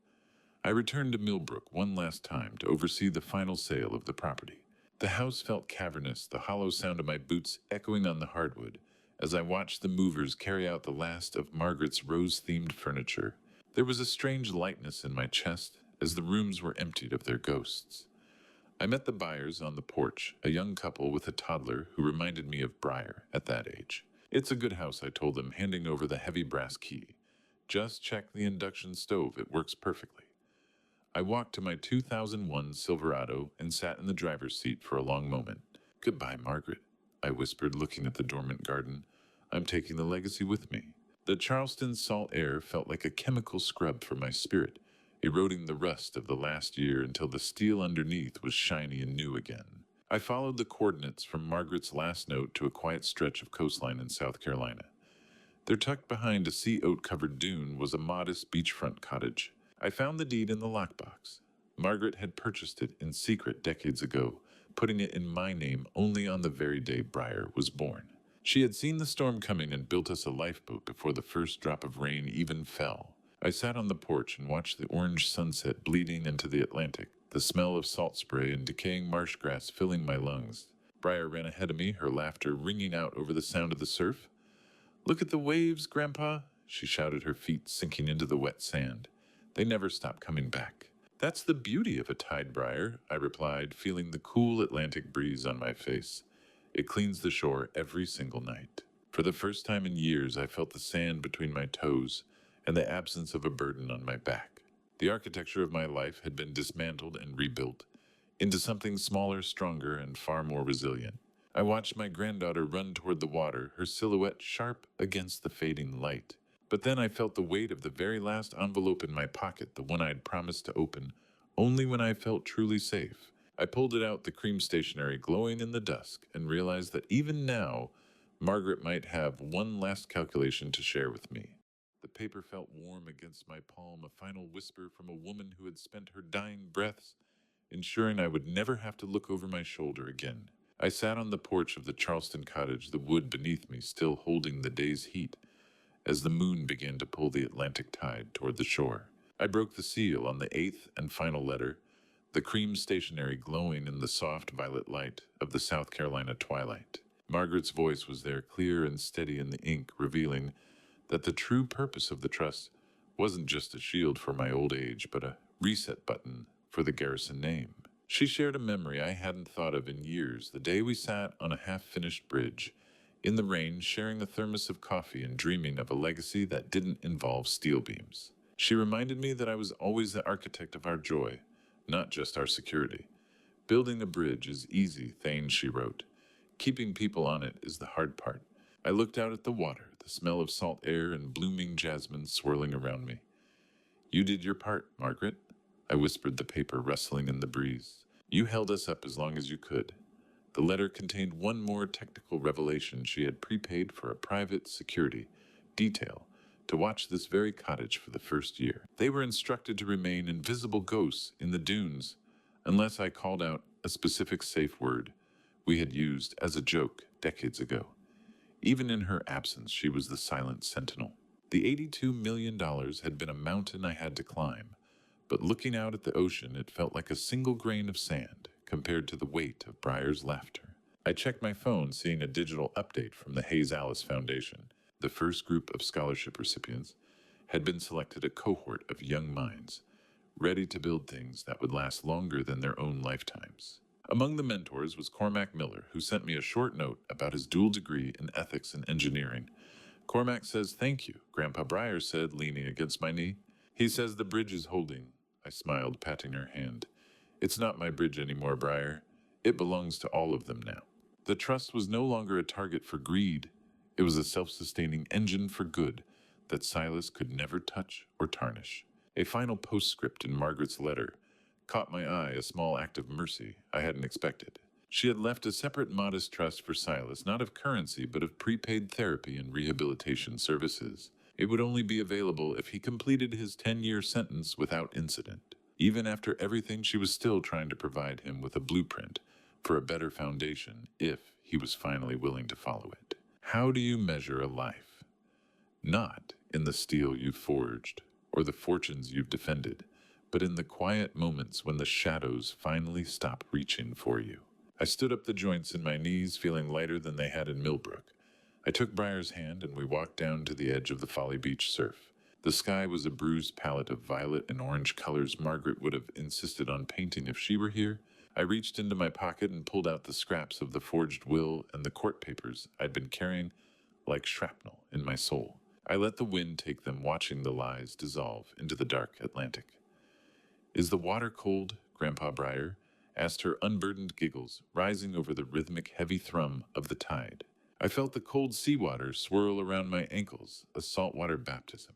I returned to Millbrook one last time to oversee the final sale of the property. The house felt cavernous, the hollow sound of my boots echoing on the hardwood as I watched the movers carry out the last of Margaret's rose-themed furniture. There was a strange lightness in my chest as the rooms were emptied of their ghosts. I met the buyers on the porch, a young couple with a toddler who reminded me of Briar at that age. "It's a good house," I told them, handing over the heavy brass key. "Just check the induction stove, it works perfectly." I walked to my 2001 Silverado and sat in the driver's seat for a long moment. "Goodbye, Margaret," I whispered, looking at the dormant garden. "I'm taking the legacy with me." The Charleston salt air felt like a chemical scrub for my spirit, eroding the rust of the last year until the steel underneath was shiny and new again. I followed the coordinates from Margaret's last note to a quiet stretch of coastline in South Carolina. There, tucked behind a sea oat-covered dune, was a modest beachfront cottage. I found the deed in the lockbox. Margaret had purchased it in secret decades ago, putting it in my name only on the very day Briar was born. She had seen the storm coming and built us a lifeboat before the first drop of rain even fell. I sat on the porch and watched the orange sunset bleeding into the Atlantic, the smell of salt spray and decaying marsh grass filling my lungs. Briar ran ahead of me, her laughter ringing out over the sound of the surf. "Look at the waves, Grandpa," she shouted, her feet sinking into the wet sand. "They never stop coming back." "That's the beauty of a tide, Briar," I replied, feeling the cool Atlantic breeze on my face. "It cleans the shore every single night." For the first time in years, I felt the sand between my toes and the absence of a burden on my back. The architecture of my life had been dismantled and rebuilt into something smaller, stronger, and far more resilient. I watched my granddaughter run toward the water, her silhouette sharp against the fading light. But then I felt the weight of the very last envelope in my pocket, the one I'd promised to open only when I felt truly safe. I pulled it out, the cream stationery glowing in the dusk, and realized that even now, Margaret might have one last calculation to share with me. The paper felt warm against my palm, a final whisper from a woman who had spent her dying breaths ensuring I would never have to look over my shoulder again. I sat on the porch of the Charleston cottage, the wood beneath me still holding the day's heat, as the moon began to pull the Atlantic tide toward the shore. I broke the seal on the eighth and final letter, the cream stationery glowing in the soft violet light of the South Carolina twilight. Margaret's voice was there, clear and steady in the ink, revealing that the true purpose of the trust wasn't just a shield for my old age, but a reset button for the Garrison name. She shared a memory I hadn't thought of in years, the day we sat on a half-finished bridge, in the rain, sharing a thermos of coffee and dreaming of a legacy that didn't involve steel beams. She reminded me that I was always the architect of our joy, not just our security. "Building a bridge is easy, Thane," she wrote. "Keeping people on it is the hard part." I looked out at the water, the smell of salt air and blooming jasmine swirling around me. "You did your part, Margaret," I whispered, the paper rustling in the breeze. "You held us up as long as you could." The letter contained one more technical revelation. She had prepaid for a private security detail to watch this very cottage for the first year. They were instructed to remain invisible ghosts in the dunes unless I called out a specific safe word we had used as a joke decades ago. Even in her absence, she was the silent sentinel. The $82 million had been a mountain I had to climb, but looking out at the ocean, it felt like a single grain of sand compared to the weight of Briar's laughter. I checked my phone, seeing a digital update from the Hayes Alice Foundation. The first group of scholarship recipients had been selected, a cohort of young minds, ready to build things that would last longer than their own lifetimes. Among the mentors was Cormac Miller, who sent me a short note about his dual degree in ethics and engineering. "Cormac says thank you," Grandpa Briar said, leaning against my knee. "He says the bridge is holding." I smiled, patting her hand. "It's not my bridge anymore, Briar. It belongs to all of them now." The trust was no longer a target for greed. It was a self-sustaining engine for good that Silas could never touch or tarnish. A final postscript in Margaret's letter caught my eye, a small act of mercy I hadn't expected. She had left a separate modest trust for Silas, not of currency, but of prepaid therapy and rehabilitation services. It would only be available if he completed his 10-year sentence without incident. Even after everything, she was still trying to provide him with a blueprint for a better foundation if he was finally willing to follow it. How do you measure a life? Not in the steel you've forged or the fortunes you've defended, but in the quiet moments when the shadows finally stop reaching for you. I stood up the joints in my knees, feeling lighter than they had in Millbrook. I took Briar's hand and we walked down to the edge of the Folly Beach surf. The sky was a bruised palette of violet and orange colors Margaret would have insisted on painting if she were here. I reached into my pocket and pulled out the scraps of the forged will and the court papers I'd been carrying like shrapnel in my soul. I let the wind take them, watching the lies dissolve into the dark Atlantic. Is the water cold, Grandpa Briar? Asked her unburdened giggles, rising over the rhythmic heavy thrum of the tide. I felt the cold seawater swirl around my ankles, a saltwater baptism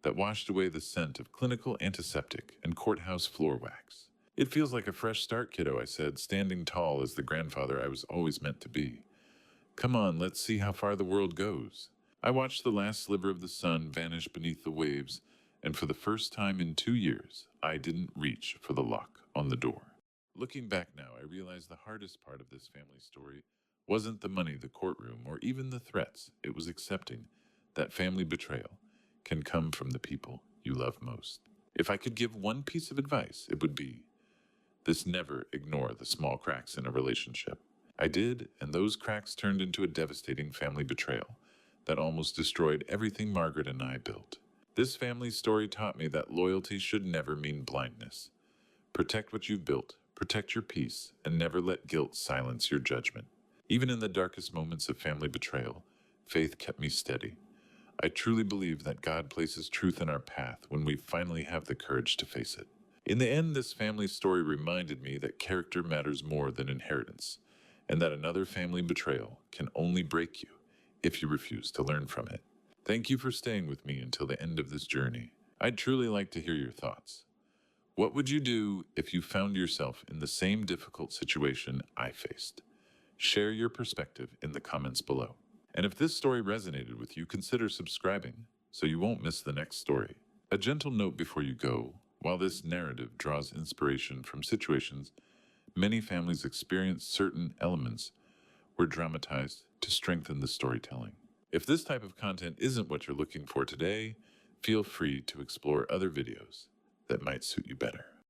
that washed away the scent of clinical antiseptic and courthouse floor wax. It feels like a fresh start, kiddo, I said, standing tall as the grandfather I was always meant to be. Come on, let's see how far the world goes. I watched the last sliver of the sun vanish beneath the waves, and for the first time in 2 years, I didn't reach for the lock on the door. Looking back now, I realize the hardest part of this family story wasn't the money, the courtroom, or even the threats. It was accepting that family betrayal can come from the people you love most. If I could give one piece of advice, it would be this: never ignore the small cracks in a relationship. I did, and those cracks turned into a devastating family betrayal that almost destroyed everything Margaret and I built. This family story taught me that loyalty should never mean blindness. Protect what you've built, protect your peace, and never let guilt silence your judgment. Even in the darkest moments of family betrayal, faith kept me steady. I truly believe that God places truth in our path when we finally have the courage to face it. In the end, this family story reminded me that character matters more than inheritance, and that another family betrayal can only break you if you refuse to learn from it. Thank you for staying with me until the end of this journey. I'd truly like to hear your thoughts. What would you do if you found yourself in the same difficult situation I faced? Share your perspective in the comments below. And if this story resonated with you, consider subscribing so you won't miss the next story. A gentle note before you go: while this narrative draws inspiration from situations many families experience, certain elements were dramatized to strengthen the storytelling. If this type of content isn't what you're looking for today, feel free to explore other videos that might suit you better.